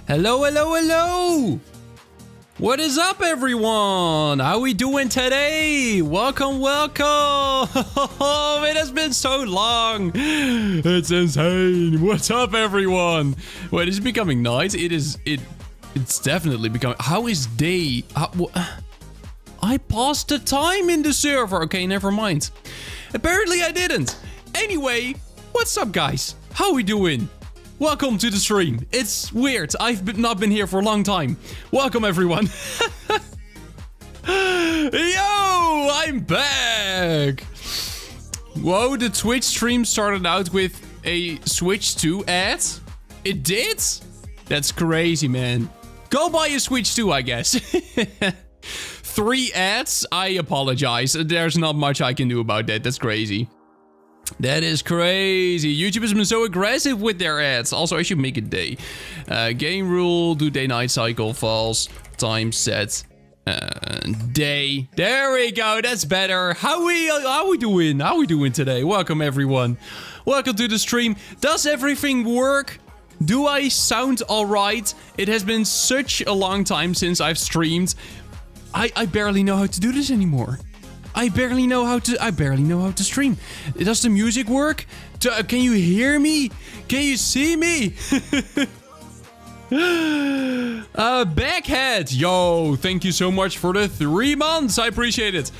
Hello, hello, hello! What is up, everyone? How we doing today? Welcome, welcome! It has been so long. It's insane. What's up, everyone? Wait, is it becoming night? It's definitely becoming... How is day? I paused the time in the server. Okay, never mind. Apparently I didn't. Anyway, what's up, guys? How we doing? Welcome to the stream. It's weird. I've not been here for a long time. Welcome, everyone. Yo, I'm back. Whoa, the Twitch stream started out with a Switch 2 ad. It did? That's crazy, man. Go buy a Switch 2, I guess. 3 ads? I apologize. There's not much I can do about that. That's crazy. That is crazy. YouTube has been so aggressive with their ads. Also, I should make a day. Game rule, do day-night cycle, false, time set, day. There we go. That's better. How we doing? How we doing today? Welcome, everyone. Welcome to the stream. Does everything work? Do I sound all right? It has been such a long time since I've streamed. I barely know how to do this anymore. I barely know how to stream. Does the music work? Can you hear me? Can you see me? Backhead. Yo, thank you so much for the 3 months. I appreciate it.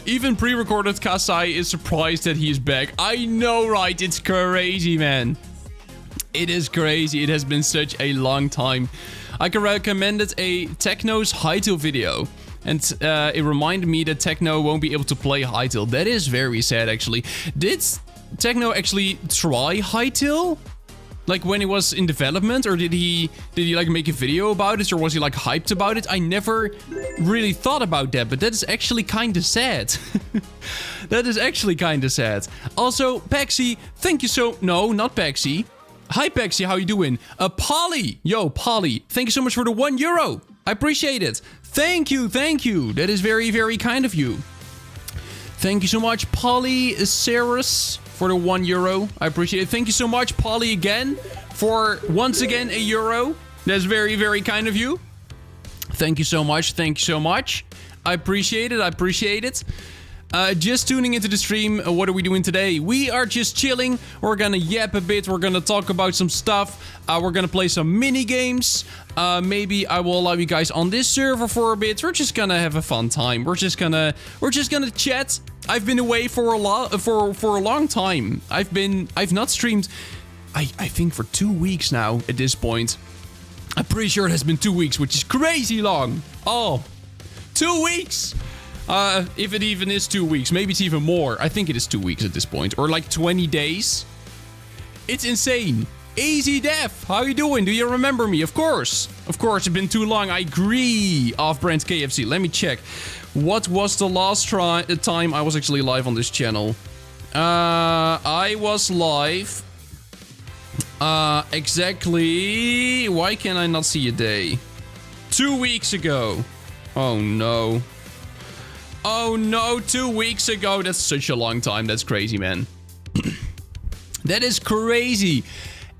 Even pre-recorded Kasai is surprised that he's back. I know, right? It's crazy, man. It is crazy. It has been such a long time. I can recommend it a Techno's Hypixel video. And it reminded me that Techno won't be able to play Hypixel. That is very sad, actually. Did Techno actually try Hypixel? Like when it was in development? Or did he like make a video about it? Or was he like hyped about it? I never really thought about that. But that is actually kind of sad. That is actually kind of sad. Also, Paxi, thank you so... No, not Paxi. Hi, Paxi, how you doing? Polly. Yo, Polly, thank you so much for the €1. I appreciate it. Thank you, thank you. That is very, very kind of you. Thank you so much, Polly Ceres, for the €1. I appreciate it. Thank you so much, Polly, again, for once again a €1. That's very, very kind of you. Thank you so much. Thank you so much. I appreciate it. I appreciate it. Just tuning into the stream, what are we doing today? We are just chilling. We're gonna yap a bit. We're gonna talk about some stuff. We're gonna play some mini games. Maybe I will allow you guys on this server for a bit. We're just gonna have a fun time. We're just gonna chat. I've been away for a long time. I've not streamed. I think for 2 weeks now at this point. I'm pretty sure it has been 2 weeks, which is crazy long. Oh, 2 weeks. If it even is 2 weeks, maybe it's even more. I think it is 2 weeks at this point, or like 20 days. It's insane. Easy Def, how you doing? Do you remember me? Of course, it's been too long. I agree. Off-brand KFC. Let me check. What was the last time I was actually live on this channel? I was live. Exactly. Why can I not see a day? 2 weeks ago. Oh no. Oh no, 2 weeks ago. That's such a long time. That's crazy, man. That is crazy.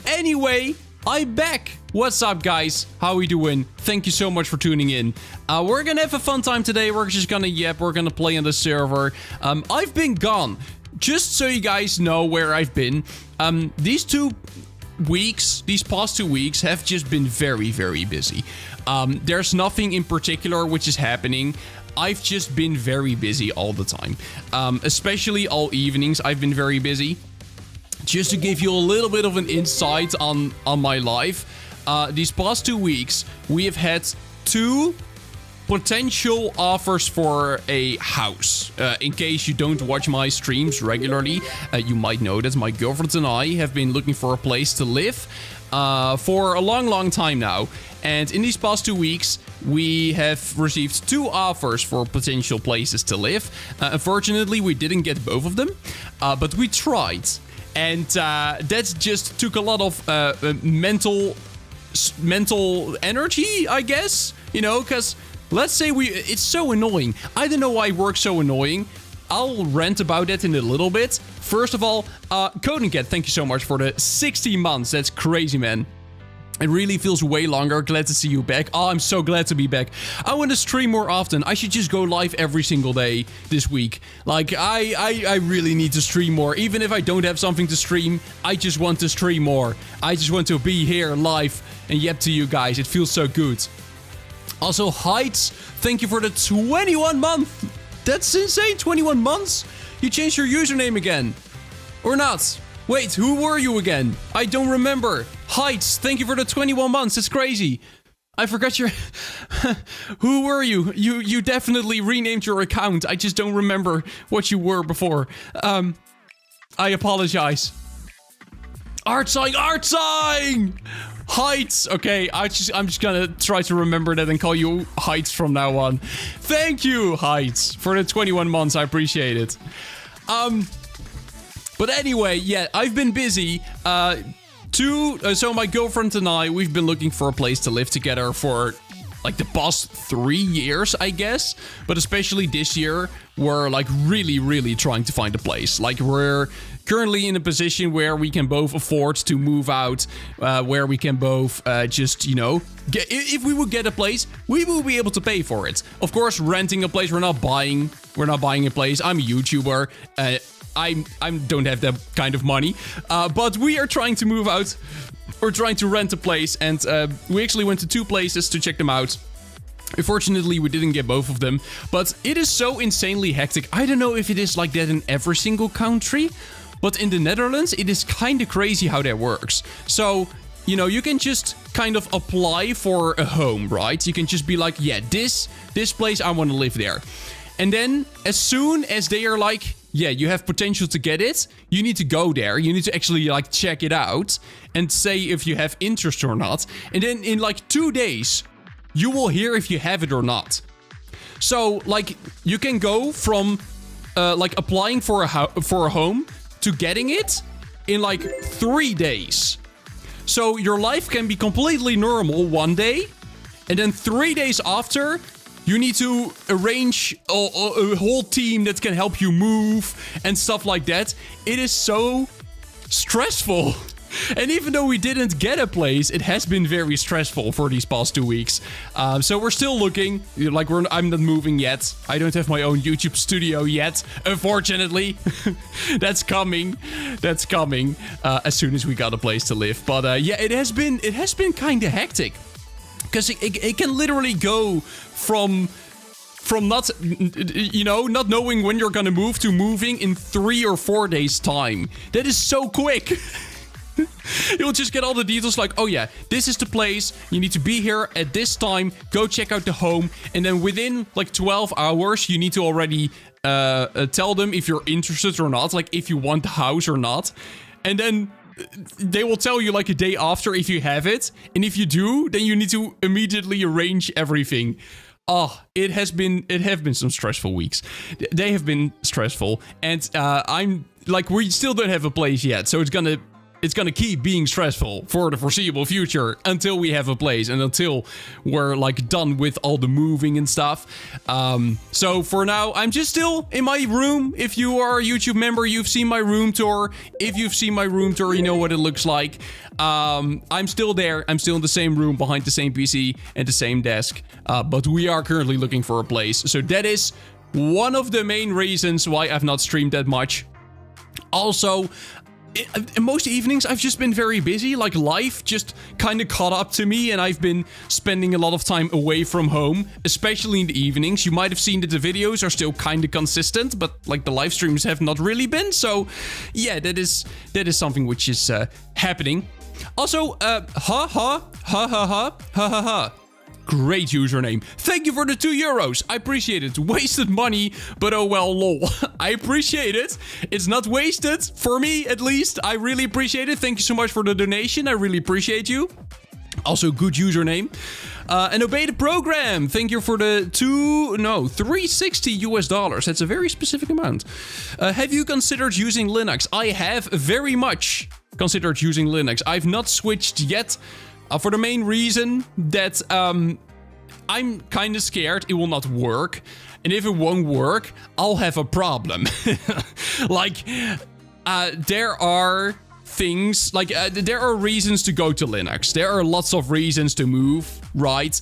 Anyway, I'm back. What's up, guys? How we doing? Thank you so much for tuning in. We're gonna have a fun time today. We're just gonna yap. We're gonna play on the server. I've been gone. Just so you guys know where I've been. These past 2 weeks have just been very, very busy. There's nothing in particular which is happening. I've just been very busy all the time. Especially all evenings, I've been very busy. Just to give you a little bit of an insight on my life. These past 2 weeks, we have had 2 potential offers for a house. In case you don't watch my streams regularly, you might know that my girlfriend and I have been looking for a place to live for a long, long time now. And in these past 2 weeks, we have received 2 offers for potential places to live. Unfortunately, we didn't get both of them, but we tried. And that just took a lot of mental energy, I guess. You know, because let's say it's so annoying. I don't know why work's so annoying. I'll rant about that in a little bit. First of all, Coding Cat, thank you so much for the 60 months. That's crazy, man. It really feels way longer. Glad to see you back. Oh, I'm so glad to be back. I want to stream more often. I should just go live every single day this week. Like, I really need to stream more. Even if I don't have something to stream, I just want to stream more. I just want to be here live and yep to you guys. It feels so good. Also, Heights, thank you for the 21 month. That's insane, 21 months? You changed your username again. Or not? Wait, who were you again? I don't remember. Heights, thank you for the 21 months. It's crazy. I forgot your... Who were you? You definitely renamed your account. I just don't remember what you were before. I apologize. Artsing! Heights! Okay, I'm just gonna try to remember that and call you Heights from now on. Thank you, Heights, for the 21 months. I appreciate it. But anyway, yeah, I've been busy. So my girlfriend and I, we've been looking for a place to live together for like the past 3 years, I guess. But especially this year, we're like really trying to find a place. Like we're currently in a position where we can both afford to move out, where we can both just, you know, if we would get a place, we will be able to pay for it. Of course, renting a place, we're not buying a place. I'm a YouTuber. I don't have that kind of money, but we are trying to move out or trying to rent a place, and we actually went to 2 places to check them out. Unfortunately, we didn't get both of them, but it is so insanely hectic. I don't know if it is like that in every single country, but in the Netherlands, it is kind of crazy how that works. So, you know, you can just kind of apply for a home, right? You can just be like, yeah, this place, I want to live there. And then as soon as they are like, yeah, you have potential to get it, you need to go there. You need to actually like check it out and say if you have interest or not. And then in like 2 days, you will hear if you have it or not. So like you can go from like applying for a home to getting it in like 3 days. So your life can be completely normal one day, and then 3 days after, you need to arrange a whole team that can help you move and stuff like that. It is so stressful. And even though we didn't get a place, it has been very stressful for these past 2 weeks. So we're still looking. Like I'm not moving yet. I don't have my own YouTube studio yet, unfortunately. That's coming. That's coming as soon as we got a place to live. But yeah, it has been kind of hectic. Because it can literally go from not, you know, not knowing when you're gonna move to moving in 3 or 4 days time. That is so quick. You'll just get all the details like, oh yeah, this is the place. You need to be here at this time. Go check out the home. And then within like 12 hours, you need to already tell them if you're interested or not. Like if you want the house or not. And then they will tell you like a day after if you have it. And if you do, then you need to immediately arrange everything. Oh, it have been some stressful weeks. They have been stressful. And I'm like, we still don't have a place yet. So it's gonna keep being stressful for the foreseeable future until we have a place and until we're like done with all the moving and stuff. So for now, I'm just still in my room. If you are a YouTube member, you've seen my room tour. If you've seen my room tour, you know what it looks like. I'm still there. I'm still in the same room behind the same PC and the same desk. But we are currently looking for a place. So that is one of the main reasons why I've not streamed that much. Also, in most evenings, I've just been very busy. Like, life just kind of caught up to me, and I've been spending a lot of time away from home, especially in the evenings. You might have seen that the videos are still kind of consistent, but, like, the live streams have not really been. So, yeah, that is something which is happening. Also, great username. Thank you for the €2. I appreciate it. Wasted money, but oh well, lol. I appreciate it. It's not wasted, for me at least. I really appreciate it. Thank you so much for the donation. I really appreciate you. Also, good username. And Obey the Program. Thank you for the $360. That's a very specific amount. Have you considered using Linux? I have very much considered using Linux. I've not switched yet. For the main reason that I'm kind of scared it will not work. And if it won't work, I'll have a problem. Like, there are things, like there are reasons to go to Linux. There are lots of reasons to move, right?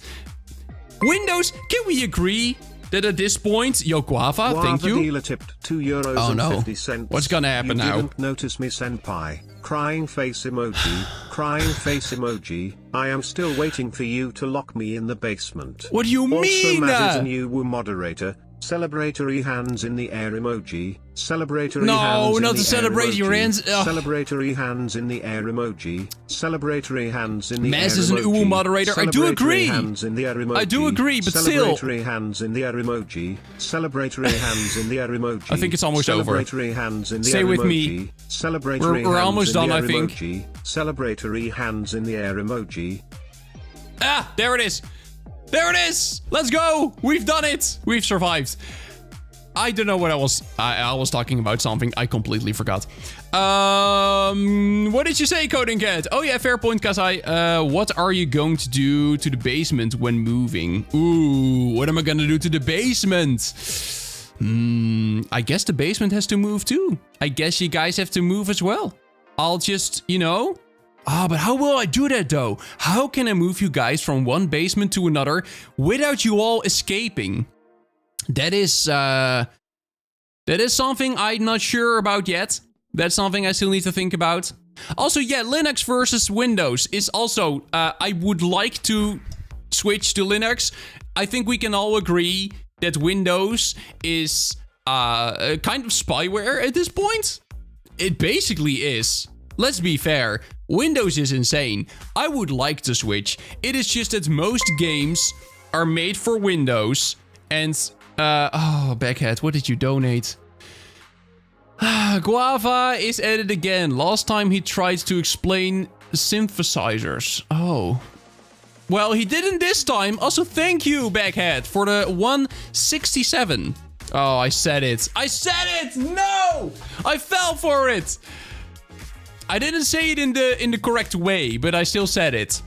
Windows, can we agree that at this point, yo, Guava, thank you. Dealer tipped €2 Oh and no. 50 cents. What's gonna happen now? You didn't notice me, senpai. Crying face emoji. Crying face emoji. I am still waiting for you to lock me in the basement. What do you mean? Also, Matt is a new moderator. Celebratory hands in the air emoji. Celebratory No, hands not in the the air celebratory emoji. hands. Ugh. Celebratory hands in the air emoji. Celebratory hands in the air emoji. Maz is an UWU moderator. I do agree. Hands in the air emoji. I do agree, but still. Celebratory hands in the air emoji. Celebratory hands in the air emoji. I think it's almost over. Celebratory hands in the Stay air with emoji. me. Celebratory We're hands almost in done, the I air think. emoji. Celebratory hands in the air emoji. Ah, there it is. There it is. Let's go. We've done it. We've survived. I don't know what I was talking about something. I completely forgot. What did you say, Coding Cat? Oh yeah, fair point, Kasai. What are you going to do to the basement when moving? Ooh, what am I gonna do to the basement? I guess the basement has to move too. I guess you guys have to move as well. I'll just, you know... but how will I do that though? How can I move you guys from one basement to another without you all escaping? That is something I'm not sure about yet. That's something I still need to think about. Also, yeah, Linux versus Windows is also... I would like to switch to Linux. I think we can all agree that Windows is kind of spyware at this point. It basically is. Let's be fair. Windows is insane. I would like to switch. It is just that most games are made for Windows. And, oh, Backhead, what did you donate? Guava is at it again. Last time he tried to explain synthesizers. Oh. Well, he didn't this time. Also, thank you, Backhead, for the 167. Oh, I said it. I said it! No! I fell for it! I didn't say it in the correct way, but I still said it.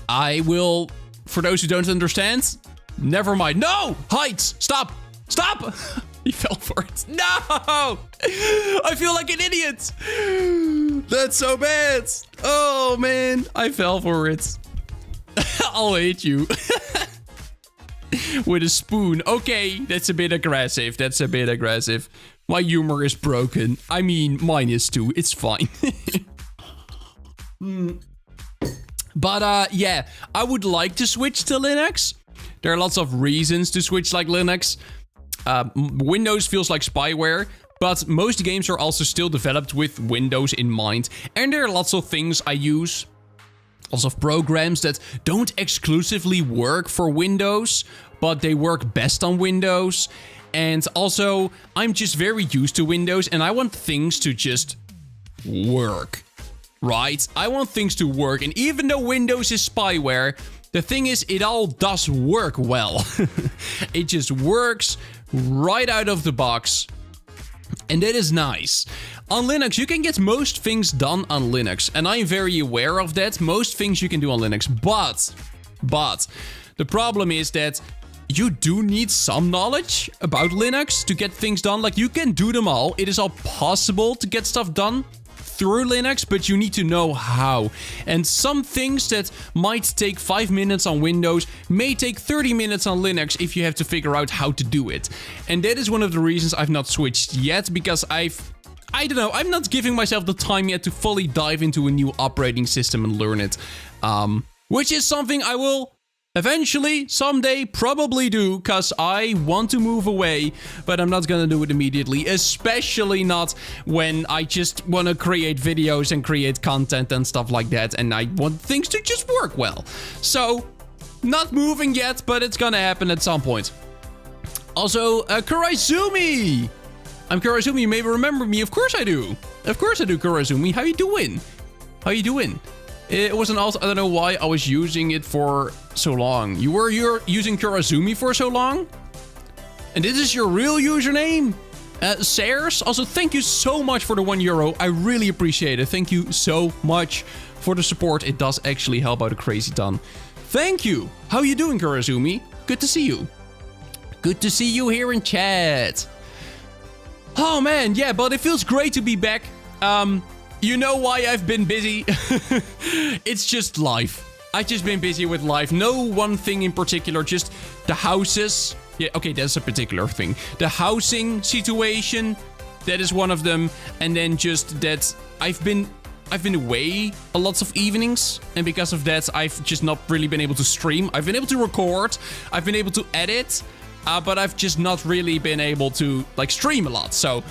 I will, for those who don't understand, never mind. No! Heights! Stop! Stop! He fell for it. No! I feel like an idiot! That's so bad! Oh, man. I fell for it. I'll hit you. With a spoon. Okay, that's a bit aggressive. That's a bit aggressive. My humor is broken. I mean, mine is too. It's fine. But, yeah. I would like to switch to Linux. There are lots of reasons to switch like Linux. Windows feels like spyware. But most games are also still developed with Windows in mind. And there are lots of things I use. Lots of programs that don't exclusively work for Windows, but they work best on Windows. And also, I'm just very used to Windows and I want things to just work, right? I want things to work. And even though Windows is spyware, the thing is, it all does work well. It just works right out of the box. And that is nice. On Linux, you can get most things done on Linux. And I'm very aware of that. Most things you can do on Linux. But the problem is that you do need some knowledge about Linux to get things done. Like, you can do them all. It is all possible to get stuff done through Linux, but you need to know how. And some things that might take 5 minutes on Windows may take 30 minutes on Linux if you have to figure out how to do it. And that is one of the reasons I've not switched yet, because I don't know, I'm not giving myself the time yet to fully dive into a new operating system and learn it. Which is something I will eventually, someday, probably do, because I want to move away, but I'm not gonna do it immediately, especially not when I just want to create videos and create content and stuff like that, and I want things to just work well. So, not moving yet, but it's gonna happen at some point. Also, Kuraizumi! I'm Kuraizumi, you may remember me. Of course I do. Of course I do, Kuraizumi. How you doing? How you doing? It wasn't also, I don't know why I was using it for so long. You're using Kuraizumi for so long? And this is your real username? Sayers? Also, thank you so much for the €1. I really appreciate it. Thank you so much for the support. It does actually help out a crazy ton. Thank you. How you doing, Kuraizumi? Good to see you. Good to see you here in chat. Oh man, yeah, but it feels great to be back. You know why I've been busy? It's just life. I've just been busy with life. No one thing in particular, just the houses. Yeah, okay, that's a particular thing. The housing situation, that is one of them. And then just that I've been away a lot of evenings. And because of that, I've just not really been able to stream. I've been able to record. I've been able to edit. But I've just not really been able to, like, stream a lot. So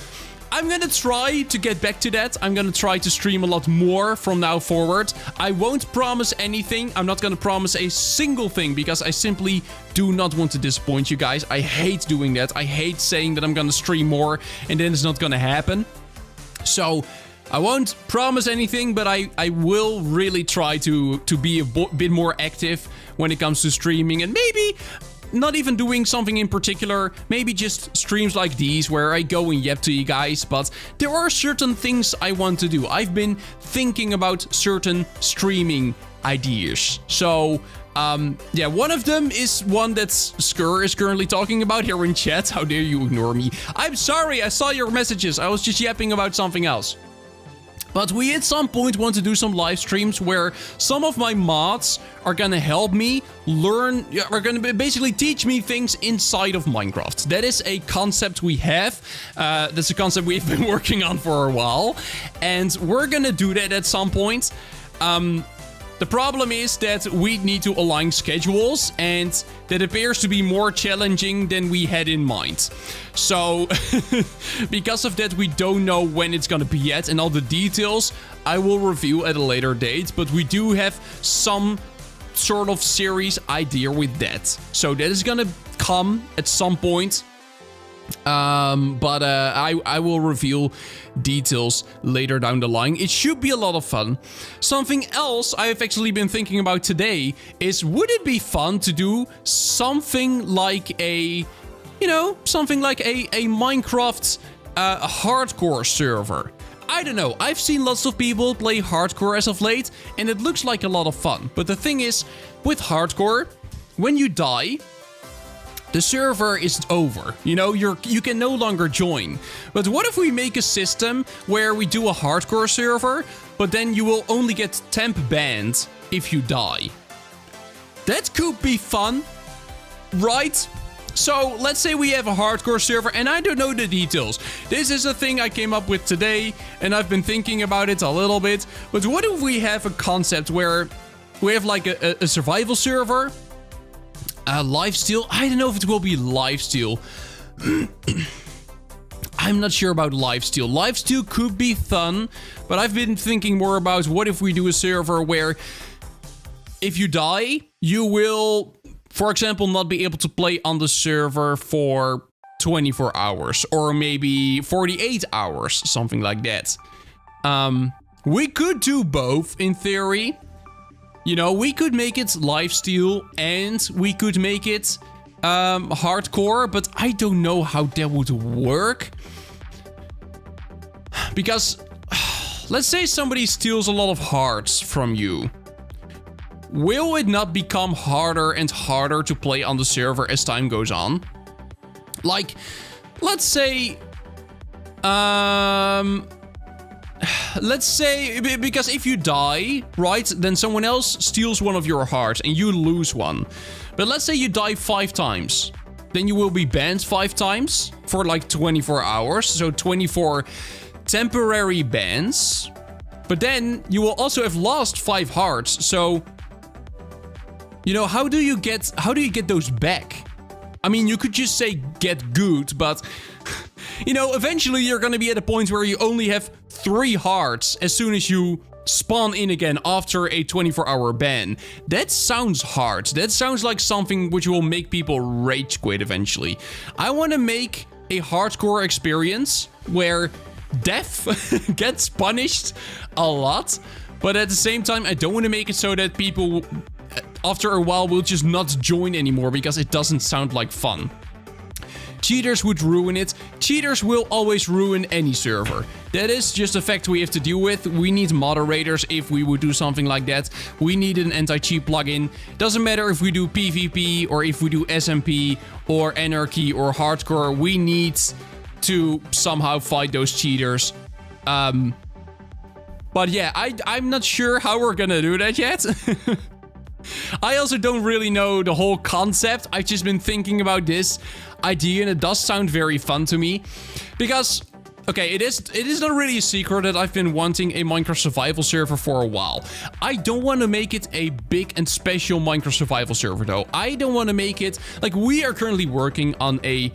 I'm gonna try to get back to that. I'm gonna try to stream a lot more from now forward. I won't promise anything. I'm not gonna promise a single thing because I simply do not want to disappoint you guys. I hate doing that. I hate saying that I'm gonna stream more and then it's not gonna happen. So I won't promise anything, but I will really try to be a bit more active when it comes to streaming, and maybe not even doing something in particular, maybe just streams like these where I go and yap to you guys, but there are certain things I want to do. I've been thinking about certain streaming ideas. So, yeah, one of them is one that Skur is currently talking about here in chat. How dare you ignore me? I'm sorry, I saw your messages. I was just yapping about something else. But we at some point want to do some live streams where some of my mods are gonna help me learn, are gonna basically teach me things inside of Minecraft. That is a concept we have. That's a concept we've been working on for a while. And we're gonna do that at some point. The problem is that we need to align schedules, and that appears to be more challenging than we had in mind. So, because of that, we don't know when it's gonna be yet, and all the details I will review at a later date, but we do have some sort of series idea with that. So that is gonna come at some point. But I will reveal details later down the line. It should be a lot of fun. Something else I've actually been thinking about today is, would it be fun to do something like a, you know, something like a Minecraft hardcore server? I don't know, I've seen lots of people play hardcore as of late, and it looks like a lot of fun. But the thing is, with hardcore, when you die, the server is over. You know, you can no longer join. But what if we make a system where we do a hardcore server, but then you will only get temp banned if you die? That could be fun, right? So let's say we have a hardcore server, and I don't know the details. This is a thing I came up with today, and I've been thinking about it a little bit. But what if we have a concept where we have like a survival server? Lifesteal? I don't know if it will be Lifesteal. I'm not sure about Lifesteal. Lifesteal could be fun, but I've been thinking more about what if we do a server where if you die, you will, for example, not be able to play on the server for 24 hours or maybe 48 hours, something like that. We could do both in theory. You know, we could make it Lifesteal and we could make it hardcore, but I don't know how that would work. Because, let's say somebody steals a lot of hearts from you. Will it not become harder and harder to play on the server as time goes on? Like, let's say... let's say, because if you die, right, then someone else steals one of your hearts and you lose one. But let's say you die 5 times. Then you will be banned 5 times for like 24 hours. So 24 temporary bans. But then you will also have lost 5 hearts. So, you know, how do you get those back? I mean, you could just say get good, but... You know, eventually you're gonna be at a point where you only have 3 hearts as soon as you spawn in again after a 24-hour ban. That sounds hard. That sounds like something which will make people rage quit eventually. I want to make a hardcore experience where death gets punished a lot, but at the same time, I don't want to make it so that people, after a while, will just not join anymore because it doesn't sound like fun. Cheaters would ruin it. Cheaters will always ruin any server. That is just a fact we have to deal with. We need moderators if we would do something like that. We need an anti-cheat plugin. Doesn't matter if we do PvP or if we do SMP or Anarchy or Hardcore. We need to somehow fight those cheaters. But yeah, I'm not sure how we're gonna do that yet. I also don't really know the whole concept. I've just been thinking about this idea and it does sound very fun to me. Because, okay, it is not really a secret that I've been wanting a Minecraft survival server for a while. I don't want to make it a big and special Minecraft survival server though. I don't want to make it, like, we are currently working on a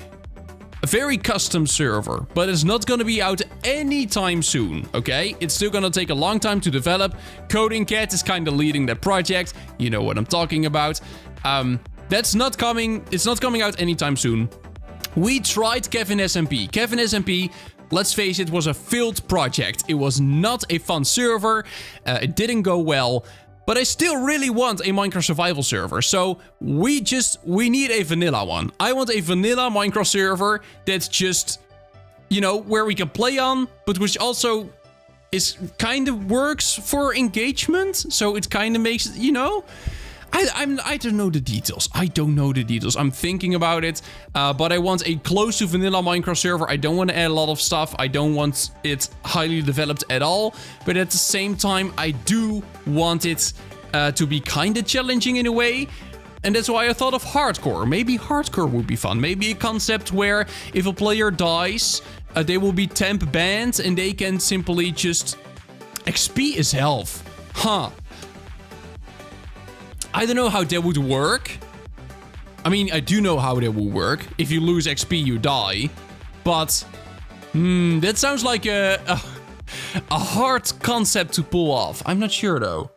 very custom server, but it's not going to be out anytime soon, okay? It's still going to take a long time to develop. Coding Cat is kind of leading that project. You know what I'm talking about. That's not coming. It's not coming out anytime soon. We tried Kevin SMP. Kevin SMP, let's face it, was a failed project. It was not a fun server. It didn't go well. But I still really want a Minecraft survival server. So we need a vanilla one. I want a vanilla Minecraft server that's just, you know, where we can play on, but which also is kind of works for engagement. So it kind of makes, you know, I don't know the details. I don't know the details. I'm thinking about it, but I want a close to vanilla Minecraft server. I don't want to add a lot of stuff. I don't want it highly developed at all. But at the same time, I do want it to be kind of challenging in a way. And that's why I thought of hardcore. Maybe hardcore would be fun. Maybe a concept where if a player dies, they will be temp banned and they can simply just XP his health. Huh. I don't know how that would work. I mean, I do know how that will work. If you lose XP, you die. But, that sounds like a hard concept to pull off. I'm not sure, though.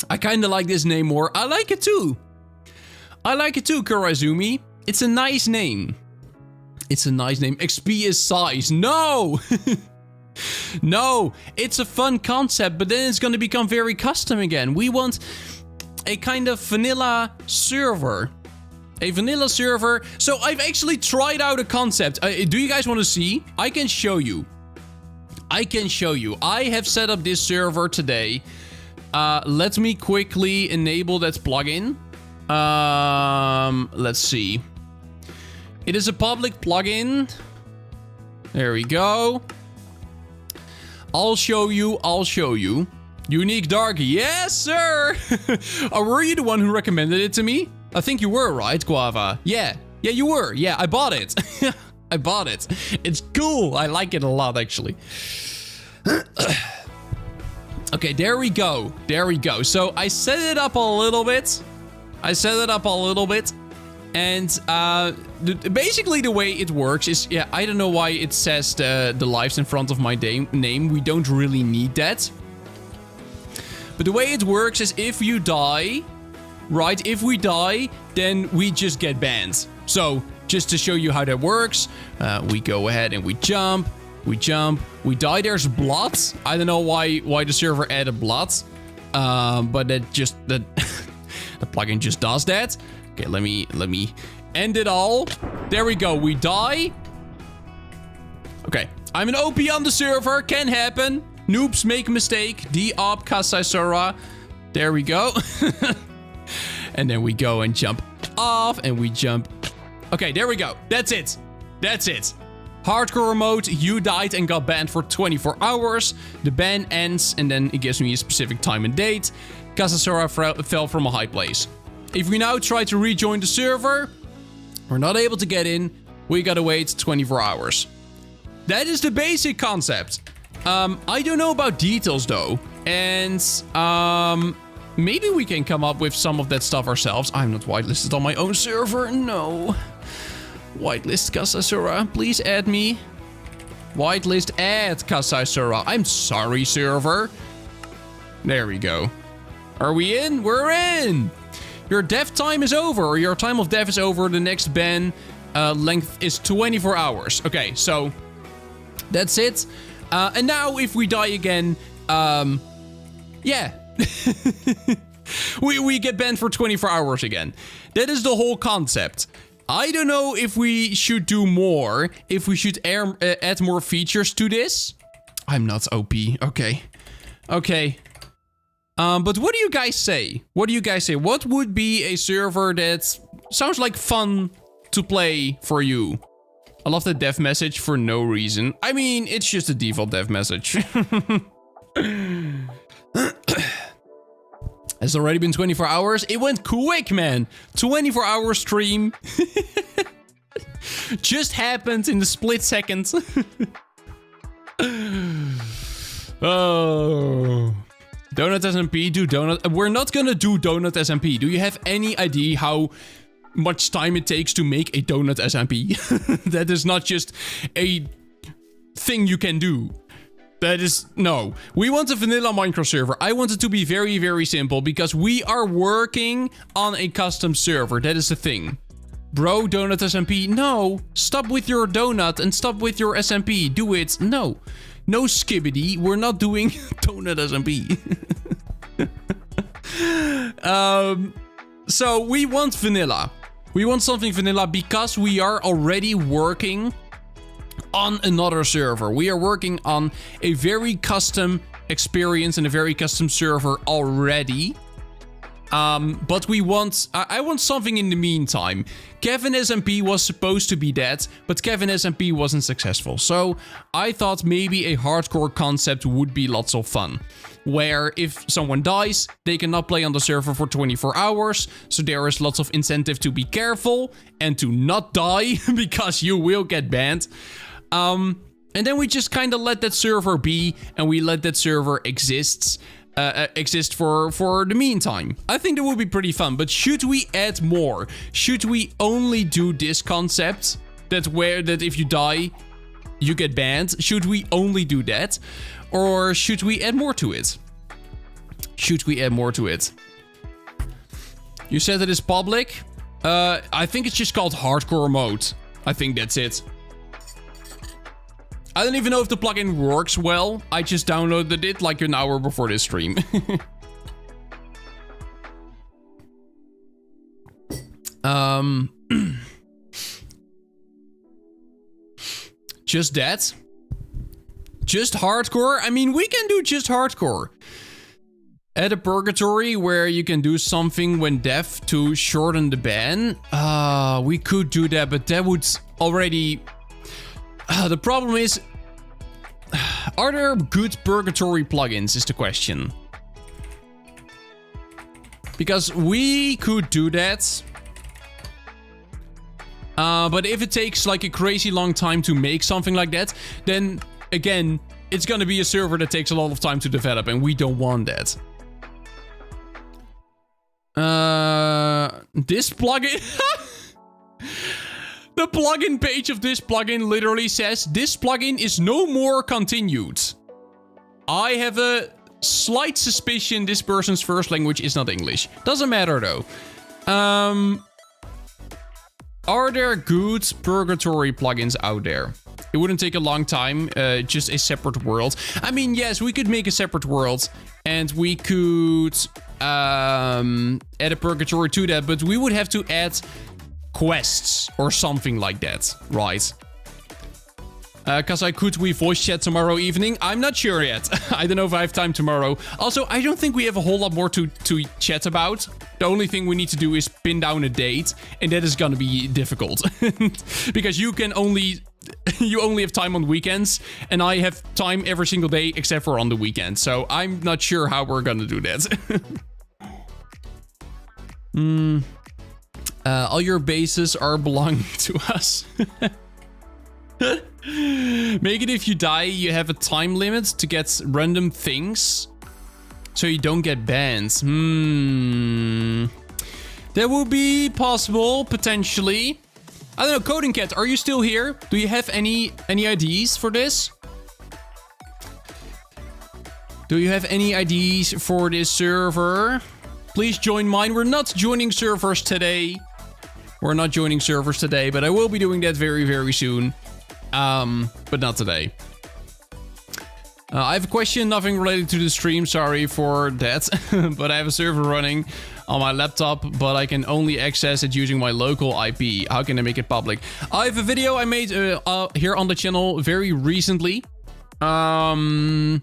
I kind of like this name more. I like it, too. I like it, too, Kurazumi. It's a nice name. It's a nice name. XP is size. No! No, it's a fun concept, but then it's going to become very custom again. We want a kind of vanilla server. A vanilla server. So I've actually tried out a concept. Do you guys want to see? I can show you. I can show you. I have set up this server today. Let me quickly enable that plugin. Let's see. It is a public plugin. There we go. I'll show you. Unique Dark. Yes, sir. Oh, were you the one who recommended it to me? I think you were, right, Guava? Yeah, you were. Yeah, I bought it. I bought it. It's cool. I like it a lot, actually. Okay, there we go. So I set it up a little bit. And basically the way it works is, yeah, I don't know why it says the lives in front of my name. We don't really need that. But the way it works is if you die, right? If we die, then we just get banned. So just to show you how that works, we go ahead and we jump. We die. There's blood. I don't know why the server added blood. But the plugin just does that. Okay, let me end it all. There we go. We die. Okay, I'm an OP on the server. Can happen. Noobs make a mistake. D-op Kasaisora. There we go. And then we go and jump off and we jump. Okay, there we go. That's it. Hardcore mode. You died and got banned for 24 hours. The ban ends and then it gives me a specific time and date. Kasaisora fell from a high place. If we now try to rejoin the server, we're not able to get in. We gotta wait 24 hours. That is the basic concept. I don't know about details though. And maybe we can come up with some of that stuff ourselves. I'm not whitelisted on my own server. No. Whitelist Kasaisora. Please add me. Whitelist add Kasaisora. I'm sorry, server. There we go. Are we in? We're in. Your dev time is over, or your time of dev is over. The next ban length is 24 hours. Okay, so that's it. And now if we die again, yeah. we get banned for 24 hours again. That is the whole concept. I don't know if we should do more, if we should add more features to this. I'm not OP. Okay. But what do you guys say? What would be a server that sounds like fun to play for you? I love the dev message for no reason. I mean, it's just a default dev message. It's already been 24 hours. It went quick, man. 24-hour stream. Just happened in the split second. Oh. Donut SMP, do donut. We're not gonna do donut SMP. Do you have any idea how much time it takes to make a donut SMP? That is not just a thing you can do. That is, no. We want a vanilla Minecraft server. I want it to be very, very simple because we are working on a custom server. That is the thing. Bro, donut SMP, no. Stop with your donut and stop with your SMP. Do it. No. No skibbity. We're not doing donut SMP. So we want vanilla. We want something vanilla because we are already working on another server. We are working on a very custom experience and a very custom server already. But we want... I want something in the meantime. Kevin SMP was supposed to be that, but Kevin SMP wasn't successful. So I thought maybe a hardcore concept would be lots of fun. Where if someone dies, they cannot play on the server for 24 hours. So there is lots of incentive to be careful and to not die because you will get banned. And then we just kind of let that server be and we let that server exist for the meantime. I think that would be pretty fun, but should we add more? Should we only do this concept that if you die, you get banned? Should we only do that? Or should we add more to it? Should we add more to it? You said it is public? I think it's just called hardcore mode. I think that's it. I don't even know if the plugin works well. I just downloaded it like an hour before this stream. Just that? Just hardcore? I mean, we can do just hardcore. Add a purgatory where you can do something when deaf to shorten the ban. We could do that, but that would already... the problem is, are there good purgatory plugins is the question. Because we could do that. But if it takes like a crazy long time to make something like that, then again, it's gonna be a server that takes a lot of time to develop and we don't want that. This plugin... The plugin page of this plugin literally says, this plugin is no more continued. I have a slight suspicion this person's first language is not English. Doesn't matter though. Are there good purgatory plugins out there? It wouldn't take a long time, just a separate world. I mean, yes, we could make a separate world and we could add a purgatory to that, but we would have to add quests or something like that, right? Could we voice chat tomorrow evening? I'm not sure yet. I don't know if I have time tomorrow. Also, I don't think we have a whole lot more to chat about. The only thing we need to do is pin down a date, and that is gonna be difficult. Because you only have time on weekends, and I have time every single day except for on the weekend. So I'm not sure how we're gonna do that. All your bases are belonging to us. Make it if you die, you have a time limit to get random things. So you don't get banned. That would be possible, potentially. I don't know, Coding Cat, are you still here? Do you have any ideas for this? Do you have any ideas for this server? Please join mine. We're not joining servers today. We're not joining servers today, but I will be doing that very, very soon. But not today. I have a question, nothing related to the stream, sorry for that. But I have a server running on my laptop, but I can only access it using my local IP. How can I make it public? I have a video I made here on the channel very recently. I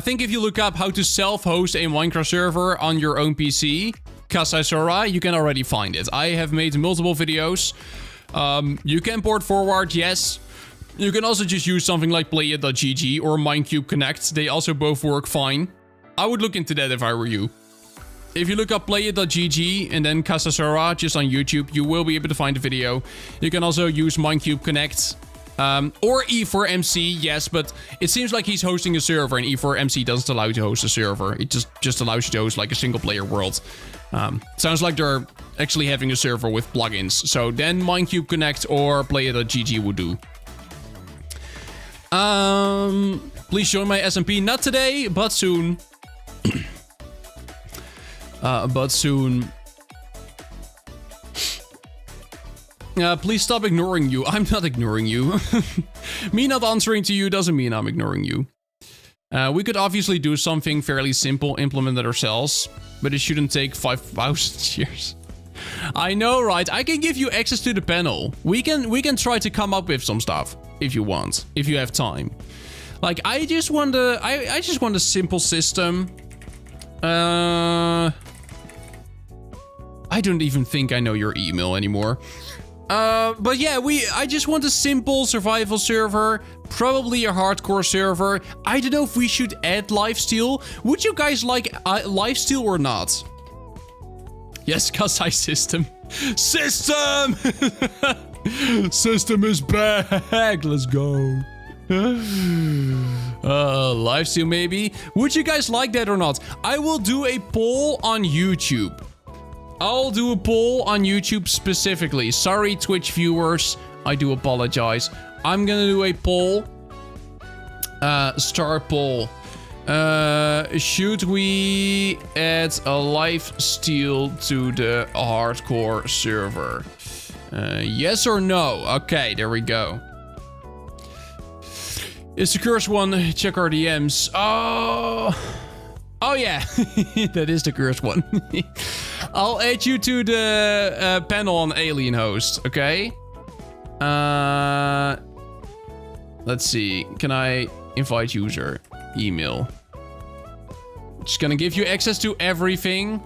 think if you look up how to self-host a Minecraft server on your own PC, Kasai Sora, you can already find it. I have made multiple videos. You can port forward, yes. You can also just use something like Playa.gg or Minecube Connect. They also both work fine. I would look into that if I were you. If you look up Playa.gg and then Casasora just on YouTube, you will be able to find the video. You can also use Minecube Connect. Or E4MC, yes, but it seems like he's hosting a server and E4MC doesn't allow you to host a server. It just allows you to host like a single player world. Sounds like they're actually having a server with plugins. So then Minecube Connect or Playa.gg would do. Please join my SMP. Not today, but soon. Please stop ignoring you. I'm not ignoring you. Me not answering to you doesn't mean I'm ignoring you. We could obviously do something fairly simple, implement it ourselves, but it shouldn't take 5,000 years. I know, right? I can give you access to the panel. We can try to come up with some stuff if you want, if you have time. Like I just want a simple system. I don't even think I know your email anymore. But yeah, I just want a simple survival server, probably a hardcore server. I don't know if we should add Lifesteal. Would you guys like Lifesteal or not? Yes, Kasai system. System! System is back. Let's go. Lifesteal maybe. Would you guys like that or not? I will do a poll on YouTube. I'll do a poll on YouTube specifically. Sorry, Twitch viewers. I do apologize. I'm gonna do a poll. Start poll. Should we add a Lifesteal to the hardcore server? Yes or no? Okay, there we go. It's the cursed one. Check our DMs. Oh yeah, that is the cursed one. I'll add you to the panel on Alien Host, okay? Let's see. Can I invite user? Email. Just gonna give you access to everything.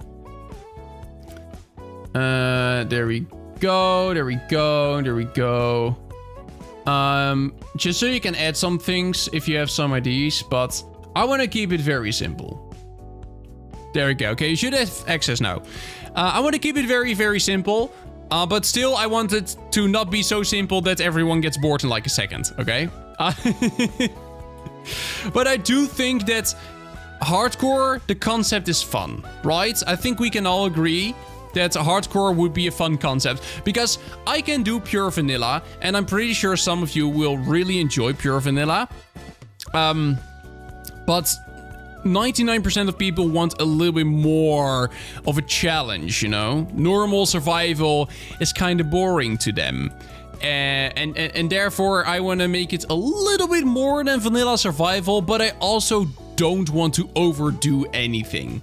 There we go. There we go. There we go. Just so you can add some things if you have some ideas, but I want to keep it very simple. There we go. Okay, you should have access now. I want to keep it very, very simple. But still, I want it to not be so simple that everyone gets bored in like a second, okay? But I do think that hardcore, the concept is fun, right? I think we can all agree that hardcore would be a fun concept. Because I can do pure vanilla, and I'm pretty sure some of you will really enjoy pure vanilla. But 99% of people want a little bit more of a challenge, you know? Normal survival is kind of boring to them. And therefore, I want to make it a little bit more than vanilla survival, but I also don't want to overdo anything.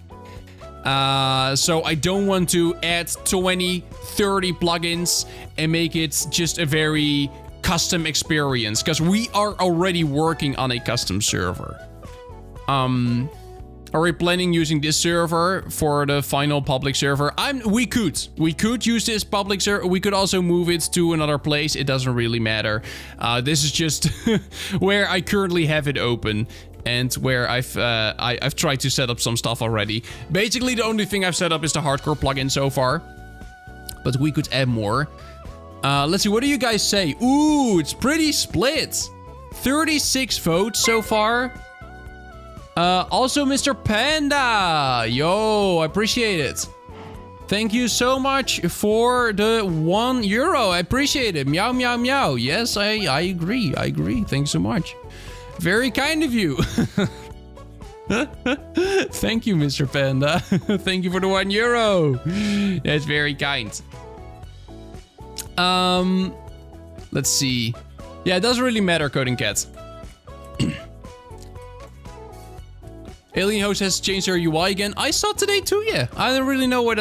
So I don't want to add 20, 30 plugins and make it just a very custom experience, because we are already working on a custom server. Are we planning using this server for the final public server? We could use this public server. We could also move it to another place. It doesn't really matter. This is just where I currently have it open and where I've tried to set up some stuff already. Basically, the only thing I've set up is the hardcore plugin so far, but we could add more. Let's see. What do you guys say? Ooh, it's pretty split. 36 votes so far. Also, Mr. Panda. Yo, I appreciate it. Thank you so much for the €1. I appreciate it. Meow, meow, meow. Yes, I agree. I agree. Thanks so much. Very kind of you. Thank you, Mr. Panda. Thank you for the €1. That's very kind. Let's see. Yeah, it doesn't really matter, Coding Cat. Alien Host has changed their UI again. I saw today too, yeah. I don't really know why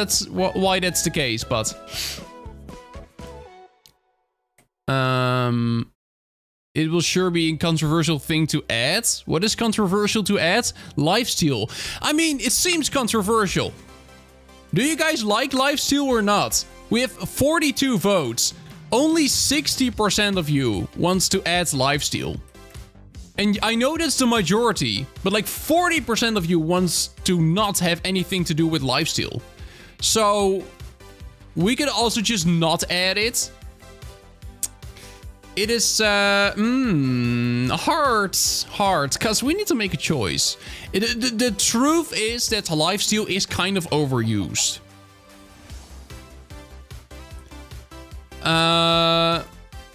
that's the case, but... It will sure be a controversial thing to add. What is controversial to add? Lifesteal. I mean, it seems controversial. Do you guys like Lifesteal or not? We have 42 votes. only 60% of you wants to add Lifesteal. And I know that's the majority, but like 40% of you wants to not have anything to do with Lifesteal. So we could also just not add it. It is hard, because we need to make a choice. The truth is that Lifesteal is kind of overused.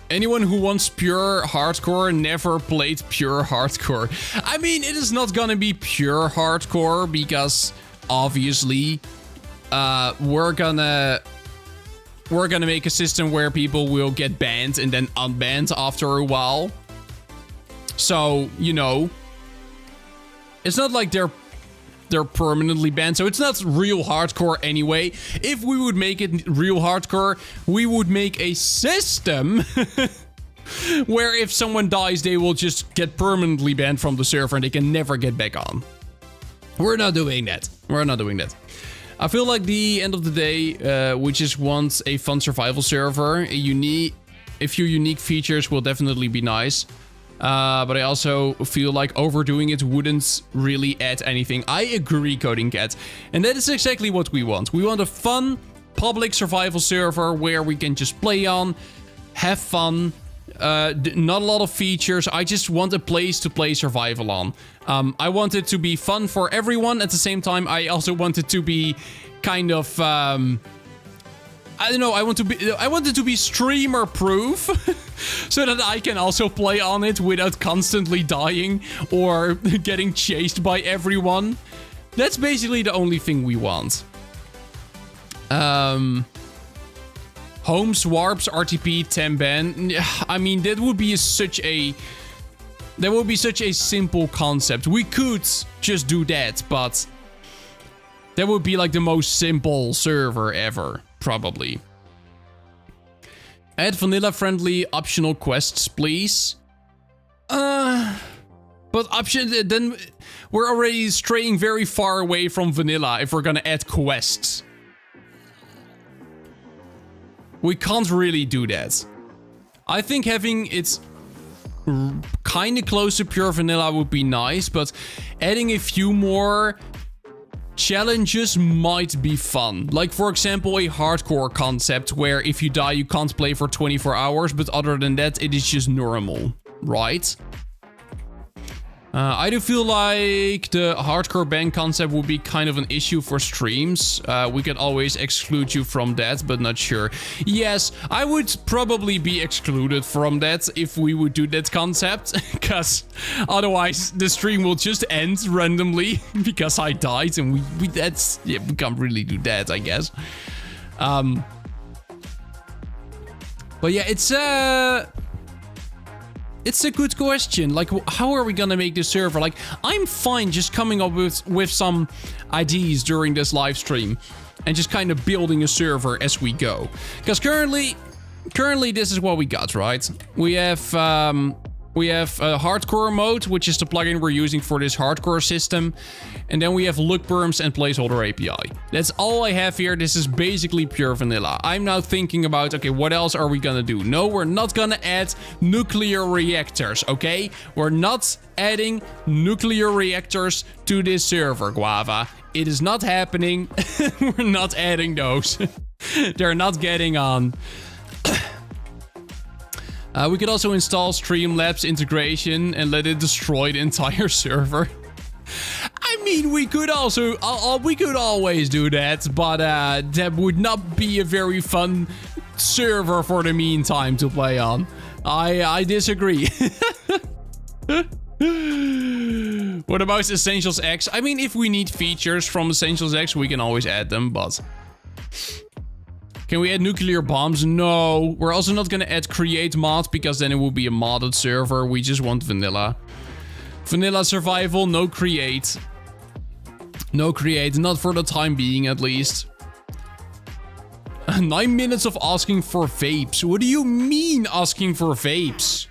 Anyone who wants pure hardcore never played pure hardcore. I mean, it is not gonna be pure hardcore because obviously we're gonna make a system where people will get banned and then unbanned after a while. So, you know, it's not like they're permanently banned, so it's not real hardcore anyway. If we would make it real hardcore, we would make a system where if someone dies, they will just get permanently banned from the server and they can never get back on. We're not doing that. We're not doing that. I feel like the end of the day, we just want a fun survival server. A few unique features will definitely be nice. But I also feel like overdoing it wouldn't really add anything. I agree, Coding Cat. And that is exactly what we want. We want a fun public survival server where we can just play on, have fun. Not a lot of features. I just want a place to play survival on. I want it to be fun for everyone. At the same time, I also want it to be kind of... I don't know, I want it to be streamer proof so that I can also play on it without constantly dying or getting chased by everyone. That's basically the only thing we want. Homes, warps, RTP, 10 ban. I mean, that would be such a simple concept. We could just do that, but that would be like the most simple server ever. Probably. Add vanilla-friendly optional quests, please. But then we're already straying very far away from vanilla if we're gonna add quests. We can't really do that. I think having it kind of close to pure vanilla would be nice, but adding a few more challenges might be fun. Like, for example, a hardcore concept where if you die, you can't play for 24 hours, but other than that, it is just normal, right? I do feel like the hardcore ban concept would be kind of an issue for streams. We can always exclude you from that, but not sure. Yes, I would probably be excluded from that if we would do that concept, because otherwise the stream will just end randomly because I died, and we can't really do that, I guess. But yeah, it's a good question. Like, how are we gonna make this server? Like, I'm fine just coming up with some ideas during this live stream and just kind of building a server as we go. Because currently this is what we got, right? We have a hardcore mode, which is the plugin we're using for this hardcore system. And then we have look perms and placeholder API. That's all I have here. This is basically pure vanilla. I'm now thinking about, okay, what else are we gonna do? No, we're not gonna add nuclear reactors, okay? We're not adding nuclear reactors to this server, Guava. It is not happening. We're not adding those. They're not getting on. We could also install Streamlabs integration and let it destroy the entire server. I mean, we could always do that, but that would not be a very fun server for the meantime to play on. I disagree. What about Essentials X? I mean, if we need features from Essentials X, we can always add them, but... Can we add nuclear bombs? No. We're also not gonna add create mod, because then it will be a modded server. We just want vanilla. Vanilla survival, no create. No create, not for the time being at least. 9 minutes of asking for vapes. What do you mean asking for vapes?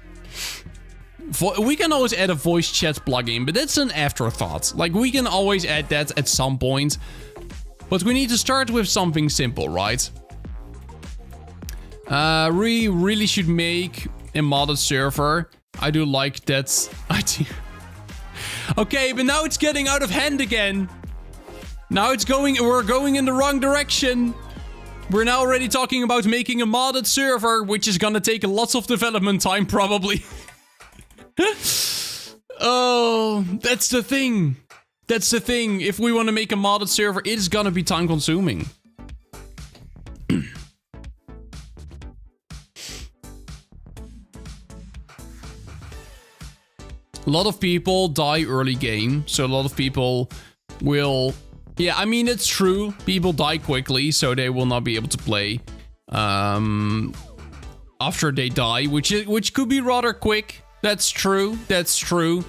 We can always add a voice chat plugin, but that's an afterthought. Like, we can always add that at some point. But we need to start with something simple, right? We really should make a modded server. I do like that idea. Okay, but now it's getting out of hand again. Now we're going in the wrong direction. We're now already talking about making a modded server, which is gonna take lots of development time, probably. Oh, that's the thing. That's the thing. If we want to make a modded server, it is gonna be time consuming. A lot of people die early game, so a lot of people will... Yeah, I mean, it's true. People die quickly, so they will not be able to play after they die, which could be rather quick. That's true. That's true.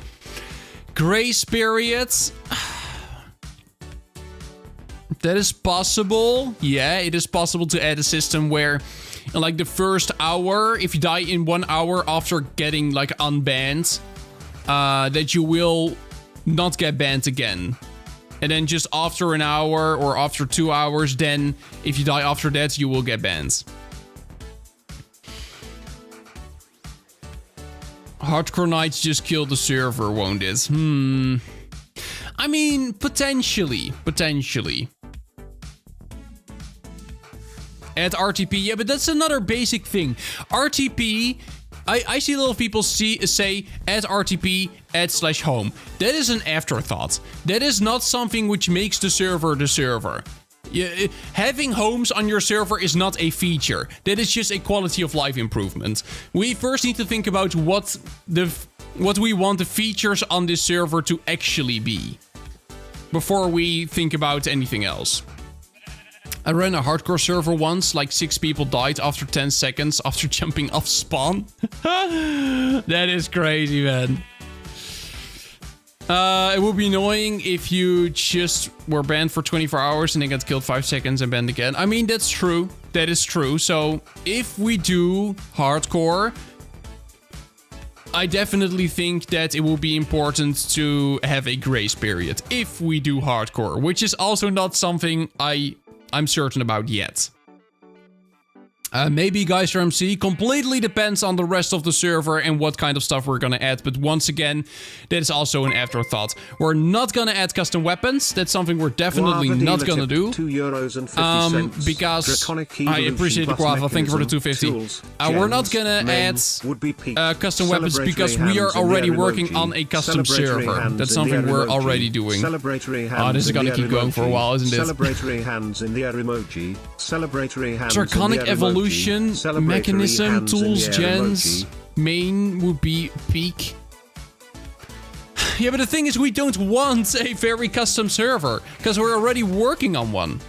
Grace periods. That is possible. Yeah, it is possible to add a system where, like, the first hour, if you die in 1 hour after getting, like, unbanned, that you will not get banned again. And then just after an hour or after 2 hours, then if you die after that, you will get banned. Hardcore Nights just killed the server, won't it? I mean, potentially. Potentially. Add RTP. Yeah, but that's another basic thing. RTP... I see a lot of people say add RTP, add/home. That is an afterthought. That is not something which makes the server. Having homes on your server is not a feature. That is just a quality of life improvement. We first need to think about what we want the features on this server to actually be before we think about anything else. I ran a hardcore server once, like 6 people died after 10 seconds after jumping off spawn. That is crazy, man. It would be annoying if you just were banned for 24 hours and then got killed 5 seconds and banned again. I mean, that's true. That is true. So if we do hardcore, I definitely think that it will be important to have a grace period if we do hardcore, which is also not something I'm certain about yet. Maybe Geyser MC completely depends on the rest of the server and what kind of stuff we're gonna add. But once again, that is also an afterthought. We're not gonna add custom weapons. That's something we're definitely not gonna do. €2.50. Because I appreciate the Guava. Thank you for the 250. We're not gonna add custom weapons because we are already working on a custom server. That's something we're already doing. This is gonna keep going for a while, isn't it? Celebratory hands in the air emoji. Celebratory hands. Draconic evolution. Mechanism, tools, gens, main would be peak. Yeah, but the thing is, we don't want a very custom server, because we're already working on one.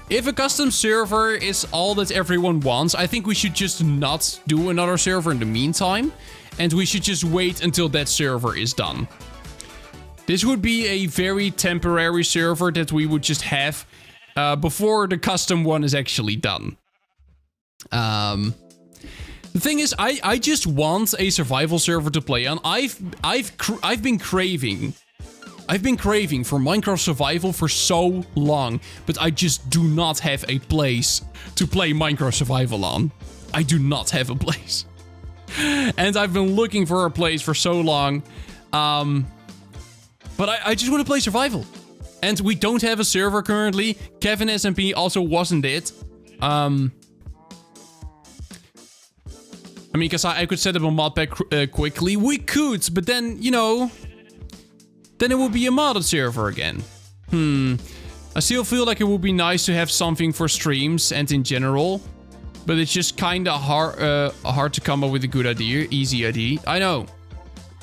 If a custom server is all that everyone wants, I think we should just not do another server in the meantime, and we should just wait until that server is done. This would be a very temporary server that we would just have before the custom one is actually done. The thing is, I just want a survival server to play on. I've been craving for Minecraft survival for so long, but I just do not have a place to play Minecraft survival on. I do not have a place. And I've been looking for a place for so long. But I just want to play survival. And we don't have a server currently. Kevin SMP also wasn't it. I mean, because I could set up a mod pack quickly. We could, but then, you know, then it would be a modded server again. I still feel like it would be nice to have something for streams and in general. But it's just kind of hard to come up with a good idea. Easy idea. I know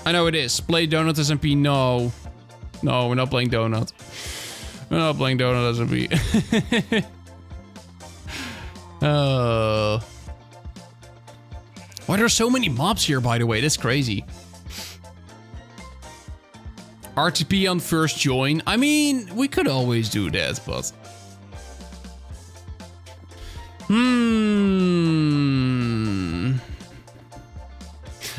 it is. Play Donut SMP. No, we're not playing Donut. We're not playing Donut SMP. Why are there so many mobs here, by the way? That's crazy. RTP on first join. I mean, we could always do that, but...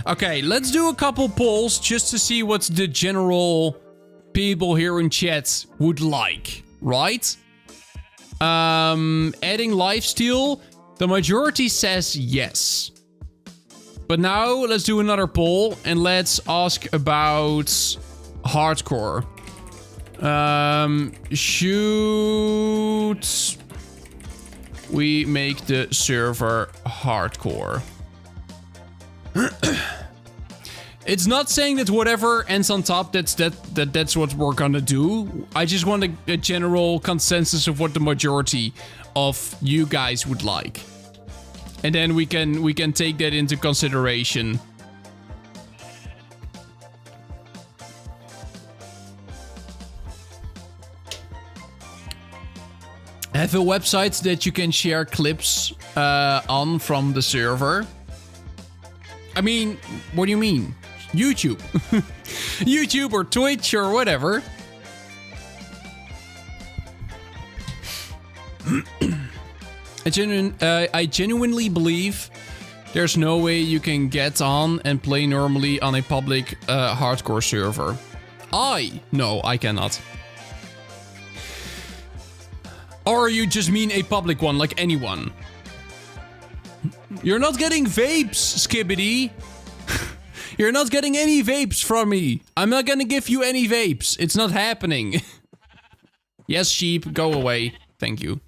Okay, let's do a couple polls just to see what the general people here in chat would like, right? Adding Lifesteal. The majority says yes. But now let's do another poll and let's ask about hardcore. Should we make the server hardcore? It's not saying that whatever ends on top, that's what we're gonna do. I just want a general consensus of what the majority of you guys would like. And then we can take that into consideration. Have a website that you can share clips on from the server. I mean, what do you mean? YouTube. YouTube or Twitch or whatever. I genuinely believe there's no way you can get on and play normally on a public hardcore server. No, I cannot. Or you just mean a public one, like anyone. You're not getting vapes, Skibbity. You're not getting any vapes from me. I'm not gonna give you any vapes. It's not happening. Yes, sheep, go away. Thank you.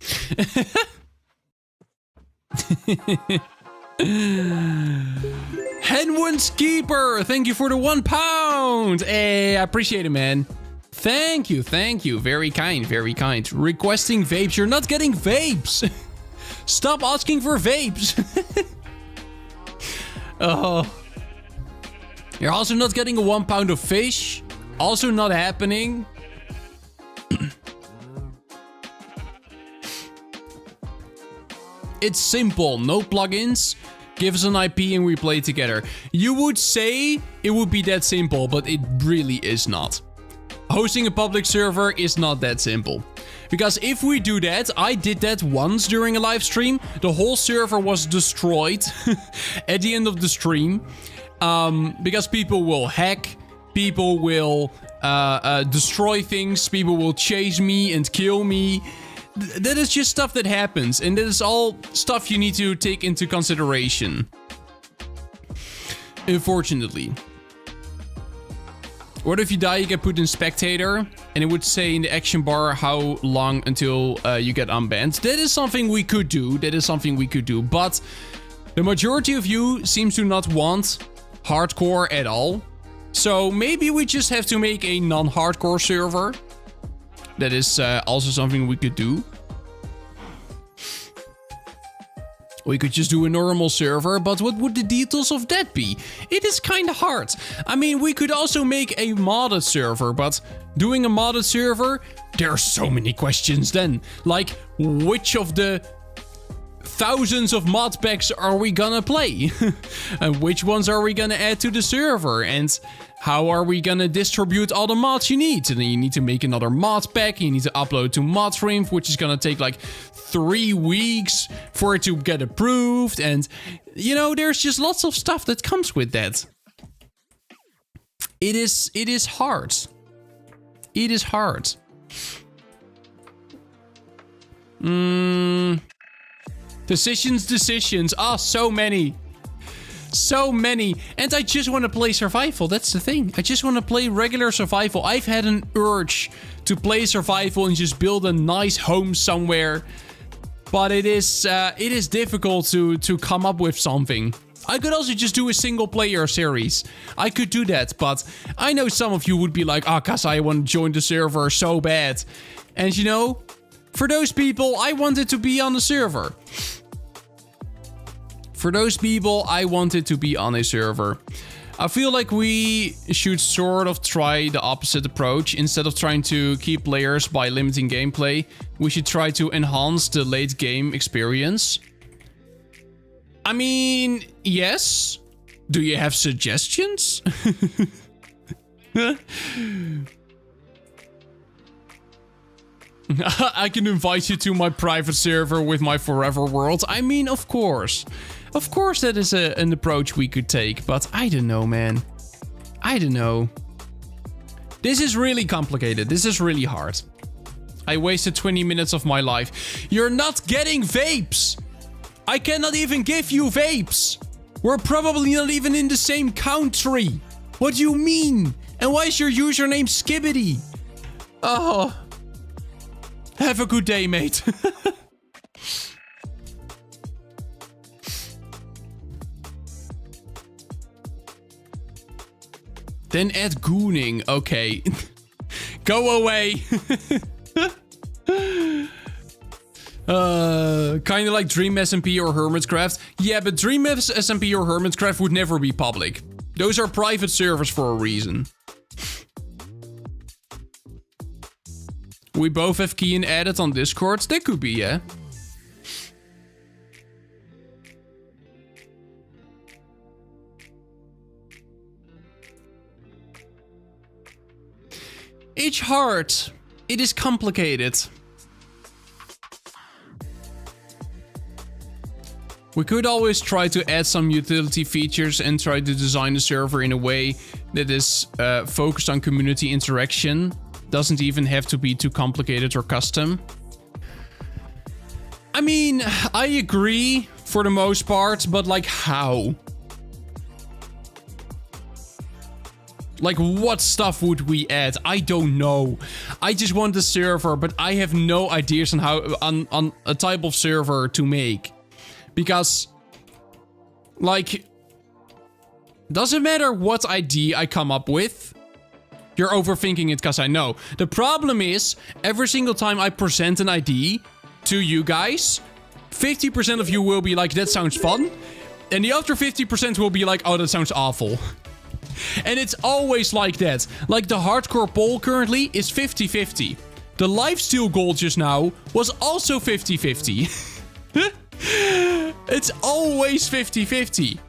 Henwood's Keeper, thank you for the £1. Hey, I appreciate it, man. Thank you, thank you. Very kind, very kind. Requesting vapes. You're not getting vapes. Stop asking for vapes. Oh. You're also not getting a £1 of fish. Also not happening. It's simple. No plugins. Give us an IP and we play together. You would say it would be that simple, but it really is not. Hosting a public server is not that simple. Because if we do that, I did that once during a live stream. The whole server was destroyed at the end of the stream. Because people will hack, people will destroy things, people will chase me and kill me. That is just stuff that happens, and that is all stuff you need to take into consideration. Unfortunately. What if you die, you get put in spectator, and it would say in the action bar how long until you get unbanned. That is something we could do, but the majority of you seems to not want hardcore at all. So maybe we just have to make a non-hardcore server. That is also something we could do. We could just do a normal server, but what would the details of that be? It is kind of hard. I mean, we could also make a modded server, but doing a modded server, there are so many questions then. Like, which of the thousands of mod packs are we gonna play? And which ones are we gonna add to the server? And how are we gonna distribute all the mods you need? And then you need to make another mod pack, you need to upload to Modstream, which is gonna take like 3 weeks for it to get approved. And, you know, there's just lots of stuff that comes with that. It is hard. It is hard. Decisions. Ah, so many. So many. And I just want to play survival. That's the thing. I just want to play regular survival. I've had an urge to play survival and just build a nice home somewhere. But it is difficult to come up with something. I could also just do a single player series. I could do that, but I know some of you would be like, Kasa, I want to join the server so bad. And you know, for those people, I wanted to be on the server. For those people, I wanted to be on a server. I feel like we should sort of try the opposite approach. Instead of trying to keep players by limiting gameplay, we should try to enhance the late game experience. I mean, yes. Do you have suggestions? I can invite you to my private server with my forever world. I mean, of course. Of course that is an approach we could take, but I don't know, man. I don't know. This is really complicated. This is really hard. I wasted 20 minutes of my life. You're not getting vapes! I cannot even give you vapes. We're probably not even in the same country. What do you mean? And why is your username Skibbity? Oh. Have a good day, mate. Then add gooning. Okay. Go away. Kind of like Dream SMP or Hermitcraft. Yeah, but Dream SMP or Hermitcraft would never be public. Those are private servers for a reason. We both have Kian added on Discord. That could be, yeah. It's hard. It is complicated. We could always try to add some utility features and try to design the server in a way that is focused on community interaction. Doesn't even have to be too complicated or custom. I mean, I agree for the most part, but like how? Like what stuff would we add? I don't know. I just want the server, but I have no ideas on how on a type of server to make. Because, like, doesn't matter what idea I come up with. You're overthinking it because I know. The problem is, every single time I present an idea to you guys, 50% of you will be like, that sounds fun. And the other 50% will be like, oh, that sounds awful. And it's always like that. Like the hardcore poll currently is 50-50. The lifesteal goal just now was also 50-50. It's always 50-50.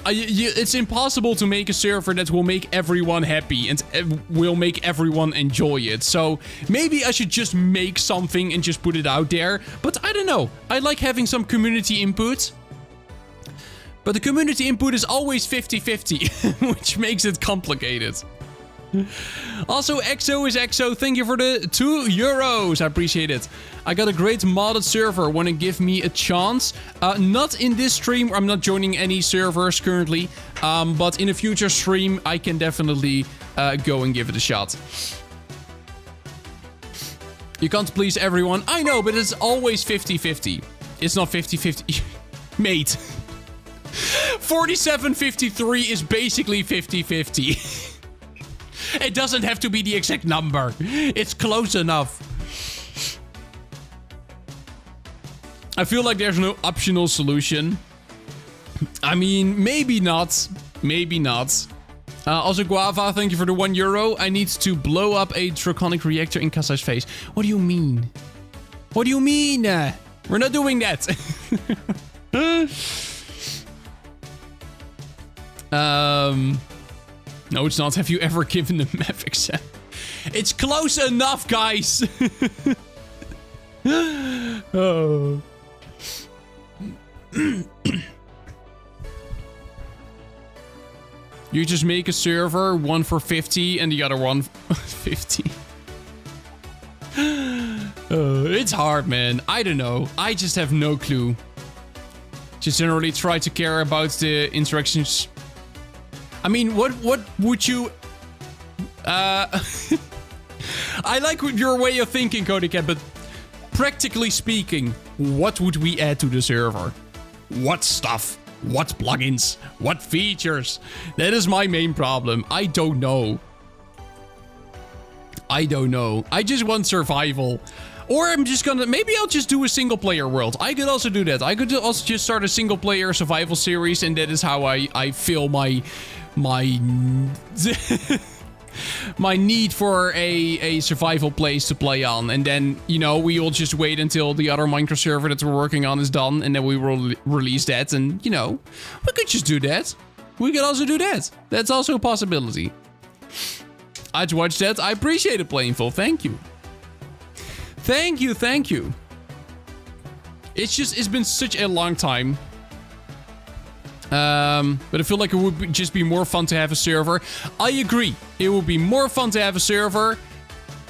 It's impossible to make a server that will make everyone happy and will make everyone enjoy it. So maybe I should just make something and just put it out there. But I don't know. I like having some community input. But the community input is always 50-50, which makes it complicated. Also, EXO is EXO. Thank you for the €2. I appreciate it. I got a great modded server. Want to give me a chance? Not in this stream. I'm not joining any servers currently. But in a future stream, I can definitely go and give it a shot. You can't please everyone. I know, but it's always 50-50. It's not 50-50. Mate. 47-53 is basically 50-50. It doesn't have to be the exact number. It's close enough. I feel like there's no optional solution. I mean, maybe not. Maybe not. Also, Guava, thank you for the €1. I need to blow up a draconic reactor in Kasai's face. What do you mean? What do you mean? We're not doing that. No, it's not. Have you ever given the map exam? It's close enough, guys. Oh. You just make a server, one for 50 and the other one 50. It's hard, man. I don't know. I just have no clue. Just generally try to care about the interactions. I mean, what would you... I like your way of thinking, Codecat, but practically speaking, what would we add to the server? What stuff? What plugins? What features? That is my main problem. I don't know. I don't know. I just want survival. Or I'm just gonna... Maybe I'll just do a single player world. I could also do that. I could also just start a single player survival series, and that is how I fill my my need for a survival place to play on. And then, you know, we will just wait until the other Minecraft server that we're working on is done, and then we will release that. And, you know, we could just do that. We could also do that. That's also a possibility. I'd watch that. I appreciate it, Plainful. Thank you. Thank you, thank you. It's been such a long time. But I feel like it would just be more fun to have a server. I agree. It would be more fun to have a server.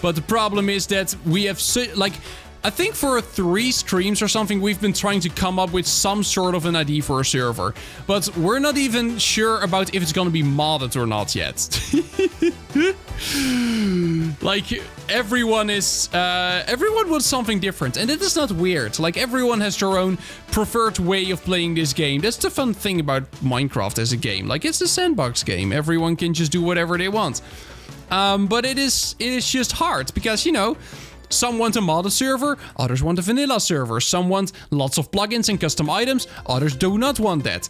But the problem is that we have... I think for 3 streams or something, we've been trying to come up with some sort of an ID for a server. But we're not even sure about if it's gonna be modded or not yet. Like, everyone wants something different. And it is not weird. Like, everyone has their own preferred way of playing this game. That's the fun thing about Minecraft as a game. Like, it's a sandbox game. Everyone can just do whatever they want. But it is just hard because, you know, some want a modded server, others want a vanilla server. Some want lots of plugins and custom items, others do not want that.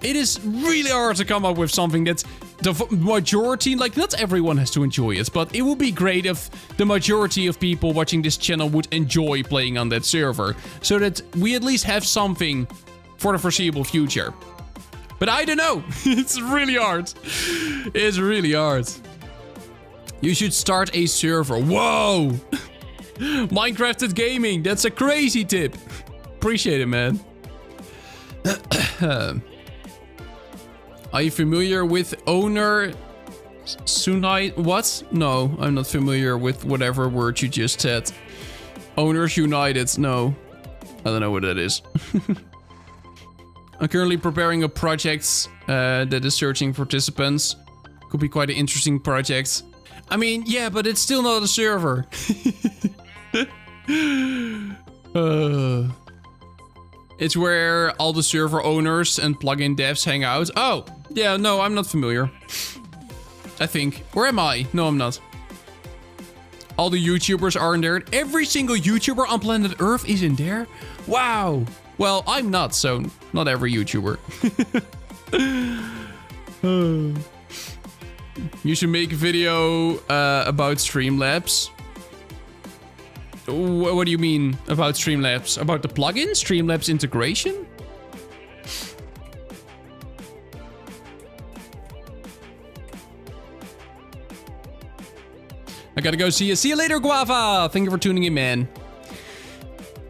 It is really hard to come up with something that the majority, like not everyone has to enjoy it, but it would be great if the majority of people watching this channel would enjoy playing on that server, so that we at least have something for the foreseeable future. But I don't know, it's really hard. It's really hard. You should start a server. Whoa! Minecrafted Gaming, that's a crazy tip. Appreciate it, man. Are you familiar with owner Sunite? What? No, I'm not familiar with whatever word you just said. Owners United, no. I don't know what that is. I'm currently preparing a project that is searching participants. Could be quite an interesting project. I mean, yeah, but it's still not a server. It's where all the server owners and plugin devs hang out. Oh, yeah, no, I'm not familiar. I think. Where am I? No, I'm not. All the YouTubers are in there. Every single YouTuber on planet Earth is in there. Wow. Well, I'm not, so not every YouTuber. You should make a video about Streamlabs. What do you mean about Streamlabs? About the plugin? Streamlabs integration? I gotta go see you. See you later, Guava! Thank you for tuning in, man.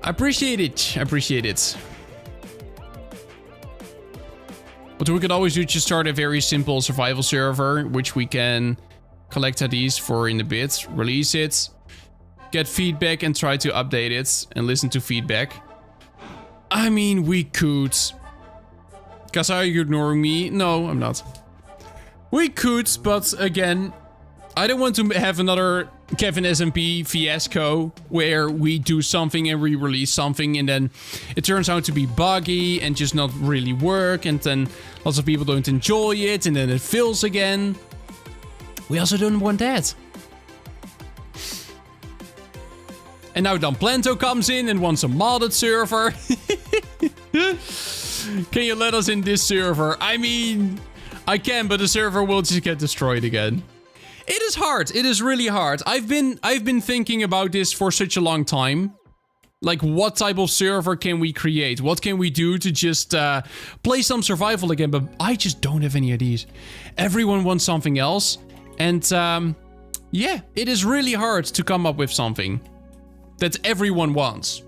I appreciate it. I appreciate it. What we could always do is just start a very simple survival server, which we can collect IDs for in a bit, release it, get feedback and try to update it and listen to feedback. I mean, we could. Cause are you ignoring me? No, I'm not. We could, but again, I don't want to have another Kevin SMP fiasco where we do something and we release something and then it turns out to be buggy and just not really work and then lots of people don't enjoy it and then it fails again. We also don't want that. And now Don Planto comes in and wants a modded server. Can you let us in this server? I mean, I can, but the server will just get destroyed again. It is hard. It is really hard. I've been thinking about this for such a long time. Like, what type of server can we create? What can we do to just play some survival again? But I just don't have any ideas. Everyone wants something else. And yeah, it is really hard to come up with something that everyone wants.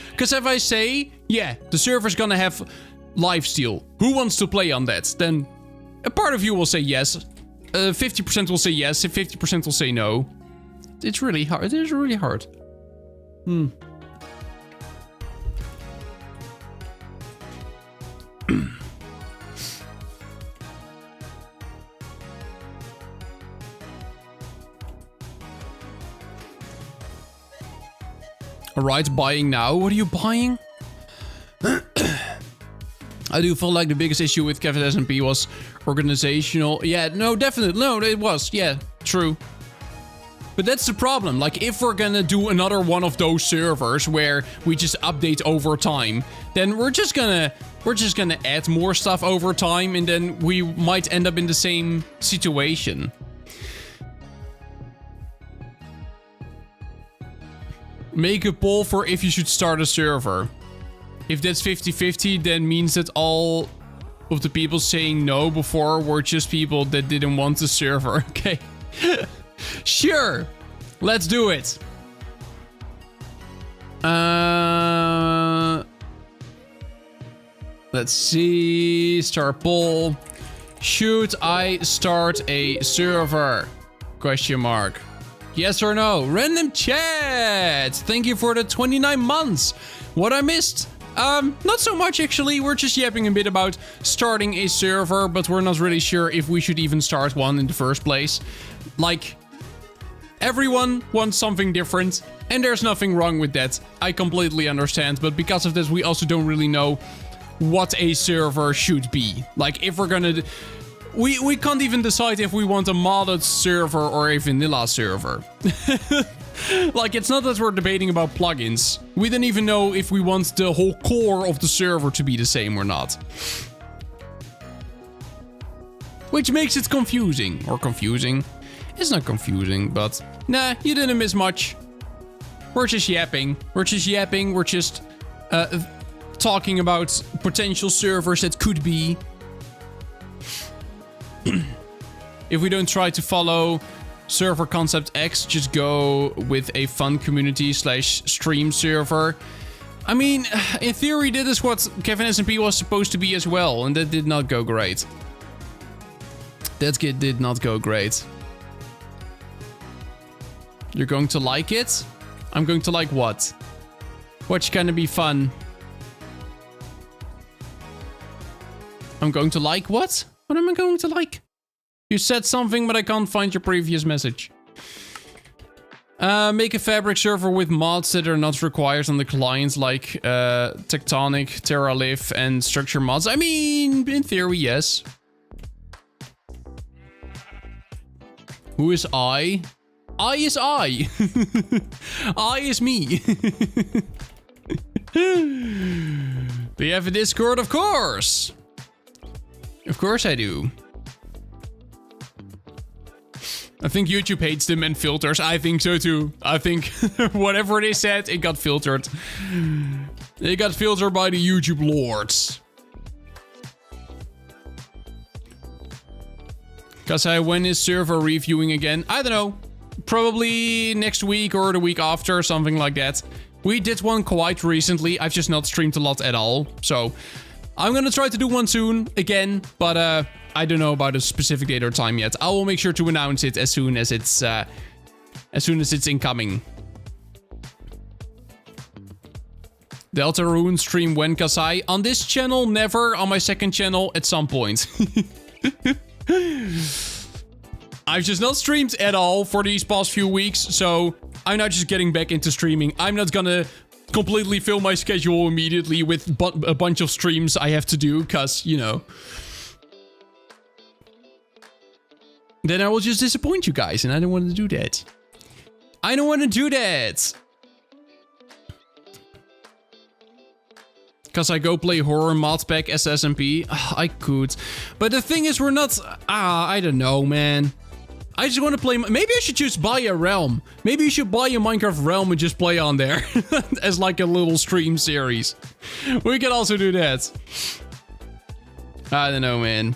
Because if I say, yeah, the server's gonna have Lifesteal. Who wants to play on that? Then a part of you will say yes. 50% will say yes, 50% will say no. It's really hard. It is really hard. Alright, buying now. What are you buying? I do feel like the biggest issue with Kevin SMP was organizational. Yeah, no, definitely. No, it was. Yeah, true. But that's the problem. Like, if we're gonna do another one of those servers where we just update over time, then we're just gonna add more stuff over time, and then we might end up in the same situation. Make a poll for if you should start a server. If that's 50-50, then means that all of the people saying no before were just people that didn't want the server. Okay. Sure. Let's do it. Let's see. Start poll. Should I start a server? Question mark. Yes or no? Random chat. Thank you for the 29 months. What I missed? Not so much actually. We're just yapping a bit about starting a server, but we're not really sure if we should even start one in the first place. Like, everyone wants something different, and there's nothing wrong with that. I completely understand, but because of this, we also don't really know what a server should be. Like, if we're gonna... We can't even decide if we want a modded server or a vanilla server. Like, it's not that we're debating about plugins. We don't even know if we want the whole core of the server to be the same or not. Which makes it confusing. Or confusing. It's not confusing, but... Nah, you didn't miss much. We're just yapping. We're just talking about potential servers that could be. If we don't try to follow server concept X, just go with a fun community / stream server. I mean, in theory, that is what Kevin SMP was supposed to be as well, and that did not go great. That did not go great. You're going to like it? I'm going to like what? What's gonna be fun? I'm going to like what? What am I going to like? You said something, but I can't find your previous message. Make a fabric server with mods that are not required on the clients, like Tectonic, TerraLive, and Structure mods. I mean, in theory, yes. Who is I? I is I. I is me. Do you have a Discord? Of course. Of course I do. I think YouTube hates them and filters. I think so too. I think whatever they said, it got filtered. It got filtered by the YouTube lords. Kasai, when is server reviewing again? I don't know. Probably next week or the week after, something like that. We did one quite recently. I've just not streamed a lot at all. So I'm gonna try to do one soon again, but I don't know about a specific date or time yet. I will make sure to announce it as soon as it's incoming. Deltarune stream when, Kasai? On this channel, never. On my second channel, at some point. I've just not streamed at all for these past few weeks, so I'm now just getting back into streaming. I'm not gonna completely fill my schedule immediately with a bunch of streams I have to do, because, you know... Then I will just disappoint you guys, and I don't want to do that. I don't want to do that! Because I go play horror mod pack as SMP. I could. But the thing is, we're not... I don't know, man. I just want to play... Maybe I should just buy a realm. Maybe you should buy a Minecraft realm and just play on there. As like a little stream series. We can also do that. I don't know, man.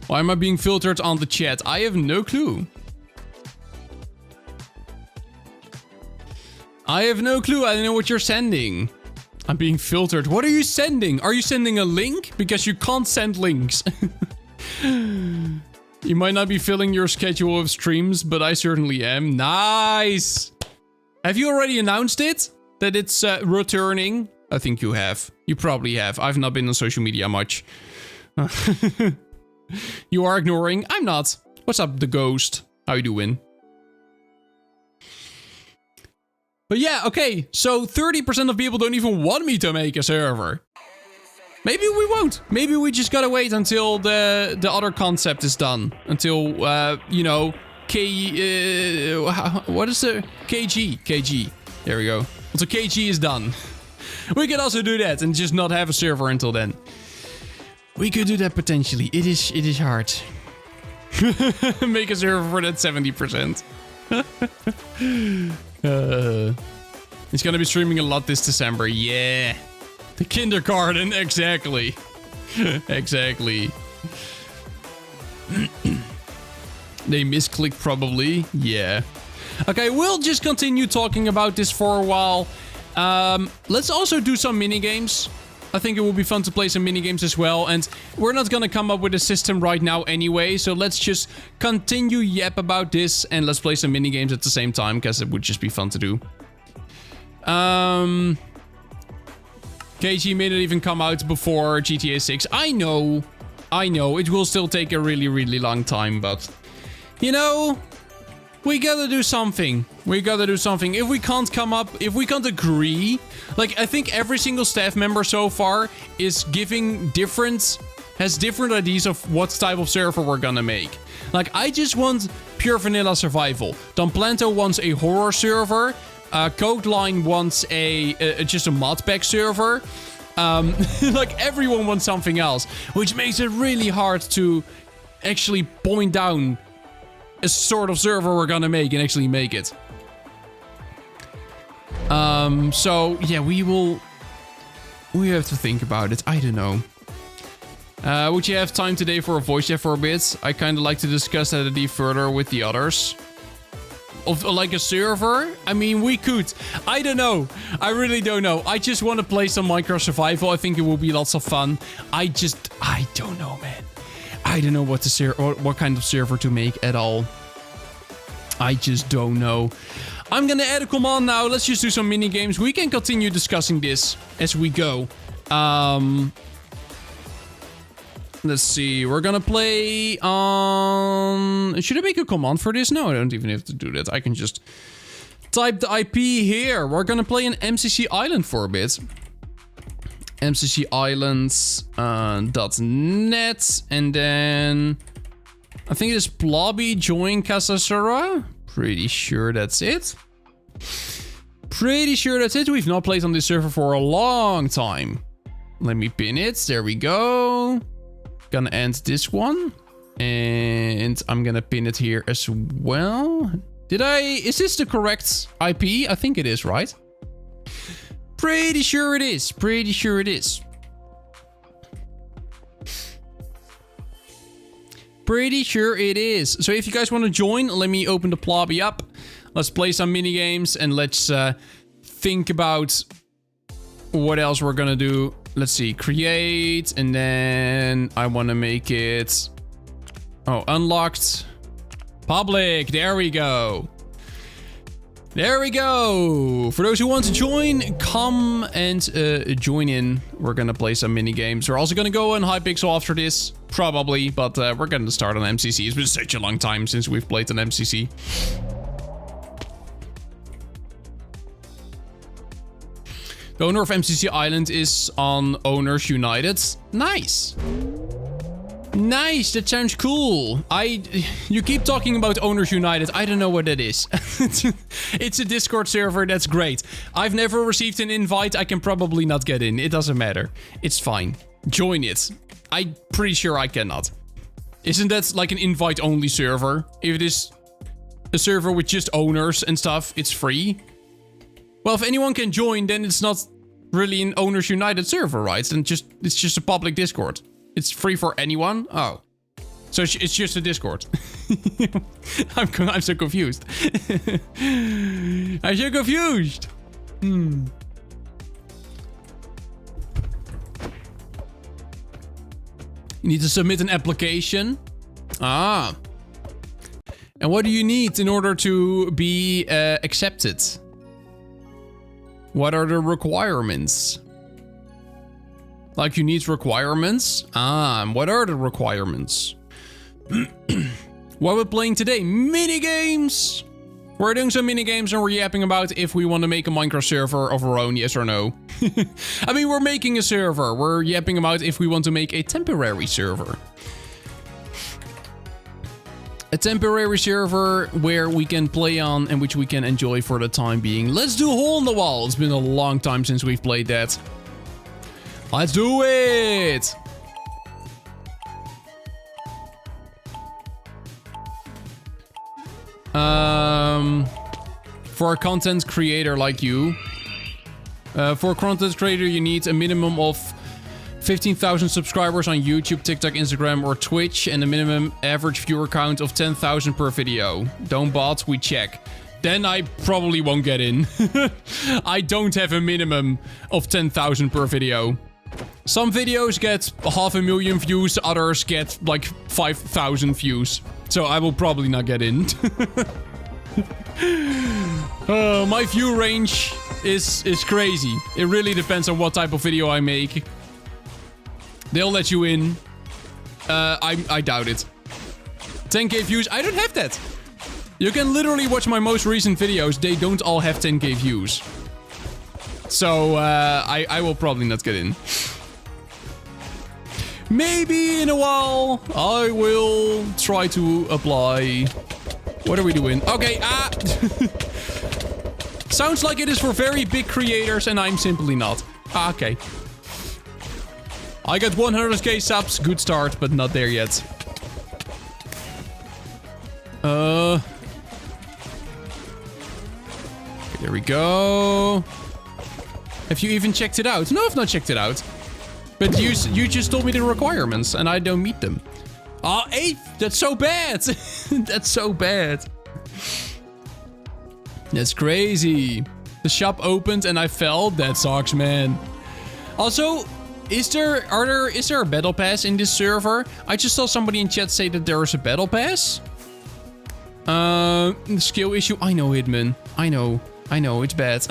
Why am I being filtered on the chat? I have no clue. I have no clue. I don't know what you're sending. I'm being filtered. What are you sending? Are you sending a link? Because you can't send links. You might not be filling your schedule of streams, but I certainly am. Nice. Have you already announced it? That it's returning? I think you have. You probably have. I've not been on social media much. You are ignoring? I'm not. What's up, the ghost? How you doing? But yeah, okay. So 30% of people don't even want me to make a server. Maybe we won't. Maybe we just gotta wait until the other concept is done. Until, you know, what is the... KG. There we go. Until KG is done. We could also do that and just not have a server until then. We could do that potentially. It is hard. Make a server for that 70%. He's gonna be streaming a lot this December. Yeah. The kindergarten, exactly. Exactly. They misclicked probably. Yeah. Okay, we'll just continue talking about this for a while. Let's also do some mini games. I think it will be fun to play some minigames as well. And we're not gonna come up with a system right now anyway. So let's just continue yap about this and let's play some minigames at the same time, because it would just be fun to do. KG may not even come out before GTA 6. I know. It will still take a really, really long time, but... You know... We gotta do something. If we can't come up, if we can't agree, like I think every single staff member so far is has different ideas of what type of server we're gonna make. Like I just want pure vanilla survival. Don Planto wants a horror server. Codeline wants just a modpack server. Like everyone wants something else, which makes it really hard to actually point down a sort of server we're gonna make and actually make it. So yeah, we have to think about it. I don't know. Would you have time today for a voice chat for a bit? I kind of like to discuss that a bit further with the others. Of like a server? I mean, we could. I don't know. I really don't know. I just want to play some micro survival. I think it will be lots of fun. I don't know, man. I don't know what kind of server to make at all. I just don't know. I'm gonna add a command now. Let's just do some mini games. We can continue discussing this as we go. Let's see. We're gonna play on... Should I make a command for this? No, I don't even have to do that. I can just type the IP here. We're gonna play an MCC Island for a bit. MCCislands.net, and then I think it is Plobby join Casasura. Pretty sure that's it. We've not played on this server for a long time. Let me pin it. There we go. Gonna end this one, and I'm gonna pin it here as well. Is this the correct IP? I think it is, right? Pretty sure it is. So if you guys want to join, let me open the Plobby up. Let's play some mini games and let's think about what else we're gonna do. Let's see, create, and then I want to make it unlocked, public. There we go. For those who want to join, come and join in. We're gonna play some mini games. We're also gonna go on Hypixel after this, probably, but we're gonna start on MCC. It's been such a long time since we've played on MCC. The owner of MCC Island is on Owners United. Nice, that sounds cool. You keep talking about Owners United. I don't know what that is. It's a Discord server. That's great. I've never received an invite. I can probably not get in. It doesn't matter. It's fine. Join it. I'm pretty sure I cannot. Isn't that like an invite-only server? If it is a server with just owners and stuff, it's free. Well, if anyone can join, then it's not really an Owners United server, right? Then it's just a public Discord. It's free for anyone? Oh. So it's just a Discord. I'm so confused. You need to submit an application. And what do you need in order to be accepted? What are the requirements? Like, you need requirements? What are the requirements? What we're playing today? Minigames! We're doing some minigames and we're yapping about if we want to make a Minecraft server of our own, yes or no. I mean, we're making a server. We're yapping about if we want to make a temporary server. A temporary server where we can play on and which we can enjoy for the time being. Let's do Hole in the Wall. It's been a long time since we've played that. Let's do it! For a content creator like you. For a content creator, you need a minimum of 15,000 subscribers on YouTube, TikTok, Instagram, or Twitch, and a minimum average viewer count of 10,000 per video. Don't bot, we check. Then I probably won't get in. I don't have a minimum of 10,000 per video. Some videos get 500,000 views, others get like 5,000 views. So I will probably not get in. My view range is crazy. It really depends on what type of video I make. They'll let you in. I doubt it. 10k views, I don't have that. You can literally watch my most recent videos. They don't all have 10k views. So I will probably not get in. Maybe in a while, I will try to apply. What are we doing? Okay, sounds like it is for very big creators and I'm simply not. Okay. I got 100k subs, good start, but not there yet. Okay, there we go. Have you even checked it out? No, I've not checked it out. But you just told me the requirements, and I don't meet them. Oh, 8! That's so bad! That's so bad. That's crazy. The shop opened and I fell. That sucks, man. Also, is there a battle pass in this server? I just saw somebody in chat say that there is a battle pass. Skill issue. I know, Hitman. I know, it's bad.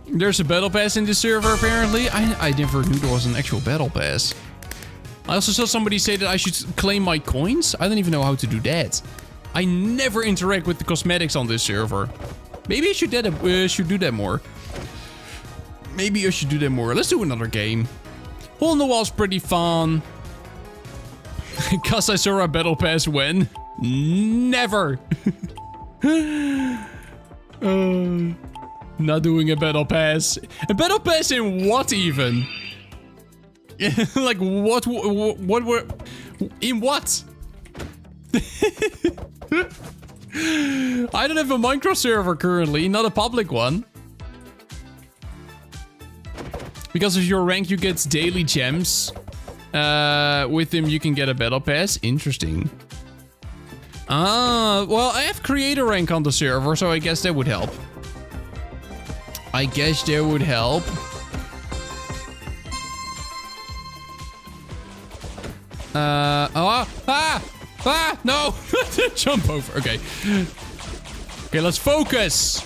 There's a battle pass in this server, apparently. I never knew there was an actual battle pass. I also saw somebody say that I should claim my coins. I don't even know how to do that. I never interact with the cosmetics on this server. Maybe I should do that more. Maybe I should do that more. Let's do another game. Hole in the Wall's pretty fun. Cause I saw a battle pass when? Never. Not doing a battle pass. A battle pass in what even? Like what were... In what? I don't have a micro server currently, not a public one. Because of your rank you get daily gems. With them you can get a battle pass. Interesting. Well, I have creator rank on the server, so I guess that would help. No! Jump over, okay. Okay, let's focus.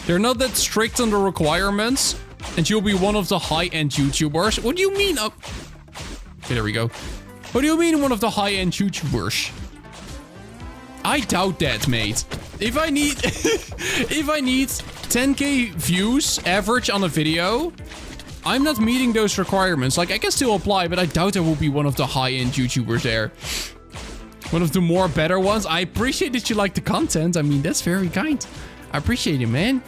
They're not that strict on the requirements, and you'll be one of the high-end YouTubers. What do you mean? Oh. Okay, there we go. What do you mean one of the high-end YouTubers? I doubt that, mate. If I need 10k views average on a video, I'm not meeting those requirements. Like, I can still apply, but I doubt I will be one of the high-end YouTubers there. One of the more better ones. I appreciate that you like the content. I mean, that's very kind. I appreciate it, man.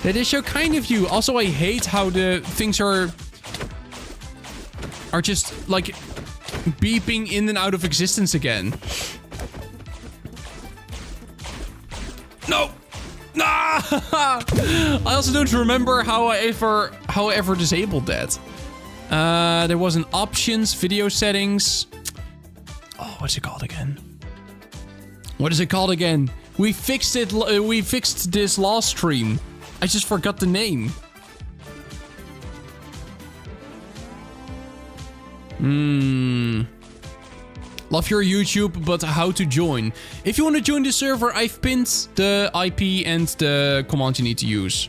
That is so kind of you. Also, I hate how the things are just, like, beeping in and out of existence again. No! Nah! I also don't remember how I ever disabled that. There was an options, video settings. Oh, what's it called again? We fixed it. We fixed this last stream. I just forgot the name. Love your YouTube, but how to join? If you want to join the server, I've pinned the IP and the command you need to use.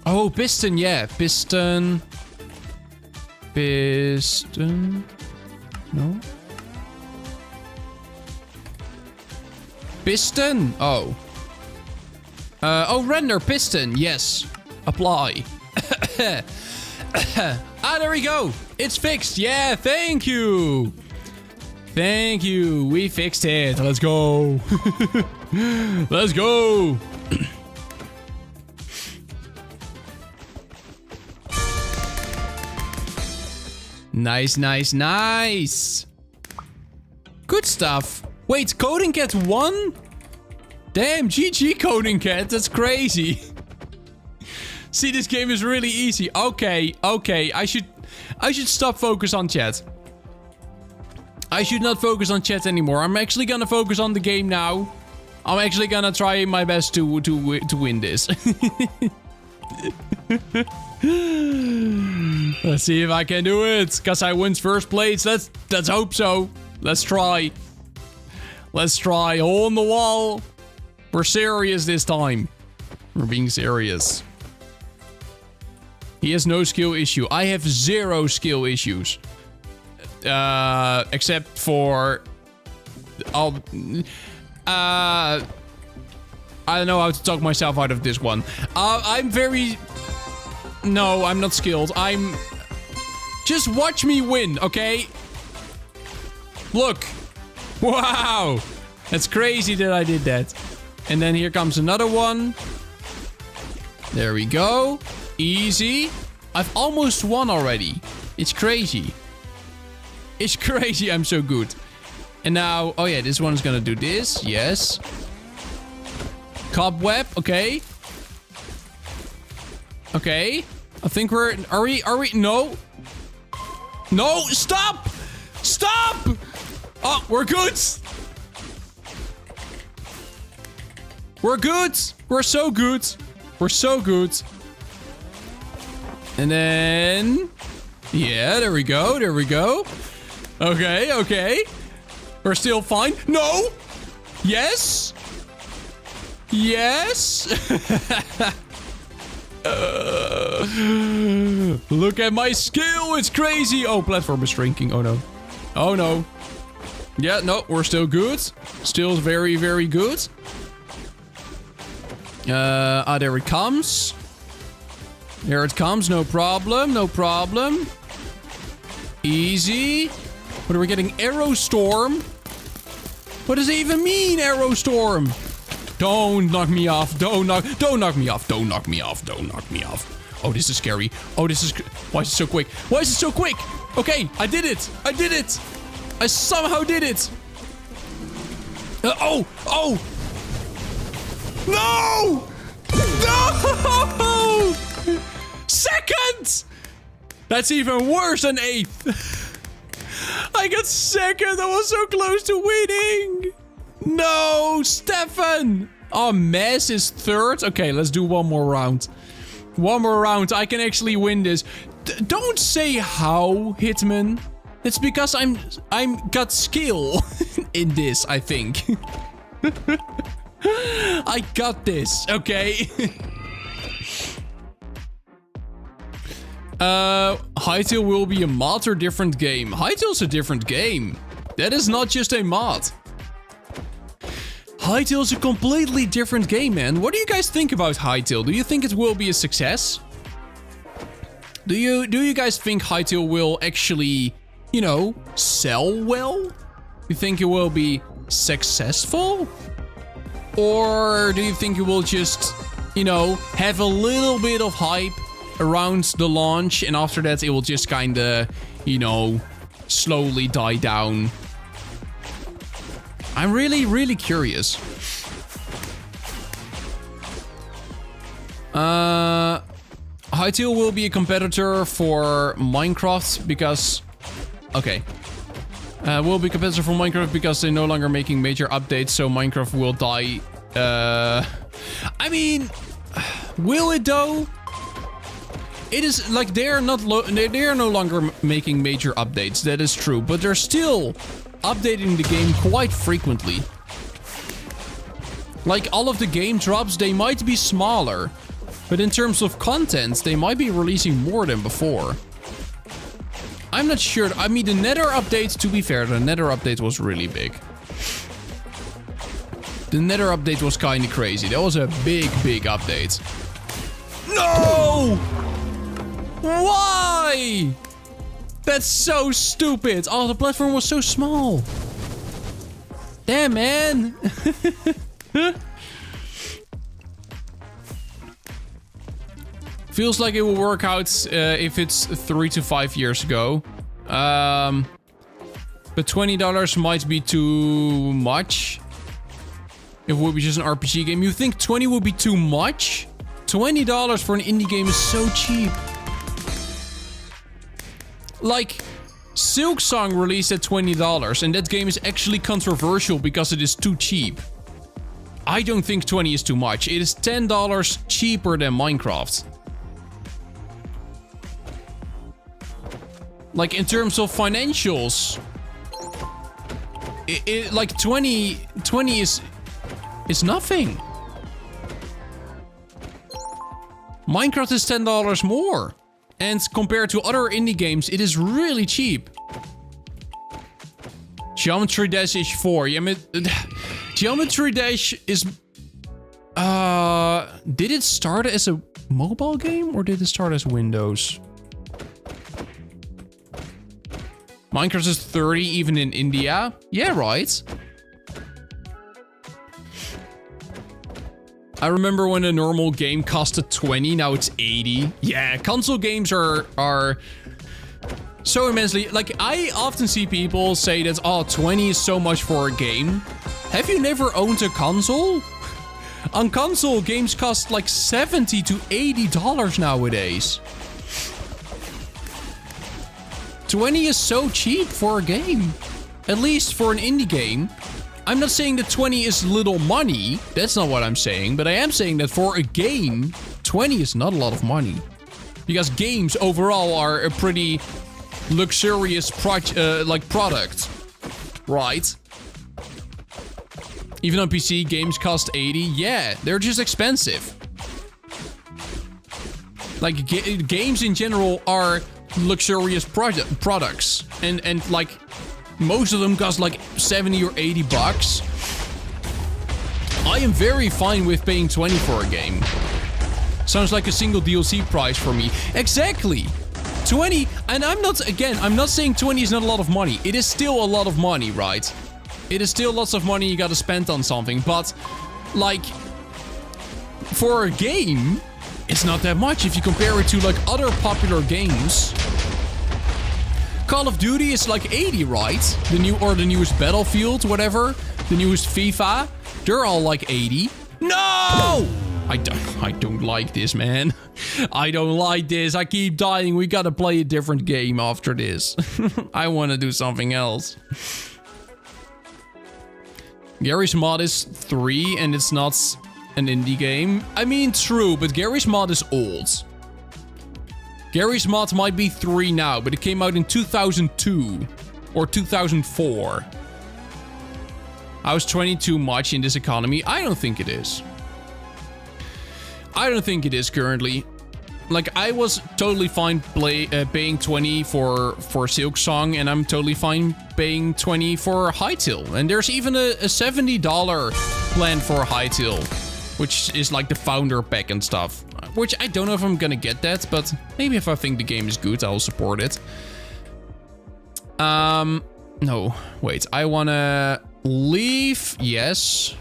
Oh, Piston, yeah. Piston. No? Piston? Oh. Oh, render Piston, yes. Apply. There we go. It's fixed. Yeah, thank you. We fixed it. Let's go. Let's go. Nice. Good stuff. Wait, Coding Cat won? Damn, GG Coding Cat. That's crazy. See, this game is really easy. Okay. I should stop focus on chat. I should not focus on chat anymore. I'm actually gonna focus on the game now. I'm actually gonna try my best to win this. Let's see if I can do it. Kasai wins first place. Let's hope so. Let's try. Let's try. Hole in the wall. We're serious this time. We're being serious. He has no skill issue. I have 0 skill issues. Except for... I don't know how to talk myself out of this one. I'm very... No, I'm not skilled. Just watch me win, okay? Look. Wow. That's crazy that I did that. And then here comes another one. There we go. Easy. I've almost won already. It's crazy. It's crazy. I'm so good. And now... Oh yeah, this one's gonna do this. Yes. Cobweb. Okay. Okay. I think we're... Are we... No. No. Stop. Stop. Oh, we're good. We're good. We're so good. We're so good. And then... Yeah, there we go. There we go. Okay, okay. We're still fine. No. Yes. Yes. Look at my skill. It's crazy. Oh, platform is shrinking. Oh, no. Oh, no. Yeah, no, we're still good. Still very, very good. There it comes. There it comes. No problem. No problem. Easy. What are we getting? Arrow Storm? What does it even mean, Arrow Storm? Don't knock me off. Don't knock me off. Don't knock me off. Don't knock me off. Oh, this is scary. Oh, this is... Why is it so quick? Why is it so quick? Okay, I did it. I did it. I somehow did it. Oh. No! No! Second! That's even worse than 8th. I got second. I was so close to winning. No, Stefan. Oh, Mess is 3rd. Okay, let's do one more round. One more round. I can actually win this. Don't say how, Hitman. It's because I'm got skill in this, I think. I got this, okay? Hightail will be a mod or different game? Hightail's a different game. That is not just a mod. Hightail's a completely different game, man. What do you guys think about Hightail? Do you think it will be a success? Do you guys think Hightail will actually, you know, sell well? You think it will be successful? Or do you think it will just, you know, have a little bit of hype around the launch, and after that it will just kinda, you know, slowly die down? I'm really, really curious. Hightail will be a competitor for Minecraft because... Okay. Will be a competitor for Minecraft because they're no longer making major updates, so Minecraft will die. I mean... Will it though? It is like they're no longer making major updates, that is true, but they're still updating the game quite frequently. Like all of the game drops, they might be smaller, but in terms of content, they might be releasing more than before. I'm not sure. I mean, the Nether update, to be fair, the Nether update was really big. The Nether update was kind of crazy. That was a big, big update. No! Why? That's so stupid. Oh, the platform was so small. Damn, man. Feels like it will work out if it's 3 to 5 years ago. But $20 might be too much. If it would be just an RPG game. You think 20 would be too much? $20 for an indie game is so cheap. Like, Silksong released at $20, and that game is actually controversial because it is too cheap. I don't think 20 is too much. It is $10 cheaper than Minecraft. Like, in terms of financials, like 20 is nothing. Minecraft is $10 more. And compared to other indie games, it is really cheap. Geometry Dash is 4. Yeah, Geometry Dash is... did it start as a mobile game or did it start as Windows? Minecraft is 30 even in India. Yeah, right. I remember when a normal game costed 20, now it's 80. Yeah, console games are so immensely... Like, I often see people say that, oh, 20 is so much for a game. Have you never owned a console? On console, games cost like $70 to $80 nowadays. 20 is so cheap for a game. At least for an indie game. I'm not saying that 20 is little money. That's not what I'm saying. But I am saying that for a game, 20 is not a lot of money. Because games overall are a pretty luxurious product. Right? Even on PC, games cost 80. Yeah, they're just expensive. Like, games in general are luxurious products. And like... Most of them cost like 70 or 80 bucks. I am very fine with paying 20 for a game. Sounds like a single DLC price for me. Exactly. 20, and I'm not saying 20 is not a lot of money. It is still a lot of money, right? It is still lots of money you gotta spend on something, but like, for a game, it's not that much if you compare it to like other popular games. Call of Duty is like 80, right? The newest Battlefield, whatever. The newest FIFA. They're all like 80. No! I don't like this, man. I don't like this. I keep dying. We gotta play a different game after this. I wanna do something else. Garry's Mod is 3 and it's not an indie game. I mean, true, but Garry's Mod is old. Garry's Mod might be 3 now, but it came out in 2002 or 2004. How is 20 too much in this economy? I don't think it is. I don't think it is currently. Like, I was totally fine paying 20 for Silksong, and I'm totally fine paying 20 for Hypixel. And there's even a $70 plan for Hypixel, which is like the founder pack and stuff. Which I don't know if I'm gonna get that, but maybe if I think the game is good, I'll support it. No, wait, I wanna leave, yes.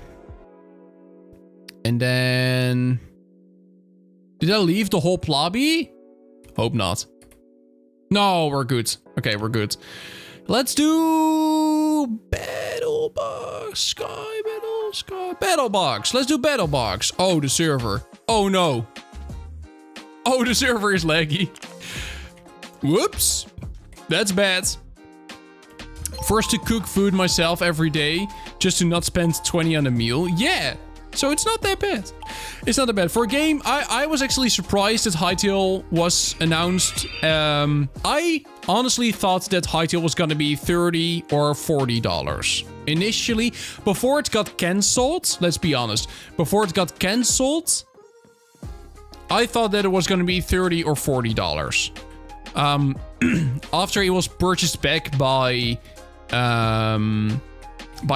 And then... Did I leave the whole lobby? Hope not. No, we're good. Okay, we're good. Let's do... Battle Box, Battle Box. Let's do Battle Box. Oh, the server. Oh, no. Oh, the server is laggy. Whoops. That's bad. Forced to cook food myself every day just to not spend 20 on a meal. Yeah. So it's not that bad. It's not that bad. For a game, I was actually surprised that Hypixel was announced. I honestly thought that Hypixel was going to be $30 or $40. Initially, before it got cancelled, let's be honest. Before it got cancelled, I thought that it was going to be $30 or $40. After it was purchased back by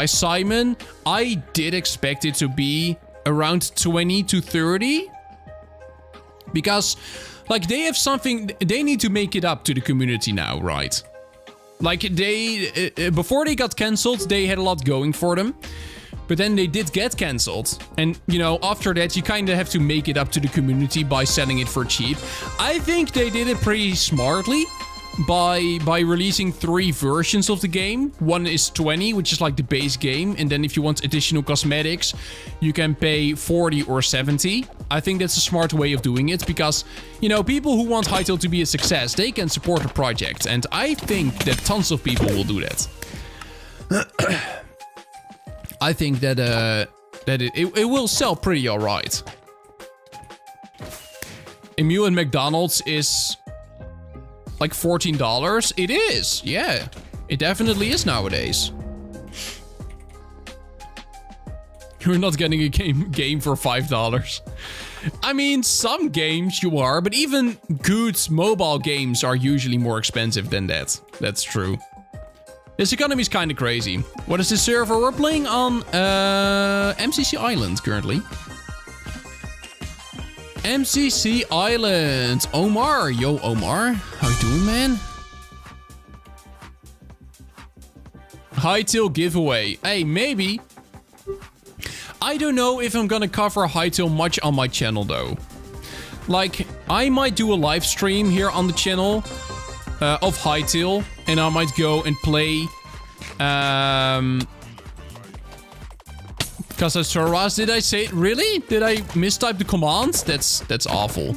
Simon, I did expect it to be around 20 to 30. Because, like, they have something... They need to make it up to the community now, right? Like, they... before they got cancelled, they had a lot going for them. But then they did get cancelled. And, you know, after that, you kind of have to make it up to the community by selling it for cheap. I think they did it pretty smartly. by releasing 3 versions of the game. One is 20, which is like the base game. And then if you want additional cosmetics, you can pay 40 or 70. I think that's a smart way of doing it because, you know, people who want Hytale to be a success, they can support the project. And I think that tons of people will do that. I think that it will sell pretty alright. A meal at McDonald's is like $14. It is, yeah. It definitely is nowadays. You're not getting a game for $5. I mean, some games you are, but even good mobile games are usually more expensive than that. That's true. This economy is kind of crazy. What is the server? We're playing on MCC Island currently. MCC Island. Omar. Yo, Omar. How you doing, man? Hytale giveaway. Hey, maybe. I don't know if I'm gonna cover Hytale much on my channel, though. Like, I might do a live stream here on the channel of Hytale. And I might go and play... Kasasoras, did I say it? Really? Did I mistype the commands? That's awful.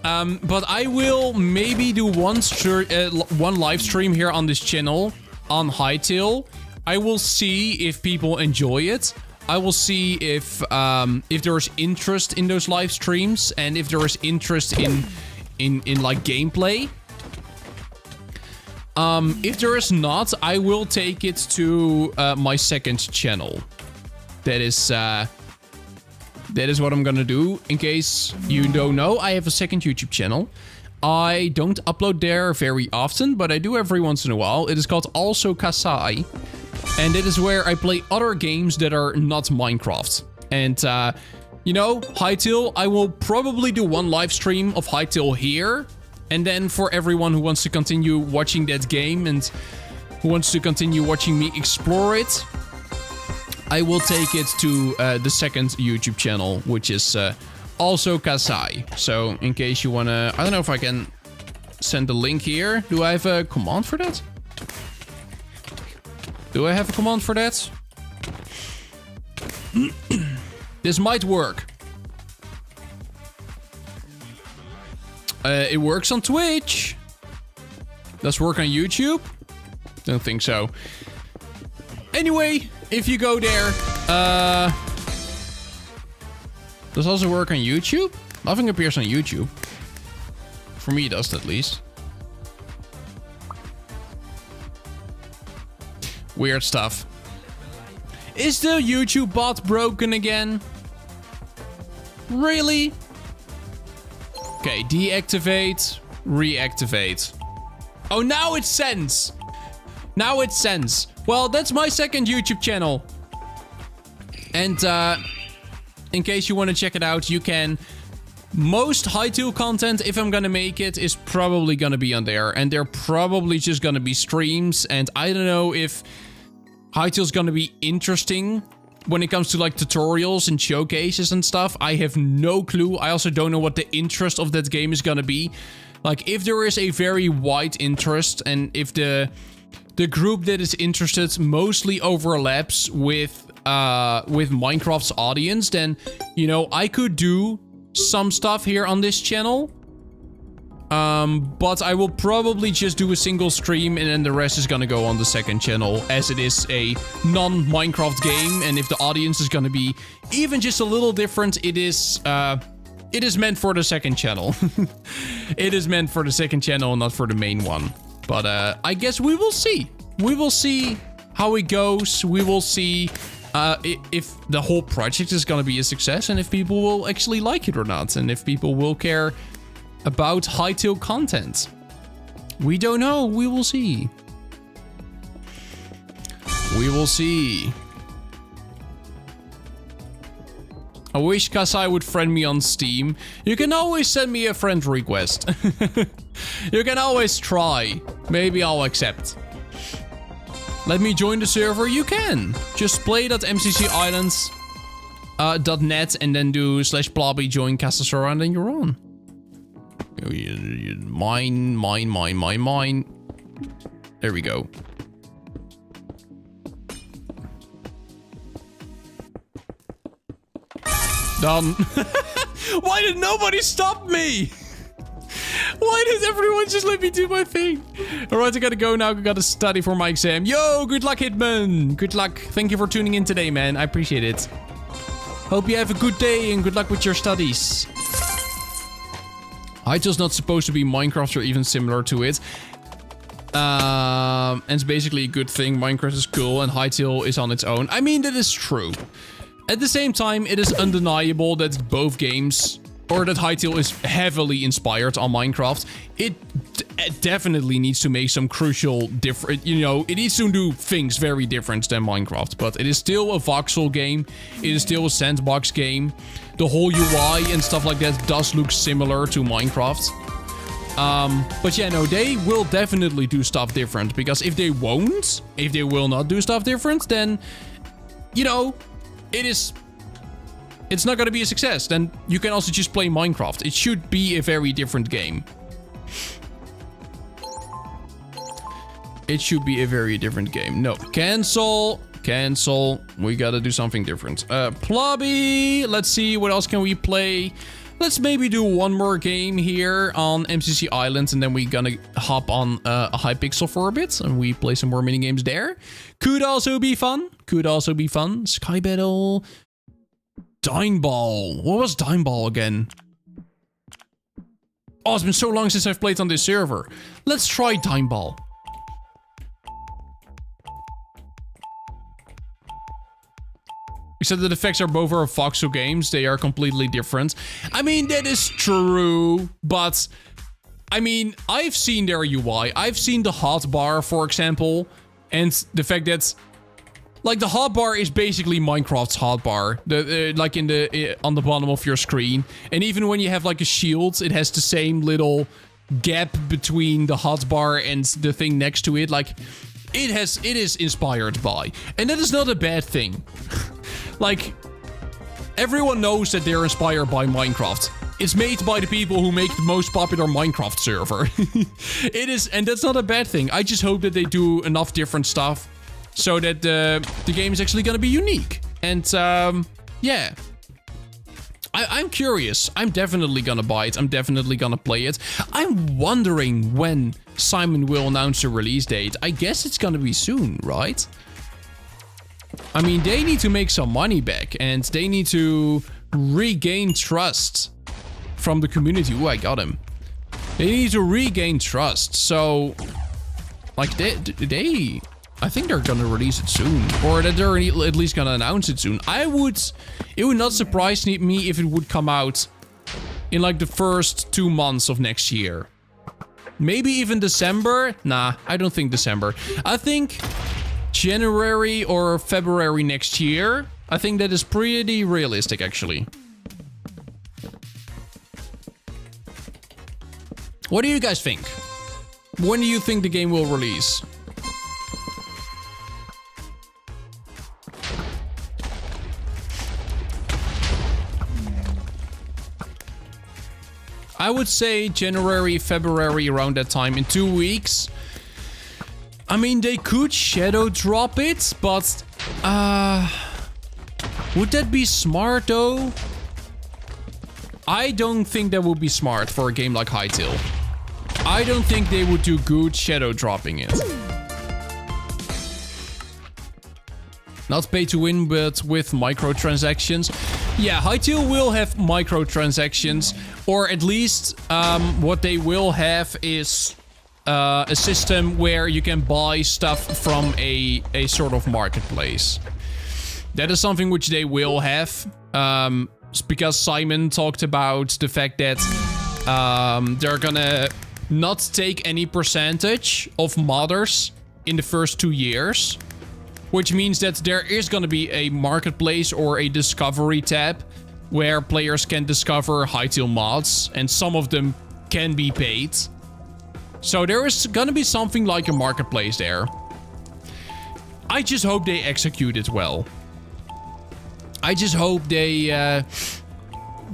But I will maybe do one live stream here on this channel on Hytale. I will see if people enjoy it. I will see if there's interest in those live streams and if there is interest in like gameplay. If there is not, I will take it to my second channel. That is what I'm gonna do. In case you don't know, I have a second YouTube channel. I don't upload there very often, but I do every once in a while. It is called Also Kasai. And it is where I play other games that are not Minecraft. And, you know, Hytale, I will probably do one live stream of Hytale here. And then for everyone who wants to continue watching that game and who wants to continue watching me explore it, I will take it to the second YouTube channel, which is Also Kasai. So in case you want to... I don't know if I can send the link here. Do I have a command for that? Do I have a command for that? This might work. It works on Twitch. Does it work on YouTube? Don't think so. Anyway, if you go there... does it also work on YouTube? Nothing appears on YouTube. For me, it does at least. Weird stuff. Is the YouTube bot broken again? Really? Okay, deactivate, reactivate. Oh, now it sends. Now it sends. Well, that's my second YouTube channel. And in case you want to check it out, you can. Most Hytale content, if I'm gonna make it, is probably gonna be on there. And they're probably just gonna be streams. And I don't know if Hytale's gonna be interesting when it comes to like tutorials and showcases and stuff. I have no clue. I also don't know what the interest of that game is gonna be. Like, if there is a very wide interest and if the group that is interested mostly overlaps with Minecraft's audience, then, you know, I could do some stuff here on this channel. But I will probably just do a single stream and then the rest is gonna go on the second channel, as it is a non-Minecraft game. And if the audience is gonna be even just a little different, it is meant for the second channel. It is meant for the second channel, not for the main one. But I guess we will see. We will see how it goes. We will see if the whole project is gonna be a success and if people will actually like it or not. And if people will care about Hytale content. We don't know. We will see. We will see. I wish Kasai would friend me on Steam. You can always send me a friend request. You can always try. Maybe I'll accept. Let me join the server. You can. Just play.mccislands.net and then do /blobby join Casasora and then you're on. Mine. There we go. Done. Why did nobody stop me? Why did everyone just let me do my thing? Alright, I gotta go now. I gotta study for my exam. Yo, good luck, Hitman. Good luck. Thank you for tuning in today, man. I appreciate it. Hope you have a good day and good luck with your studies. Hypixel's not supposed to be Minecraft or even similar to it. And it's basically a good thing. Minecraft is cool and Hypixel is on its own. I mean, that is true. At the same time, it is undeniable that both games, or that Hypixel is heavily inspired on Minecraft. It definitely needs to make some crucial different, you know, it needs to do things very different than Minecraft. But it is still a voxel game. It is still a sandbox game. The whole UI and stuff like that does look similar to Minecraft. But yeah, no, they will definitely do stuff different. Because if they will not do stuff different, then, you know, it's not going to be a success. Then you can also just play Minecraft. It should be a very different game. It should be a very different game. No, cancel. We got to do something different. Plobby. Let's see, what else can we play? Let's maybe do one more game here on MCC Island, and then we're gonna hop on a Hypixel for a bit, and we play some more minigames there. Could also be fun. Sky Battle. Dineball. What was Dineball again? Oh, it's been so long since I've played on this server. Let's try Dineball. Except that the effects are both are voxel games. They are completely different. I mean, that is true, but I mean, I've seen their UI. I've seen the hotbar, for example, and the fact that, like, the hotbar is basically Minecraft's hotbar, like on the bottom of your screen. And even when you have like a shield, it has the same little gap between the hotbar and the thing next to it. Like, it is inspired by, and that is not a bad thing. Like, everyone knows that they're inspired by Minecraft. It's made by the people who make the most popular Minecraft server. It is, and that's not a bad thing. I just hope that they do enough different stuff so that the game is actually gonna be unique. And, yeah. I'm curious. I'm definitely gonna buy it. I'm definitely gonna play it. I'm wondering when Simon will announce a release date. I guess it's gonna be soon, right? I mean, they need to make some money back, and they need to regain trust from the community. Ooh, I got him. They need to regain trust. So, like, I think they're gonna release it soon, or that they're at least gonna announce it soon. It would not surprise me if it would come out in like the first 2 months of next year. Maybe even December? Nah, I don't think December. I think January or February next year. I think that is pretty realistic, actually. What do you guys think? When do you think the game will release? I would say January, February, around that time, in 2 weeks. I mean, they could shadow drop it, but would that be smart though? I don't think that would be smart for a game like Hypixel. I don't think they would do good shadow dropping it. Not pay to win, but with microtransactions. Yeah, Hypixel will have microtransactions, or at least what they will have is a system where you can buy stuff from a sort of marketplace. That is something which they will have, because Simon talked about the fact that they're gonna not take any percentage of modders in the first 2 years. Which means that there is going to be a marketplace or a discovery tab where players can discover Hypixel mods, and some of them can be paid. So there is going to be something like a marketplace there. I just hope they execute it well. I just hope they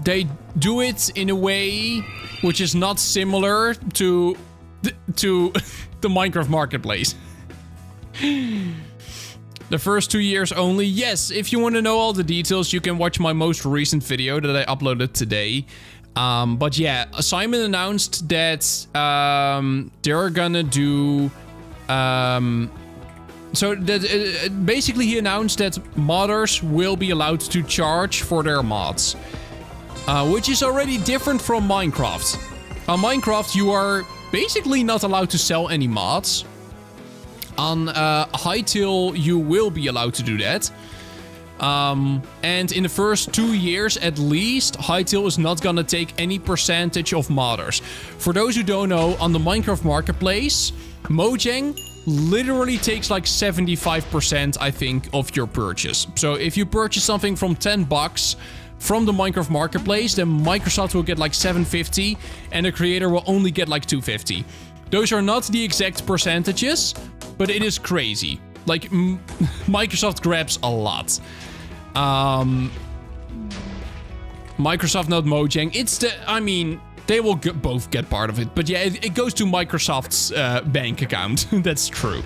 they do it in a way which is not similar to the Minecraft Marketplace. The first 2 years only. Yes, if you want to know all the details, you can watch my most recent video that I uploaded today. But yeah, Simon announced that they're gonna do... So that basically he announced that modders will be allowed to charge for their mods. Which is already different from Minecraft. On Minecraft, you are basically not allowed to sell any mods. On Hypixel, you will be allowed to do that. And in the first 2 years at least, Hypixel is not gonna take any percentage of modders. For those who don't know, on the Minecraft Marketplace, Mojang literally takes like 75%, I think, of your purchase. So if you purchase something from $10 from the Minecraft Marketplace, then Microsoft will get like $7.50 and the creator will only get like $2.50. Those are not the exact percentages, but it is crazy. Like, Microsoft grabs a lot. Microsoft, not Mojang. I mean, they will both get part of it. But yeah, it goes to Microsoft's bank account. That's true.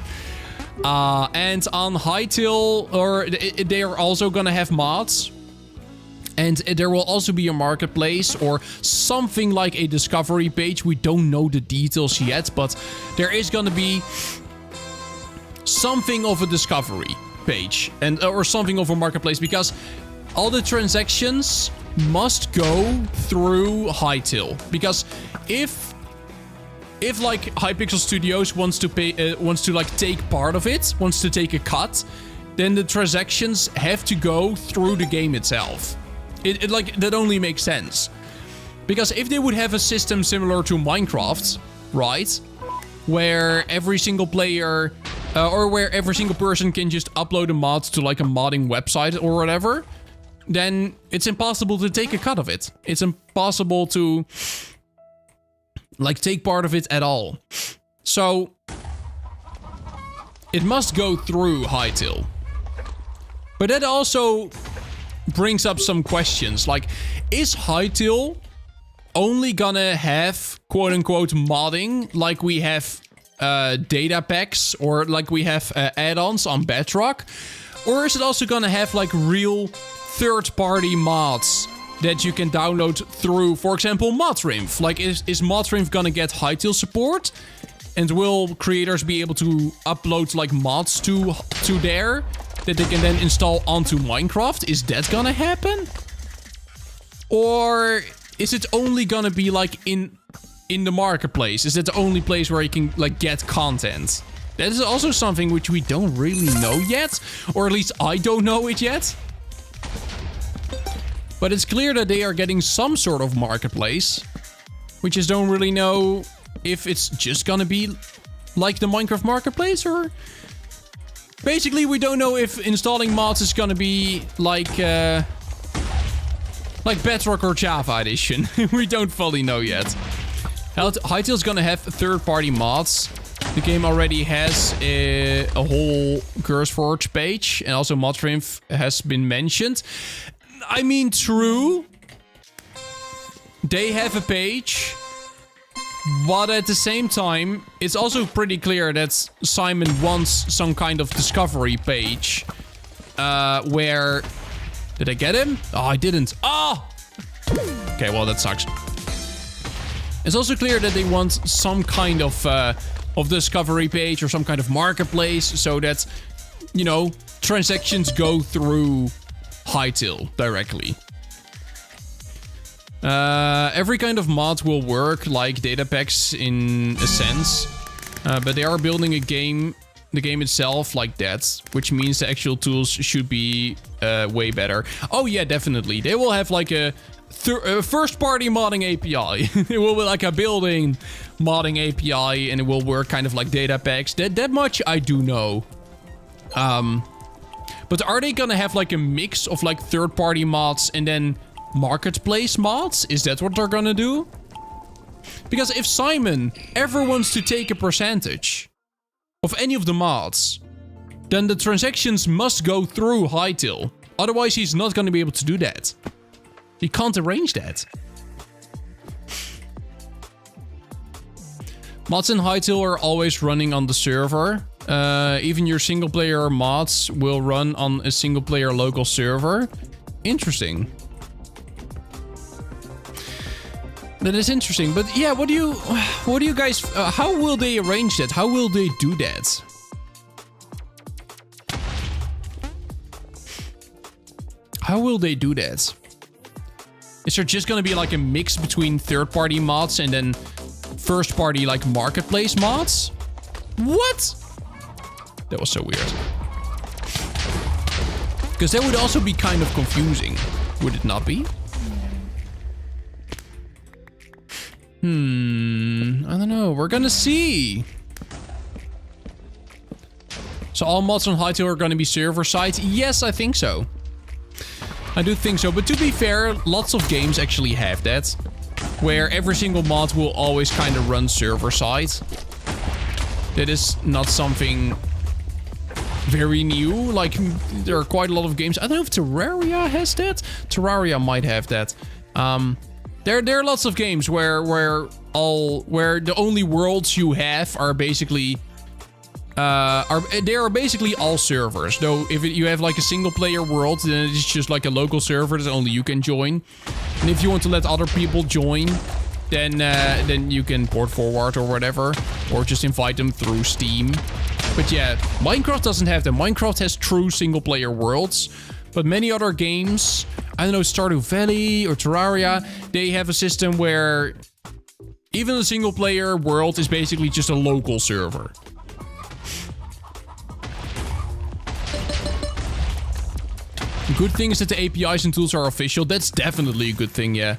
And on Hypixel, they are also gonna have mods. And there will also be a marketplace or something like a discovery page. We don't know the details yet, but there is gonna be something of a discovery page or something of a marketplace, because all the transactions must go through Hypixel. Because if like Hypixel Studios wants to like take part of it, wants to take a cut, then the transactions have to go through the game itself. It like that only makes sense. Because if they would have a system similar to Minecraft, right, where every single player or where every single person can just upload a mod to like a modding website or whatever, then it's impossible to take a cut of it. It's impossible to like take part of it at all. So it must go through Hypixel. But that also brings up some questions. Like, is Hypixel only gonna have quote-unquote modding like we have data packs or like we have add-ons on Bedrock? Or is it also gonna have like real third-party mods that you can download through, for example, Modrinf? Like, is Modrinf gonna get Hypixel support? And will creators be able to upload like mods to there that they can then install onto Minecraft? Is that gonna happen? Or is it only gonna be like in the marketplace? Is that the only place where you can like get content? That is also something which we don't really know yet, or at least I don't know it yet. But it's clear that they are getting some sort of marketplace. We just don't really know if it's just gonna be like the Minecraft Marketplace, or... Basically, we don't know if installing mods is gonna be like Bedrock or Java Edition. We don't fully know yet. Hypixel's gonna have third-party mods. The game already has a whole CurseForge page, and also Modrinf has been mentioned. I mean, true. They have a page. But at the same time, it's also pretty clear that Simon wants some kind of discovery page. Where... Did I get him? Oh, I didn't. Oh! Okay, well, that sucks. It's also clear that they want some kind of discovery page or some kind of marketplace so that, you know, transactions go through Hypixel directly. Every kind of mod will work like data packs in a sense, but they are building the game itself like that, which means the actual tools should be way better. Oh yeah, definitely. They will have like a first-party modding API. It will be like a building modding API, and it will work kind of like data packs. That much I do know. But are they gonna have like a mix of like third-party mods and then marketplace mods? Is that what they're gonna do? Because if Simon ever wants to take a percentage of any of the mods, then the transactions must go through Hypixel. Otherwise, he's not gonna be able to do that. You can't arrange that. Mods in Hightail are always running on the server. Even your single player mods will run on a single player local server. Interesting. That is interesting. But yeah, what do you guys, how will they arrange that? How will they do that? How will they do that? Is there just gonna be like a mix between third-party mods and then first-party like marketplace mods? What? That was so weird. Because that would also be kind of confusing, would it not be? I don't know. We're gonna see. So all mods on Hightail are gonna be server-side? Yes, I think so. I do think so, but to be fair, lots of games actually have that. Where every single mod will always kind of run server-side. That is not something very new. Like, there are quite a lot of games. I don't know if Terraria has that. Terraria might have that. There are lots of games where the only worlds you have are basically they are basically all servers. Though if you have like a single player world, then it's just like a local server that only you can join. And if you want to let other people join, then you can port forward or whatever, or just invite them through Steam. But yeah, Minecraft doesn't have them. Minecraft has true single player worlds, but many other games, I don't know, Stardew Valley or Terraria, they have a system where even a single player world is basically just a local server. The good thing is that the APIs and tools are official. That's definitely a good thing, yeah.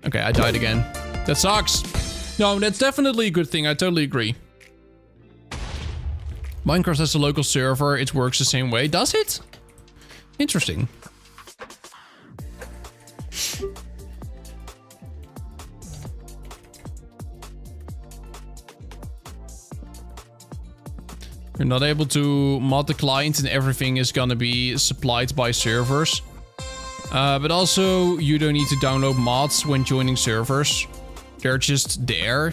Okay, I died again. That sucks. No, that's definitely a good thing. I totally agree. Minecraft has a local server. It works the same way. Does it? Interesting. You're not able to mod the client and everything is gonna be supplied by servers. But also, you don't need to download mods when joining servers. They're just there.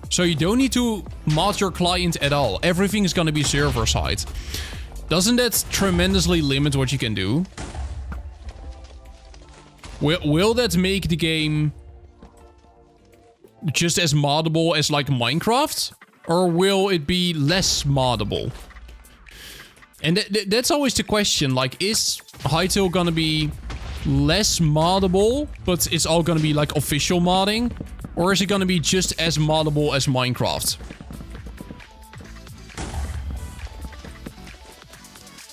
So you don't need to mod your client at all. Everything is gonna be server side. Doesn't that tremendously limit what you can do? Will that make the game just as moddable as like Minecraft? Or will it be less moddable? And that's always the question. Like, is Hightail gonna be less moddable, but it's all gonna be like official modding? Or is it gonna be just as moddable as Minecraft?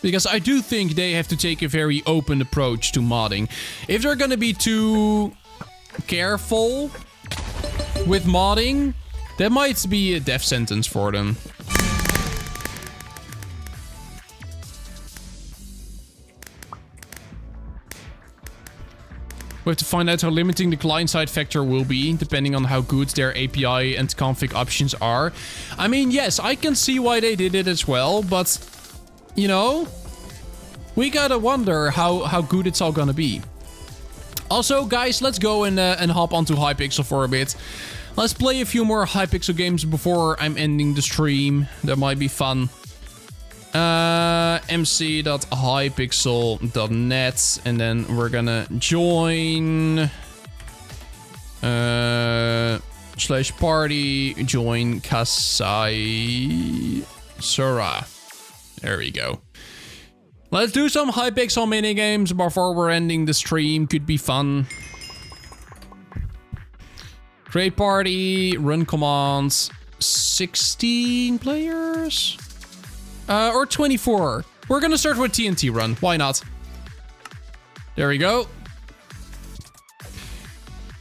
Because I do think they have to take a very open approach to modding. If they're gonna be too careful with modding, that might be a death sentence for them. We have to find out how limiting the client-side factor will be, depending on how good their API and config options are. I mean, yes, I can see why they did it as well, but, you know, we gotta wonder how good it's all gonna be. Also, guys, let's go and hop onto Hypixel for a bit. Let's play a few more Hypixel games before I'm ending the stream. That might be fun. mc.hypixel.net, and then we're gonna join /party join Kasai Sora. There we go. Let's do some Hypixel minigames before we're ending the stream. Could be fun. Create party, run commands, 16 players? Or 24. We're gonna start with TNT Run, why not? There we go.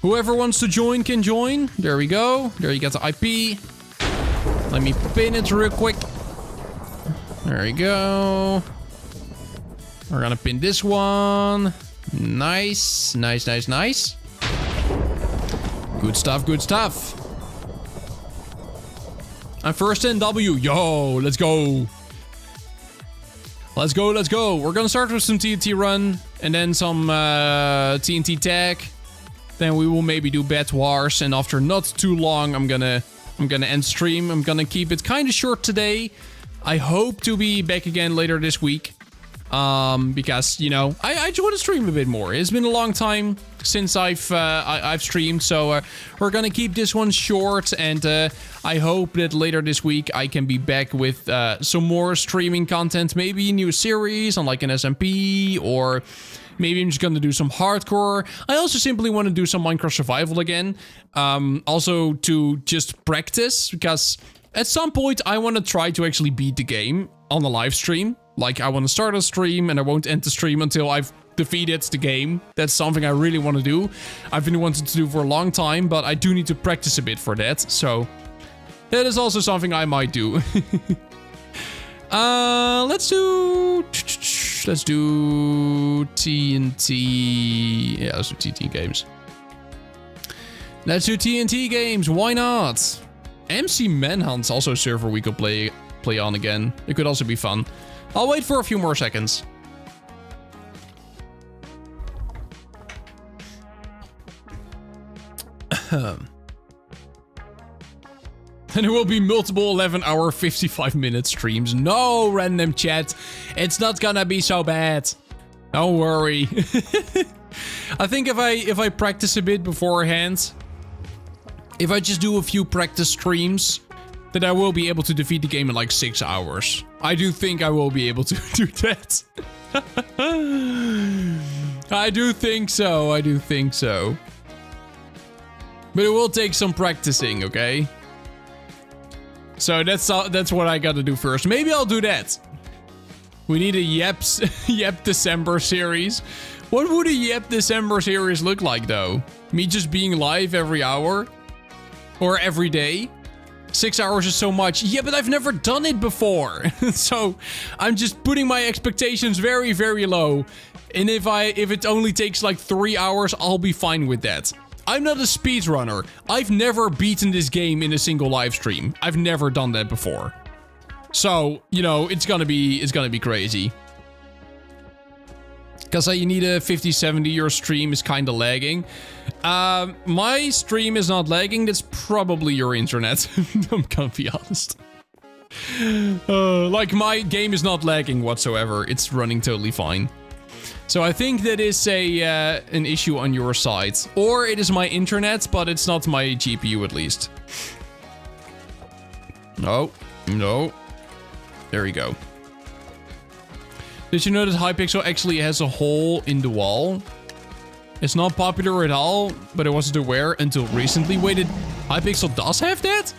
Whoever wants to join can join. There we go. There you got the IP. Let me pin it real quick. There we go. We're gonna pin this one. Nice, nice, nice, nice. Good stuff, good stuff. I'm first in W. Yo, let's go. Let's go, let's go. We're gonna start with some TNT Run and then some TNT Tag. Then we will maybe do Bed Wars, and after not too long, I'm gonna end stream. I'm gonna keep it kind of short today. I hope to be back again later this week. Because, you know, I just want to stream a bit more. It's been a long time since I've streamed, so we're gonna keep this one short, and I hope that later this week I can be back with some more streaming content, maybe a new series on like an SMP, or maybe I'm just gonna do some hardcore. I also simply want to do some Minecraft Survival again, also to just practice, because at some point I want to try to actually beat the game on a live stream. Like, I want to start a stream and I won't end the stream until I've defeated the game. That's something I really want to do. I've been wanting to do for a long time, but I do need to practice a bit for that. So that is also something I might do. Let's do TNT. Yeah, let's do TNT games. Let's do TNT games. Why not? MC Manhunt's also a server we could play on again. It could also be fun. I'll wait for a few more seconds. And there will be multiple 11-hour, 55-minute streams. No, random chat. It's not gonna be so bad. Don't worry. I think if I practice a bit beforehand, if I just do a few practice streams, that I will be able to defeat the game in like 6 hours. I do think I will be able to do that. I do think so. I do think so. But it will take some practicing, okay? So that's what I gotta do first. Maybe I'll do that. We need a Yep December series. What would a Yep December series look like, though? Me just being live every hour? Or every day? 6 hours is so much. Yeah, but I've never done it before. So I'm just putting my expectations very, very low. And if it only takes like 3 hours, I'll be fine with that. I'm not a speedrunner. I've never beaten this game in a single live stream. I've never done that before. So, you know, it's gonna be crazy. Because you need a 50-70, your stream is kind of lagging. My stream is not lagging, that's probably your internet. I'm gonna be honest. Like, my game is not lagging whatsoever, it's running totally fine. So I think that is an issue on your side. Or it is my internet, but it's not my GPU at least. No. There we go. Did you know that Hypixel actually has a hole in the wall? It's not popular at all, but I wasn't aware until recently. Wait, Hypixel does have that?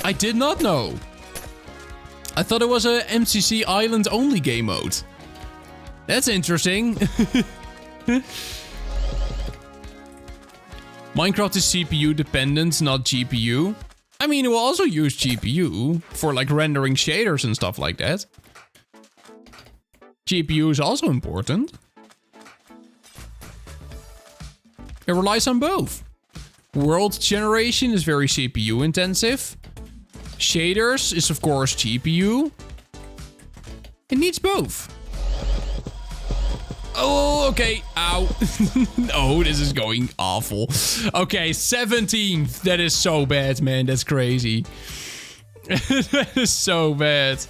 I did not know. I thought it was a MCC Island only game mode. That's interesting. Minecraft is CPU dependent, not GPU. I mean, it will also use GPU for like rendering shaders and stuff like that. GPU is also important. It relies on both. World generation is very CPU intensive. Shaders is of course GPU. It needs both. Oh, okay. Ow. No, this is going awful. Okay, 17th. That is so bad, man. That's crazy. That is so bad.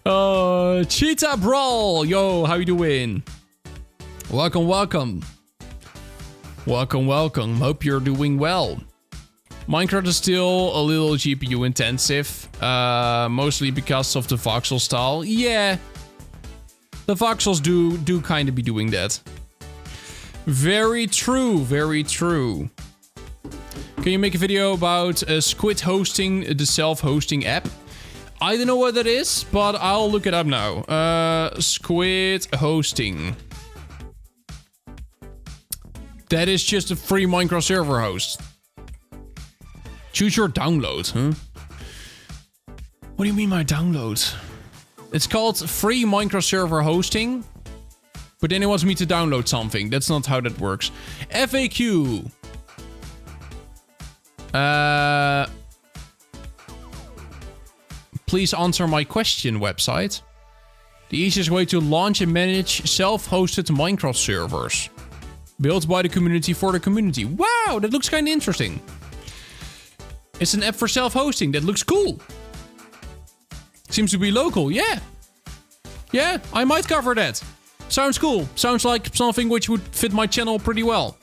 Cheetah Brawl. Yo, how you doing? Welcome, welcome. Welcome, welcome. Hope you're doing well. Minecraft is still a little GPU intensive. Mostly because of the voxel style. Yeah. The voxels do kind of be doing that. Very true, very true. Can you make a video about Squid hosting, the self-hosting app? I don't know what that is, but I'll look it up now. Squid hosting. That is just a free Minecraft server host. Choose your download, huh? What do you mean by download? It's called free Minecraft server hosting. But then it wants me to download something. That's not how that works. FAQ. Please answer my question website. The easiest way to launch and manage self-hosted Minecraft servers. Built by the community for the community. Wow, that looks kind of interesting. It's an app for self-hosting. That looks cool. Seems to be local, yeah. Yeah, I might cover that. Sounds cool. Sounds like something which would fit my channel pretty well.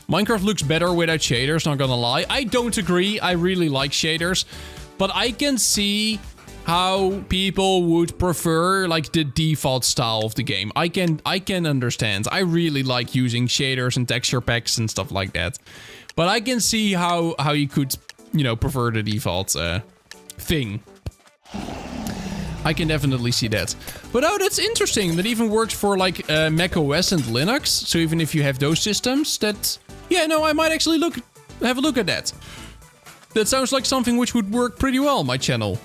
Minecraft looks better without shaders, not gonna lie. I don't agree. I really like shaders. But I can see how people would prefer like the default style of the game. I can understand. I really like using shaders and texture packs and stuff like that. But I can see how you could, you know, prefer the default thing. I can definitely see that. But oh, that's interesting. That even works for like Mac OS and Linux. So even if you have those systems, that... Yeah, no, I might actually have a look at that. That sounds like something which would work pretty well on my channel.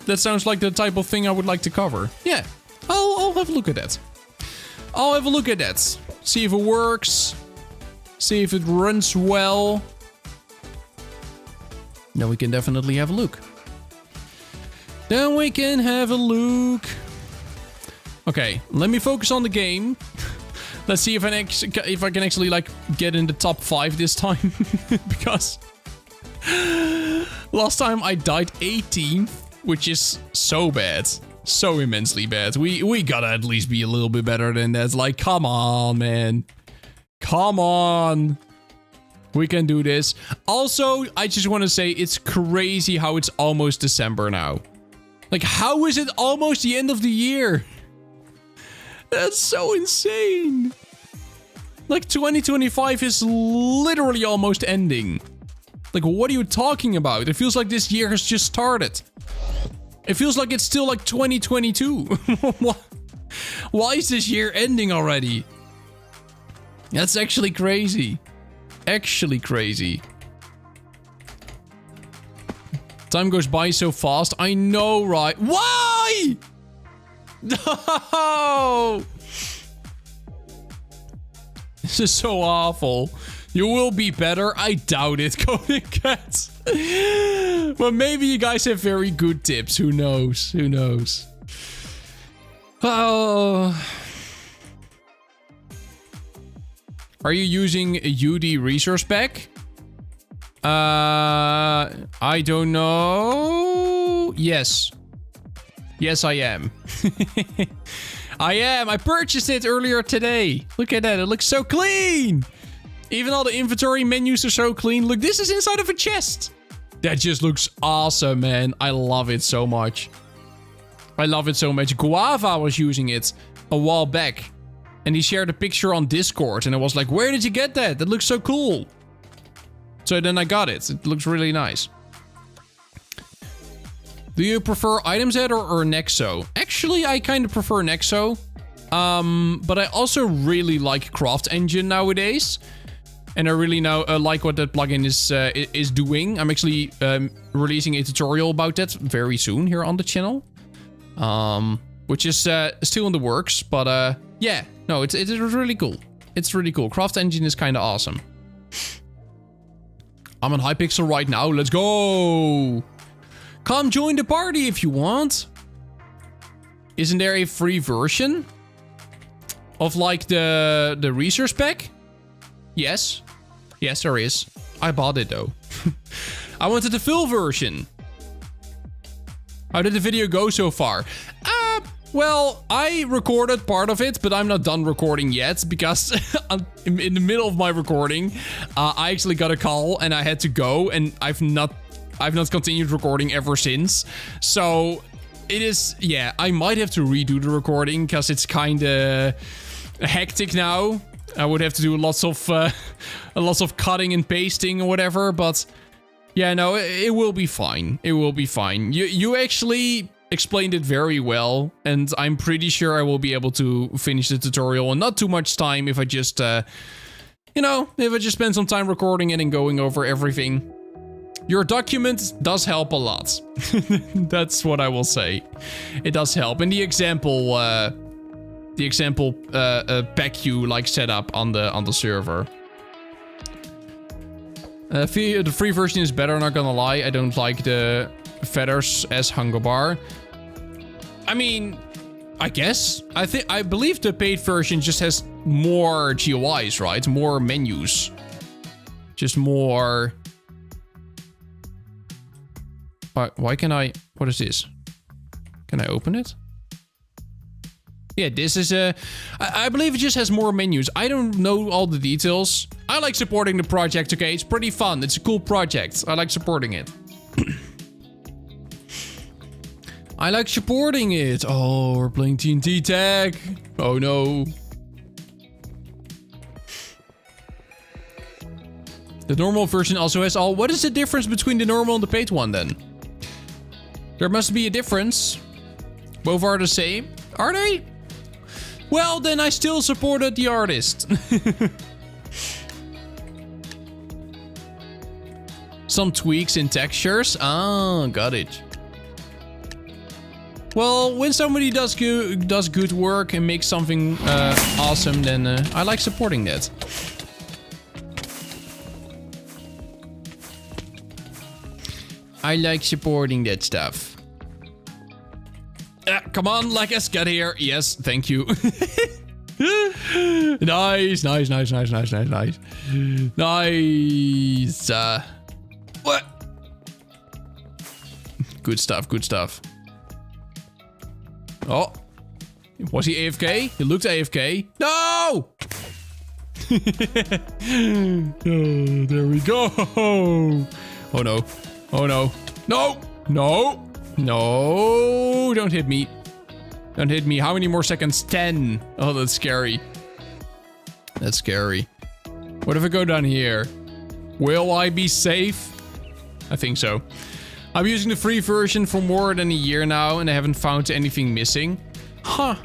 That sounds like the type of thing I would like to cover. Yeah, I'll have a look at that. I'll have a look at that. See if it works. See if it runs well. Then we can definitely have a look. Then we can have a look. Okay, let me focus on the game. Let's see if I can actually like get in the top 5 this time. Because last time I died 18th, which is so bad. So immensely bad. We gotta at least be a little bit better than that. Like, come on, man. Come on. We can do this. Also, I just want to say it's crazy how it's almost December now. Like, how is it almost the end of the year? That's so insane. Like, 2025 is literally almost ending. Like, what are you talking about? It feels like this year has just started. It feels like it's still like 2022. Why is this year ending already? That's actually crazy. Actually crazy. Time goes by so fast. I know, right? Why? No! This is so awful. You will be better. I doubt it, Coding Cats. But maybe you guys have very good tips. Who knows? Who knows? Oh. Are you using a UD resource pack? I don't know. Yes. Yes, I am. I am. I purchased it earlier today. Look at that. It looks so clean. Even all the inventory menus are so clean. Look, this is inside of a chest. That just looks awesome, man. I love it so much. I love it so much. Guava was using it a while back. And he shared a picture on Discord. And I was like, where did you get that? That looks so cool. So then I got it. It looks really nice. Do you prefer items editor or Nexo? Actually, I kind of prefer Nexo. But I also really like Craft Engine nowadays. And I really now like what that plugin is doing. I'm actually releasing a tutorial about that very soon here on the channel. Which is still in the works. But yeah, no, it's really cool. It's really cool. Craft Engine is kind of awesome. I'm on Hypixel right now. Let's go. Come join the party if you want. Isn't there a free version of like the resource pack? Yes. Yes, there is. I bought it though. I wanted the full version. How did the video go so far? Well, I recorded part of it, but I'm not done recording yet because in the middle of my recording, I actually got a call and I had to go, and I've not continued recording ever since. So it is, yeah, I might have to redo the recording because it's kind of hectic now. I would have to do lots of cutting and pasting or whatever, but yeah, no, it will be fine. It will be fine. You actually explained it very well, and I'm pretty sure I will be able to finish the tutorial in not too much time if I just, you know, if I just spend some time recording it and going over everything. Your document does help a lot. That's what I will say. It does help. And the example pack you like set up on the server. The free version is better, not gonna lie. I don't like the feathers as hunger bar. I mean, I guess. I believe the paid version just has more GUIs, right? More menus. Just more... Why can I... What is this? Can I open it? Yeah, this is a... I believe it just has more menus. I don't know all the details. I like supporting the project, okay? It's pretty fun. It's a cool project. I like supporting it. I like supporting it. Oh, we're playing TNT Tag. Oh, no. The normal version also has all... What is the difference between the normal and the paid one, then? There must be a difference. Both are the same. Are they? Well, then I still supported the artist. Some tweaks in textures. Ah, got it. Well, when somebody does good work and makes something awesome, then I like supporting that. I like supporting that stuff. Come on, Legas, get here. Yes, thank you. Nice. Nice. What? Good stuff. Oh. Was he AFK? He looked AFK. No! Oh, there we go. Oh no. No, don't hit me. Don't hit me. How many more seconds? 10. Oh, that's scary. That's scary. What if I go down here? Will I be safe? I think so. I'm using the free version for more than a year now, and I haven't found anything missing. Huh.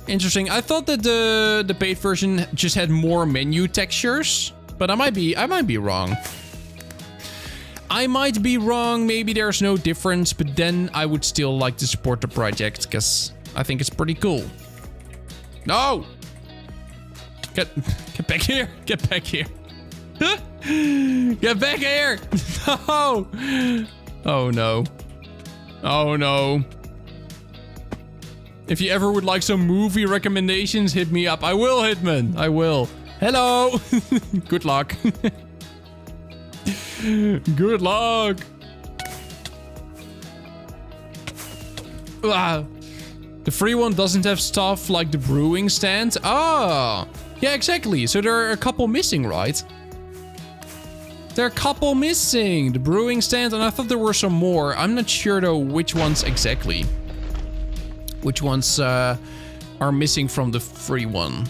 Interesting. I thought that the paid version just had more menu textures, but I might be wrong. I might be wrong. Maybe there's no difference, but then I would still like to support the project because I think it's pretty cool. No! Get back here. Get back here. Get back here. No. Oh no. Oh no. If you ever would like some movie recommendations, hit me up. I will, Hitman. I will. Hello. Good luck. Good luck. Wow. The free one doesn't have stuff like the brewing stand. Ah, yeah, exactly. So there are a couple missing, right? There are a couple missing. The brewing stand, and I thought there were some more. I'm not sure though which ones exactly. Which ones are missing from the free one.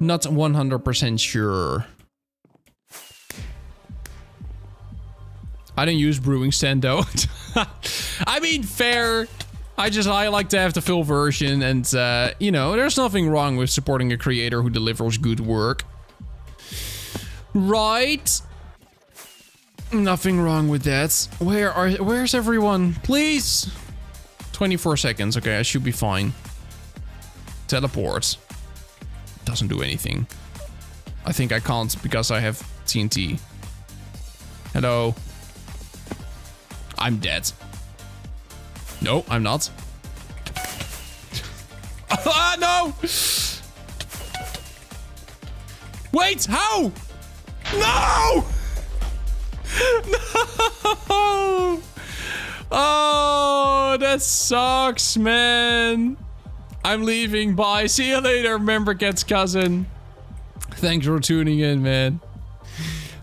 Not 100% sure. I don't use brewing stand though. I mean, fair. I like to have the full version, and you know, there's nothing wrong with supporting a creator who delivers good work. Right? Nothing wrong with that. Where's everyone? Please. 24 seconds. Okay, I should be fine. Teleport. Doesn't do anything. I think I can't because I have TNT. Hello. I'm dead. No, I'm not. Ah, no! Wait, how? No! No! Oh, that sucks, man. I'm leaving. Bye. See you later, Member Cat's cousin. Thanks for tuning in, man.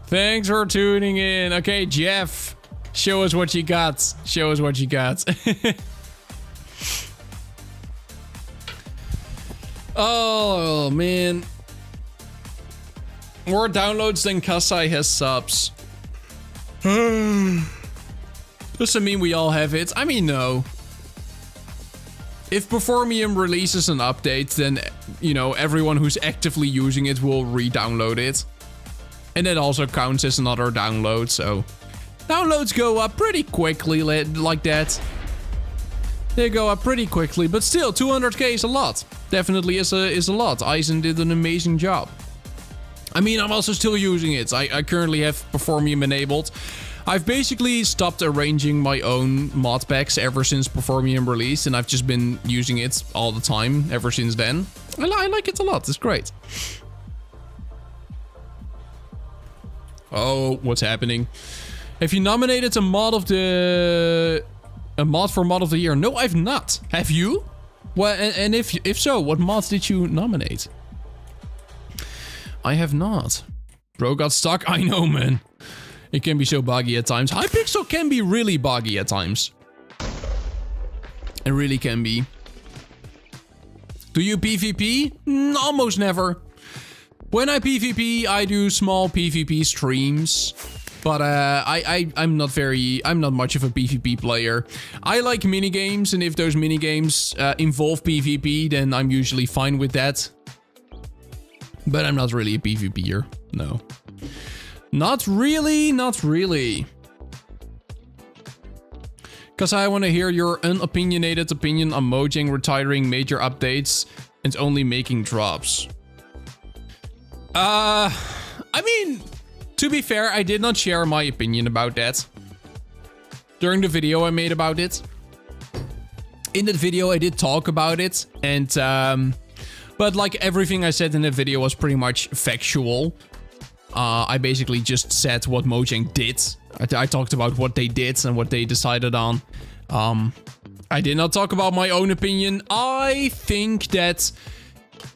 Thanks for tuning in. Okay, Jeff. Show us what you got. Show us what you got. Oh, man. More downloads than Kasai has subs. Doesn't mean we all have it. I mean, no. If Performium releases an update, then, you know, everyone who's actively using it will re-download it. And that also counts as another download, so... Downloads go up pretty quickly like that. They go up pretty quickly, but still, 200k is a lot. Definitely is a lot. Eisen did an amazing job. I mean, I'm also still using it. I currently have Performium enabled. I've basically stopped arranging my own mod packs ever since Performium released, and I've just been using it all the time ever since then. I like it a lot. It's great. Oh, what's happening? Have you nominated a mod for mod of the year? No, I've not. Have you? Well, and if so, what mods did you nominate? I have not. Bro got stuck. I know, man. It can be so buggy at times. Hypixel can be really buggy at times. It really can be. Do you PvP? Almost never. When I PvP, I do small PvP streams. But I'm not much of a PvP player. I like minigames, and if those minigames involve PvP, then I'm usually fine with that. But I'm not really a PvPer. No. Not really, not really. Because I want to hear your unopinionated opinion on Mojang retiring major updates and only making drops. I mean, to be fair, I did not share my opinion about that during the video I made about it. In that video, I did talk about it, and but like everything I said in the video was pretty much factual. I basically just said what Mojang did. I talked about what they did and what they decided on. I did not talk about my own opinion. I think that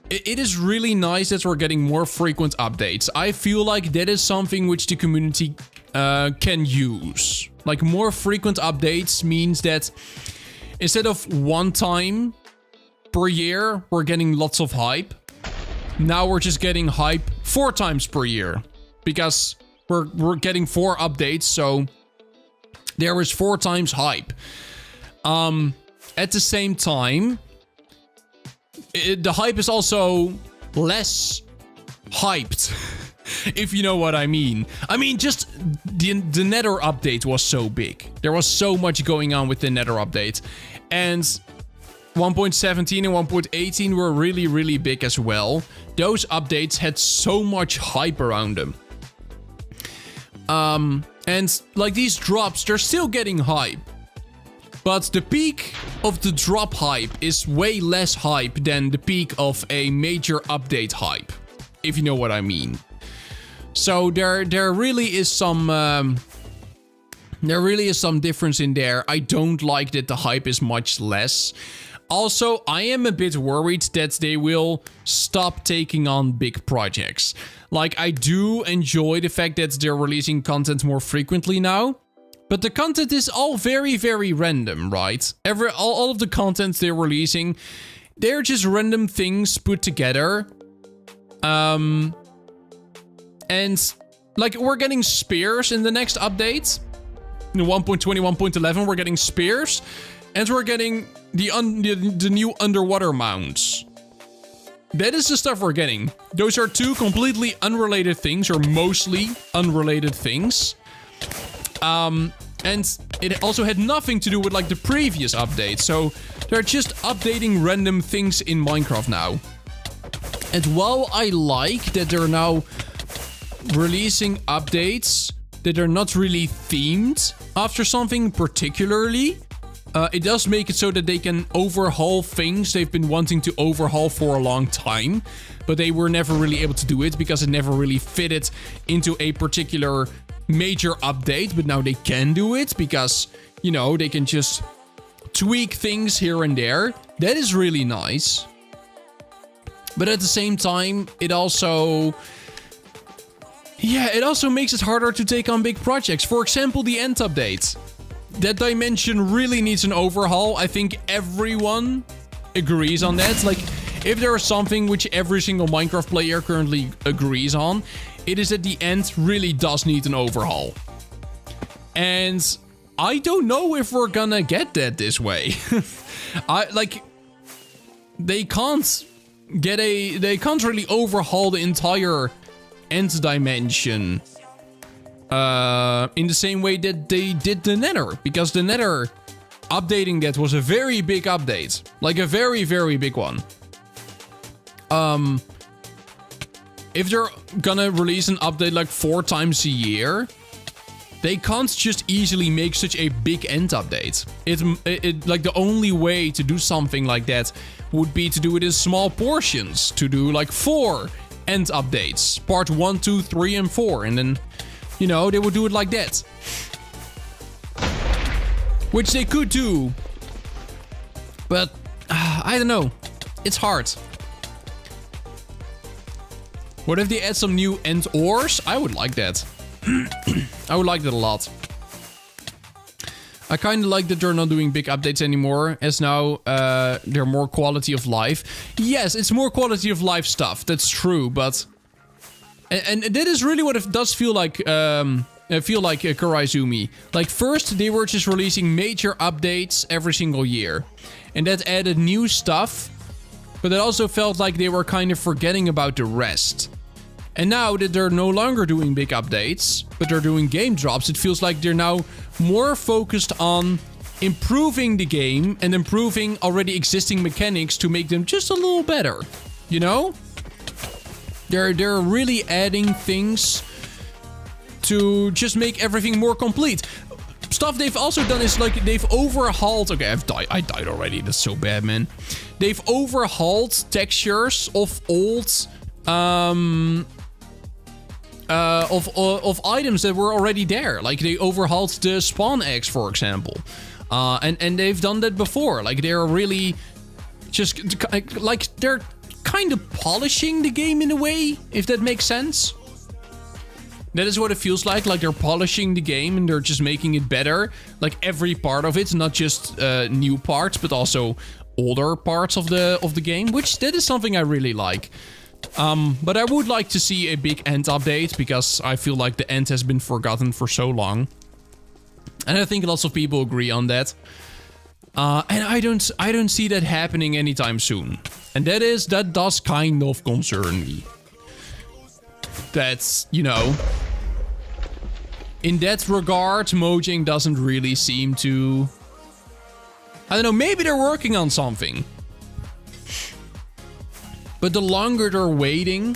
it is really nice that we're getting more frequent updates. I feel like that is something which the community can use. Like, more frequent updates means that instead of one time per year, we're getting lots of hype. Now we're just getting hype 4 times per year, because we're getting 4 updates, so there is 4 times hype. At the same time, the hype is also less hyped, if you know what I mean. I mean, just the Nether update was so big. There was so much going on with the Nether update, and 1.17 and 1.18 were really, really big as well. Those updates had so much hype around them. And like these drops, they're still getting hype. But the peak of the drop hype is way less hype than the peak of a major update hype, if you know what I mean. So there really is some difference in there. I don't like that the hype is much less. Also, I am a bit worried that they will stop taking on big projects. Like, I do enjoy the fact that they're releasing content more frequently now, but the content is all very, very random, right? All of the content they're releasing, they're just random things put together. And like, we're getting spears in the next update. In 1.20, 1.11, we're getting spears. And we're getting the new underwater mounts. That is the stuff we're getting. Those are 2 completely unrelated things, or mostly unrelated things. And it also had nothing to do with like the previous update. So they're just updating random things in Minecraft now. And while I like that they're now releasing updates that are not really themed after something particularly, it does make it so that they can overhaul things they've been wanting to overhaul for a long time, but they were never really able to do it because it never really fitted into a particular major update. But now they can do it because, you know, they can just tweak things here and there. That is really nice. But at the same time, it also makes it harder to take on big projects. For example, the End update. That dimension really needs an overhaul. I think everyone agrees on that. Like, if there is something which every single Minecraft player currently agrees on, it is that the End really does need an overhaul. And I don't know if we're gonna get that this way. They can't really overhaul the entire End dimension in the same way that they did the Nether, because the Nether updating that was a very big update, like a very, very big one. If they're gonna release an update like 4 times a year, they can't just easily make such a big end update. It like the only way to do something like that would be to do it in small portions, to do like 4 end updates, part 1, 2, 3, and 4, and then, you know, they would do it like that. Which they could do, but I don't know, it's hard. What if they add some new end ores? I would like that. I would like that a lot. I kind of like that they're not doing big updates anymore, as now they're more quality of life. Yes, it's more quality of life stuff, that's true, but... And that is really what it does feel like, Koraizumi. Like, first, they were just releasing major updates every single year. And that added new stuff, but it also felt like they were kind of forgetting about the rest. And now that they're no longer doing big updates, but they're doing game drops, it feels like they're now more focused on improving the game and improving already existing mechanics to make them just a little better. You know? They're really adding things to just make everything more complete. Stuff they've also done is like they've overhauled... Okay, I died already. That's so bad, man. They've overhauled textures of old... of items that were already there. Like they overhauled the spawn eggs, for example. And they've done that before. Like they're really just like they're kind of polishing the game in a way, if that makes sense. That is what it feels like they're polishing the game and they're just making it better. Like every part of it, not just new parts, but also older parts of the game, which that is something I really like. But I would like to see a big end update, because I feel like the end has been forgotten for so long. And I think lots of people agree on that. And I don't see that happening anytime soon. And that does kind of concern me. That's, you know... In that regard, Mojang doesn't really seem to... I don't know, maybe they're working on something. But the longer they're waiting...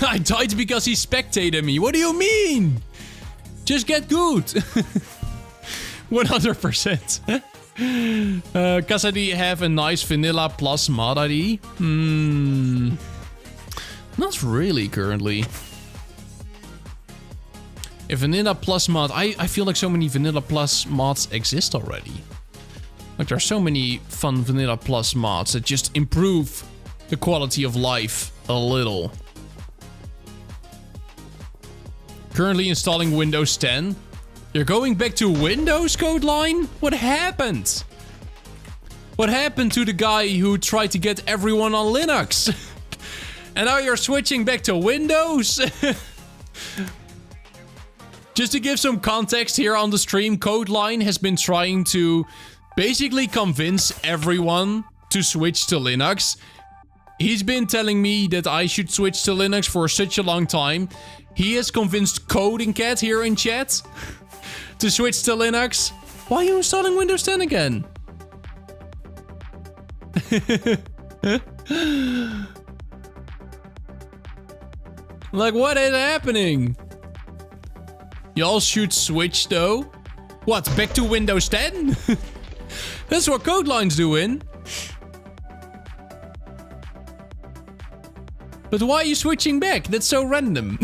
I died because he spectated me. What do you mean? Just get good. 100%. Kasadi have a nice vanilla plus mod ID? Not really currently. A vanilla plus mod, I feel like so many vanilla plus mods exist already. Like there are so many fun vanilla plus mods that just improve the quality of life a little. Currently installing Windows 10. You're going back to Windows, Codeline? What happened? What happened to the guy who tried to get everyone on Linux? And now you're switching back to Windows? Just to give some context here on the stream, Codeline has been trying to basically convince everyone to switch to Linux. He's been telling me that I should switch to Linux for such a long time. He has convinced Coding Cat here in chat to switch to Linux. Why are you installing Windows 10 again? Like, what is happening? Y'all should switch though. What, back to Windows 10? That's what Codeline's doing. But why are you switching back? That's so random.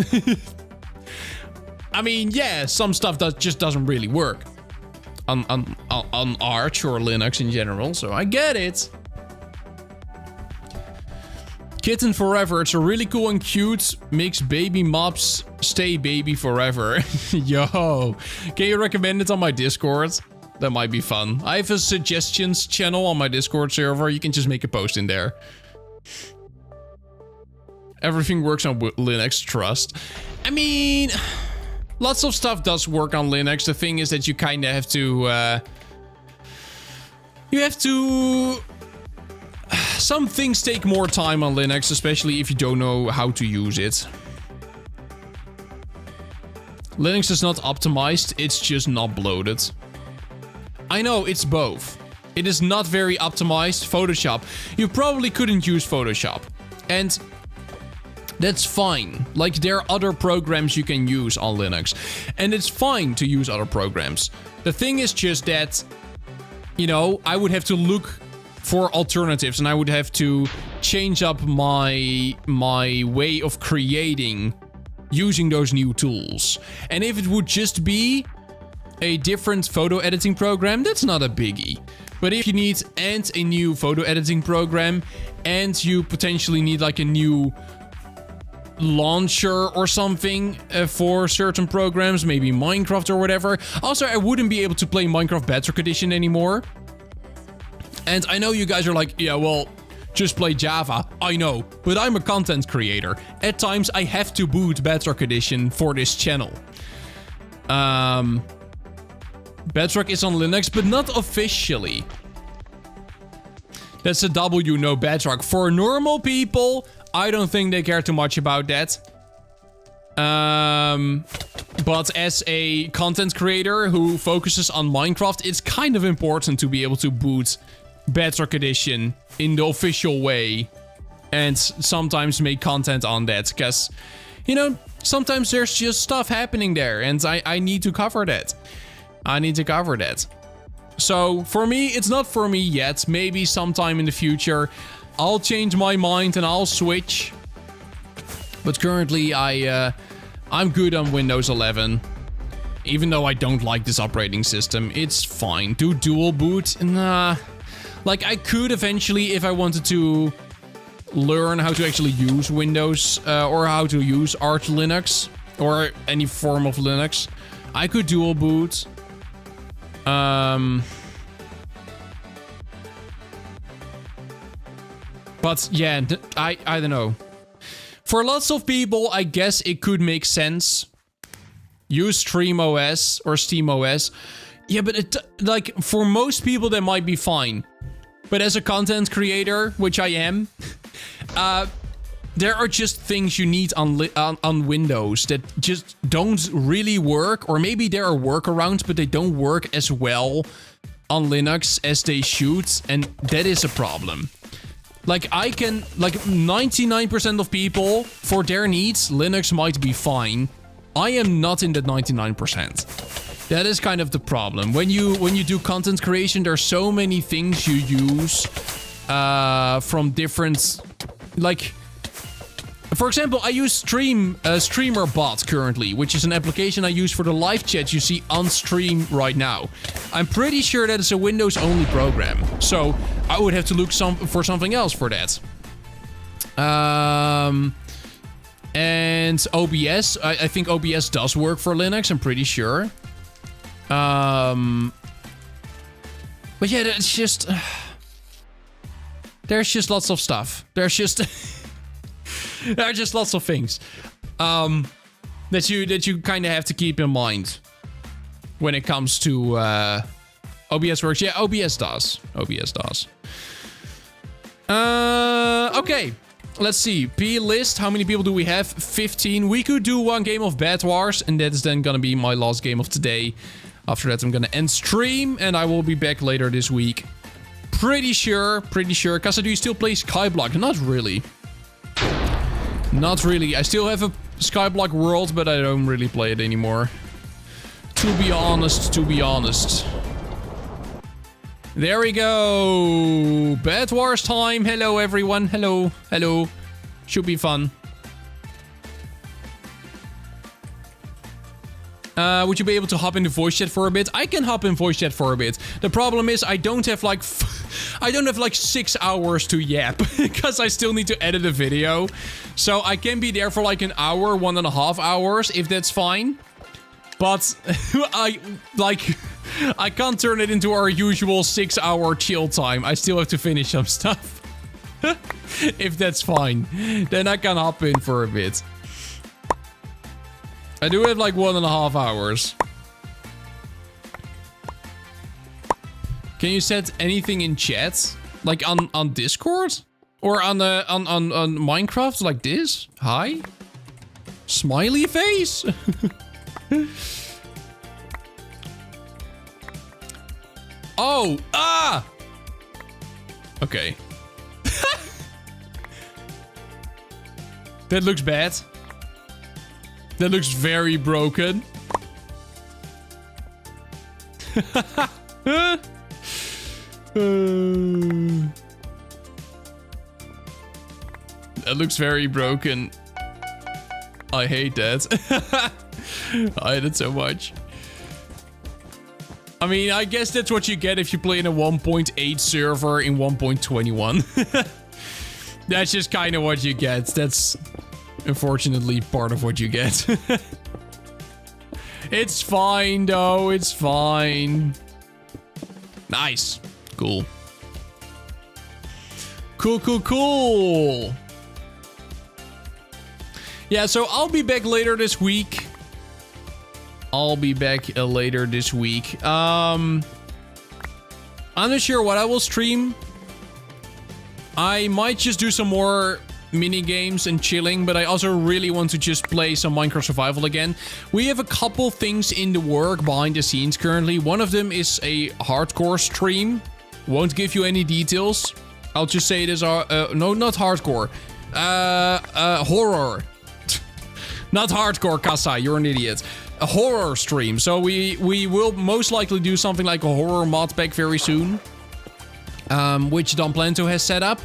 I mean, yeah, some stuff that just doesn't really work on Arch or Linux in general, so I get it. Kitten Forever, it's a really cool and cute, makes baby mobs stay baby forever. Yo, can you recommend it on my Discord? That might be fun. I have a suggestions channel on my Discord server. You can just make a post in there. Everything works on Linux, trust. I mean, lots of stuff does work on Linux. The thing is that you kind of have to... Some things take more time on Linux, especially if you don't know how to use it. Linux is not optimized, it's just not bloated. I know, it's both. It is not very optimized. Photoshop. You probably couldn't use Photoshop. And That's fine. Like, there are other programs you can use on Linux. And it's fine to use other programs. The thing is just that, you know, I would have to look for alternatives, and I would have to change up my way of creating using those new tools. And if it would just be a different photo editing program, that's not a biggie. But if you need a new photo editing program, and you potentially need like a new launcher or something for certain programs, maybe Minecraft or whatever. Also, I wouldn't be able to play Minecraft Bedrock Edition anymore. And I know you guys are like, yeah, well, just play Java. I know, but I'm a content creator. At times, I have to boot Bedrock Edition for this channel. Bedrock is on Linux, but not officially. That's a W, no Bedrock. For normal people, I don't think they care too much about that. But as a content creator who focuses on Minecraft, it's kind of important to be able to boot Bedrock Edition in the official way. And sometimes make content on that. Because, you know, sometimes there's just stuff happening there. And I need to cover that. I need to cover that. So, for me, it's not for me yet. Maybe sometime in the future, I'll change my mind and I'll switch. But currently, I'm good on Windows 11. Even though I don't like this operating system, it's fine. Do dual boot? Nah. Like, I could eventually, if I wanted to learn how to actually use Windows, or how to use Arch Linux, or any form of Linux, I could dual boot. But yeah, I don't know. For lots of people, I guess it could make sense. Use StreamOS or SteamOS. Yeah, but it, like, for most people that might be fine. But as a content creator, which I am, there are just things you need on Windows that just don't really work. Or maybe there are workarounds, but they don't work as well on Linux as they should. And that is a problem. Like, I can, like, 99% of people, for their needs, Linux might be fine. I am not in that 99%. That is kind of the problem. When you do content creation, there are so many things you use from different, like, for example, I use Streamer Bot currently, which is an application I use for the live chat you see on stream right now. I'm pretty sure that it's a Windows-only program, so I would have to look for something else for that. And OBS, I think OBS does work for Linux, I'm pretty sure. But yeah, it's just... there's just lots of stuff. There's just... there are just lots of things that you kind of have to keep in mind when it comes to OBS works. Yeah, OBS does. OBS does. Okay. Let's see. P-list. How many people do we have? 15. We could do one game of Bed Wars, and that is then gonna be my last game of today. After that, I'm gonna end stream, and I will be back later this week. Pretty sure. Kassa, do you still play Skyblock? Not really. Not really. I still have a Skyblock World, but I don't really play it anymore. To be honest. There we go. Bed Wars time. Hello, everyone. Hello. Should be fun. Would you be able to hop into voice chat for a bit? I can hop in voice chat for a bit. The problem is I don't have like 6 hours to yap because I still need to edit a video. So I can be there for like an hour, 1.5 hours, if that's fine. But I can't turn it into our usual 6-hour chill time. I still have to finish some stuff. If that's fine, then I can hop in for a bit. I do have like 1.5 hours. Can you set anything in chat? Like on Discord? Or on Minecraft like this? Hi? Smiley face? Oh! Ah! That looks bad. That looks very broken. That looks very broken. I hate that. I hate it so much. I mean, I guess that's what you get if you play in a 1.8 server in 1.21. That's just kind of what you get. That's unfortunately part of what you get. It's fine, though. It's fine. Nice. Cool. Cool. Yeah, so I'll be back later this week. I'm not sure what I will stream. I might just do some more mini games and chilling, but I also really want to just play some Minecraft Survival again. We have a couple things in the work behind the scenes currently. One of them is a hardcore stream. Won't give you any details. I'll just say it is no, not hardcore. Horror. Not hardcore, Kasai, you're an idiot. A horror stream. So we will most likely do something like a horror mod pack very soon. Which Don Planto has set up.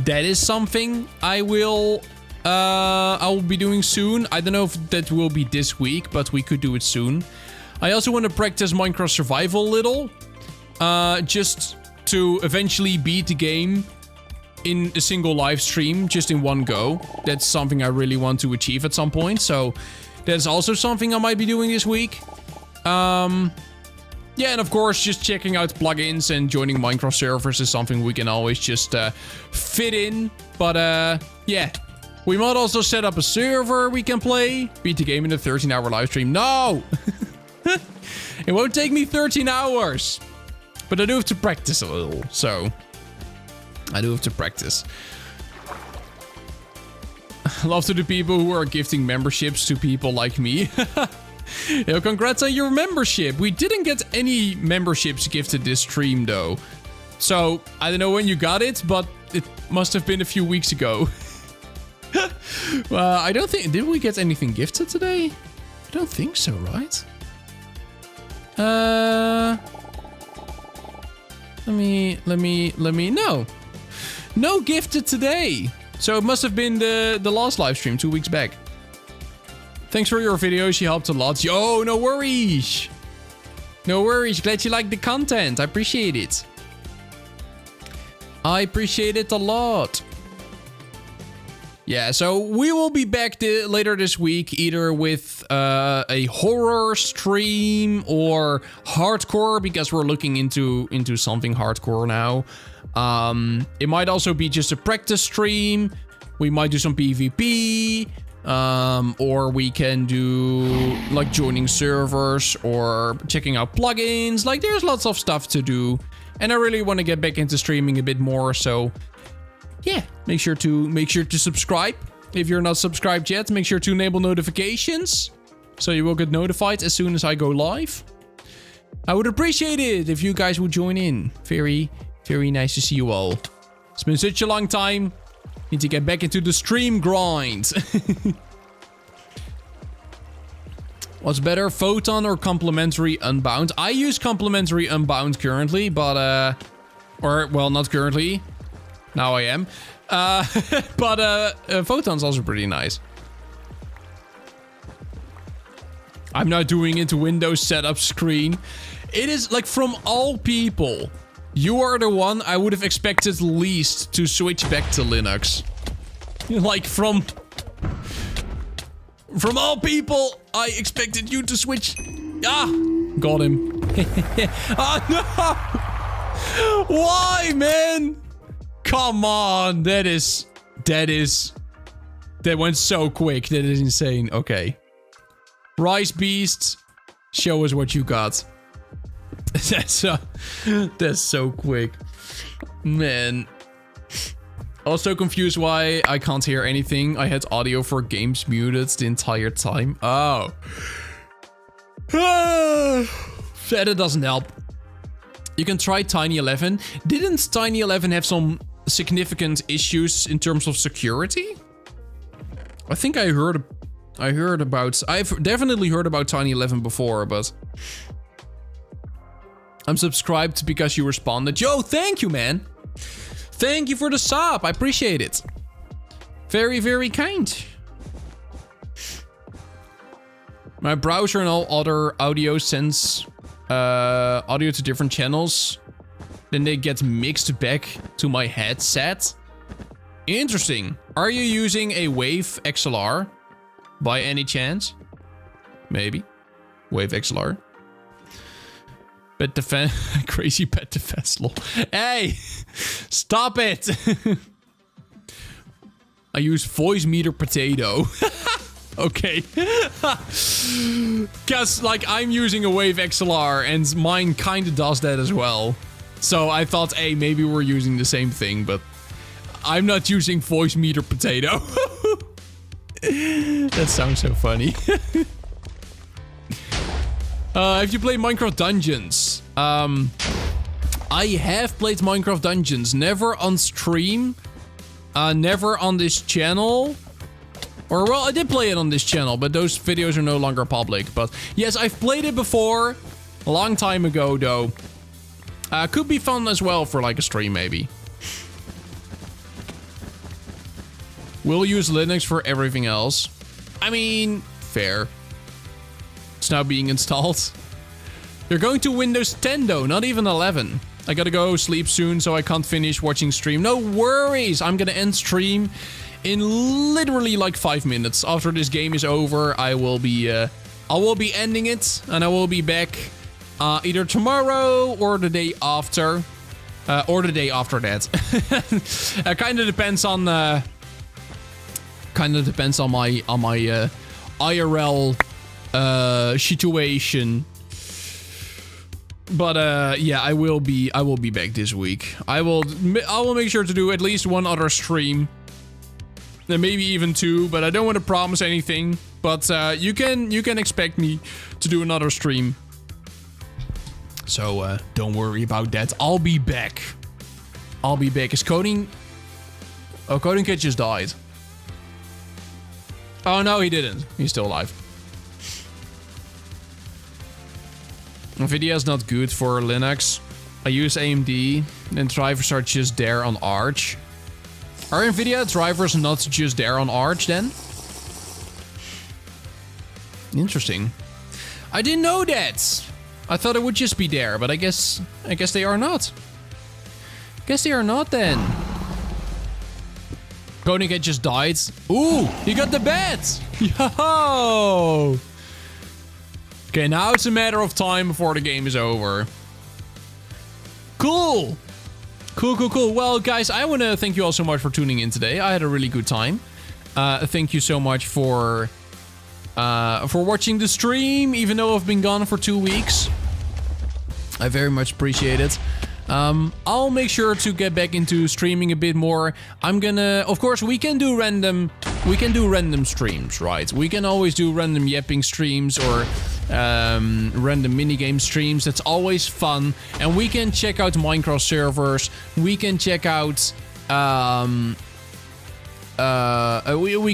That is something I will be doing soon. I don't know if that will be this week, but we could do it soon. I also want to practice Minecraft Survival a little. Just to eventually beat the game in a single live stream, just in one go. That's something I really want to achieve at some point. So that's also something I might be doing this week. Yeah, and of course, just checking out plugins and joining Minecraft servers is something we can always just fit in. But yeah, we might also set up a server we can play. Beat the game in a 13-hour live stream. No! It won't take me 13 hours. But I do have to practice a little, so I do have to practice. Love to the people who are gifting memberships to people like me. Yo, congrats on your membership. We didn't get any memberships gifted this stream, though. So, I don't know when you got it, but it must have been a few weeks ago. I don't think... Did we get anything gifted today? I don't think so, right? Let me... No. No gifted today. So it must have been the last live stream 2 weeks back. Thanks for your videos, you helped a lot. Yo, no worries. No worries, glad you like the content. I appreciate it. I appreciate it a lot. Yeah, so we will be back later this week, either with a horror stream or hardcore, because we're looking into something hardcore now. It might also be just a practice stream. We might do some PvP. Or we can do like joining servers or checking out plugins. Like there's lots of stuff to do. And I really want to get back into streaming a bit more. So yeah, make sure to subscribe. If you're not subscribed yet, make sure to enable notifications so you will get notified as soon as I go live. I would appreciate it if you guys would join in. Very, very nice to see you all. It's been such a long time. Need to get back into the stream grind. What's better, Photon or Complementary Unbound? I use Complementary Unbound currently, but well, not currently. Now I am. But Photon's also pretty nice. I'm not doing into Windows setup screen. It is like, from all people, you are the one I would have expected least to switch back to Linux. Like, from all people, I expected you to switch. Ah, got him. Oh no! Why, man? Come on, that went so quick. That is insane. Okay. Rice Beast, show us what you got. That's so quick. Man. Also confused why I can't hear anything. I had audio for games muted the entire time. Oh. That doesn't help. You can try Tiny 11. Didn't Tiny 11 have some significant issues in terms of security? I think I've definitely heard about Tiny 11 before, but I'm subscribed because you responded. Yo, thank you, man. Thank you for the sub. I appreciate it. Very, very kind. My browser and all other audio sends audio to different channels. Then they get mixed back to my headset. Interesting. Are you using a Wave XLR by any chance? Maybe. Wave XLR. Pet defense. Crazy pet defense, lol. Hey! Stop it! I use voice meter potato. Okay. Cause like I'm using a Wave XLR and mine kinda does that as well. So I thought, hey, maybe we're using the same thing, but I'm not using voice meter potato. That sounds so funny. Have you played Minecraft Dungeons? I have played Minecraft Dungeons. Never on stream. Never on this channel. Or, well, I did play it on this channel, but those videos are no longer public. But, yes, I've played it before. A long time ago, though. Could be fun as well for, like, a stream, maybe. We'll use Linux for everything else. I mean, fair. It's now being installed. You're going to Windows 10 though, not even 11. I gotta go sleep soon, so I can't finish watching stream. No worries, I'm gonna end stream in literally like 5 minutes. After this game is over, I will be ending it, and I will be back either tomorrow or the day after, or the day after that. It kind of depends on my IRL situation. But yeah, I will be back this week. I will make sure to do at least one other stream, and maybe even 2. But I don't want to promise anything. But you can expect me to do another stream. So don't worry about that. I'll be back. Is Coding? Oh, Coding Kid just died. Oh no, he didn't. He's still alive. Nvidia is not good for Linux. I use AMD, and drivers are just there on Arch. Are Nvidia drivers not just there on Arch then? Interesting. I didn't know that. I thought it would just be there, but I guess they are not. Guess they are not then. Koenig just died. Ooh, he got the bet. Yo. Okay, now it's a matter of time before the game is over. Cool. Cool. Well, guys, I want to thank you all so much for tuning in today. I had a really good time. Thank you so much for watching the stream, even though I've been gone for 2 weeks. I very much appreciate it. I'll make sure to get back into streaming a bit more. I'm gonna, of course, we can do random streams, right? We can always do random yapping streams or random minigame streams. That's always fun. And we can check out Minecraft servers. We can check out we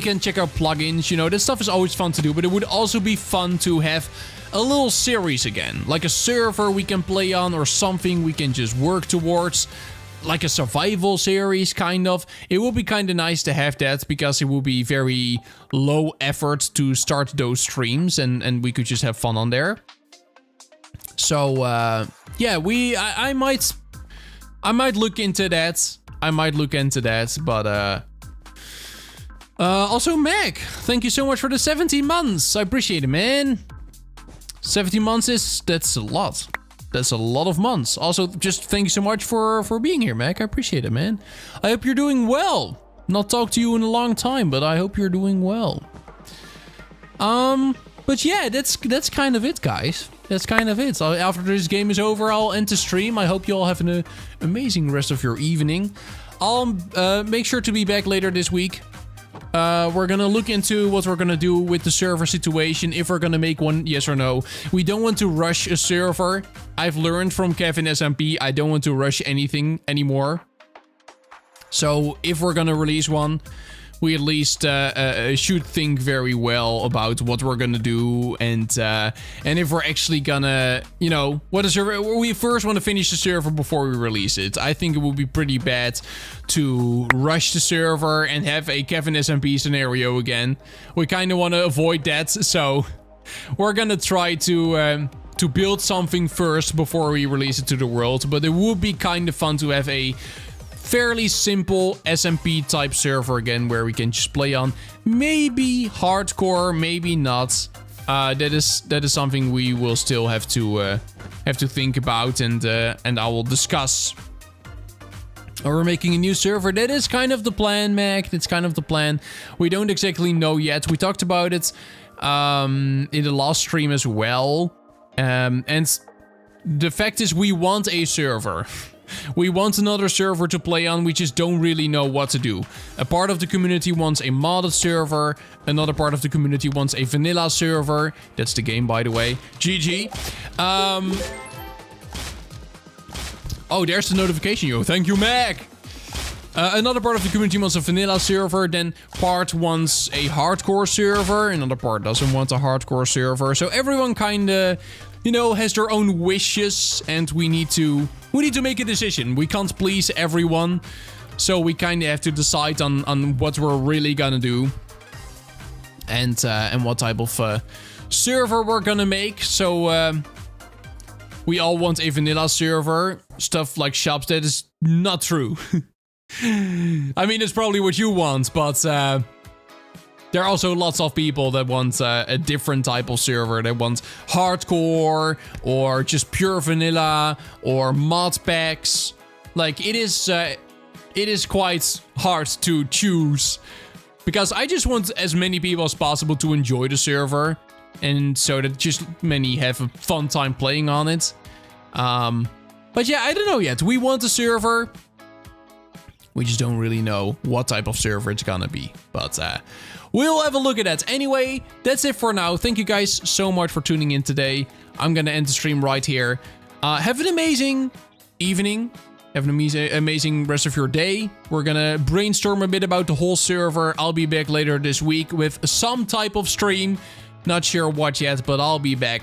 can check out plugins. You know, this stuff is always fun to do. But it would also be fun to have a little series again, like a server we can play on, or something we can just work towards, like a survival series, kind of. It would be kind of nice to have that, because it would be very low effort to start those streams, and we could just have fun on there. So yeah, I might look into that. But also Meg, thank you so much for the 17 months. I appreciate it, man. 17 months that's a lot. That's a lot of months. Also, just thank you so much for being here, Mac. I appreciate it, man. I hope you're doing well. Not talked to you in a long time, but I hope you're doing well. But yeah, that's kind of it, guys. That's kind of it. After this game is over, I'll end the stream. I hope you all have an amazing rest of your evening. I'll make sure to be back later this week. We're gonna look into what we're gonna do with the server situation, if we're gonna make one, yes or no. We don't want to rush a server. I've learned from Kevin SMP, I don't want to rush anything anymore. So if we're gonna release one, we at least should think very well about what we're gonna do, and if we're actually gonna, you know, what is server. We first want to finish the server before we release it. I think it would be pretty bad to rush the server and have a Kevin SMP scenario again. We kind of want to avoid that, so we're gonna try to build something first before we release it to the world. But it would be kind of fun to have a fairly simple SMP type server again, where we can just play on. Maybe hardcore, maybe not. That is something we will still have to think about, and I will discuss. We're making a new server. That is kind of the plan, Mac. That's kind of the plan. We don't exactly know yet. We talked about it in the last stream as well. And the fact is, we want a server. We want another server to play on, we just don't really know what to do. A part of the community wants a modded server, another part of the community wants a vanilla server. That's the game, by the way. GG. Oh, there's the notification, yo. Thank you, Mac. Another part of the community wants a vanilla server, then part wants a hardcore server, another part doesn't want a hardcore server. So everyone kinda, you know, has their own wishes, and we need to make a decision. We can't please everyone, so we kind of have to decide on what we're really gonna do, and what type of server we're gonna make. So we all want a vanilla server. Stuff like shops, that is not true. I mean, it's probably what you want, but there are also lots of people that want a different type of server. They want hardcore, or just pure vanilla, or mod packs. Like, it is quite hard to choose, because I just want as many people as possible to enjoy the server, and so that just many have a fun time playing on it. But yeah, I don't know yet. We want a server. We just don't really know what type of server it's gonna be. But we'll have a look at that. Anyway, that's it for now. Thank you guys so much for tuning in today. I'm gonna end the stream right here. Have an amazing evening. Have an amazing rest of your day. We're gonna brainstorm a bit about the whole server. I'll be back later this week with some type of stream. Not sure what yet, but I'll be back.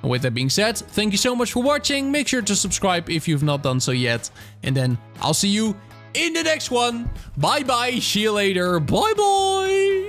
And with that being said, thank you so much for watching. Make sure to subscribe if you've not done so yet. And then I'll see you in the next one. Bye bye. See you later. Bye bye.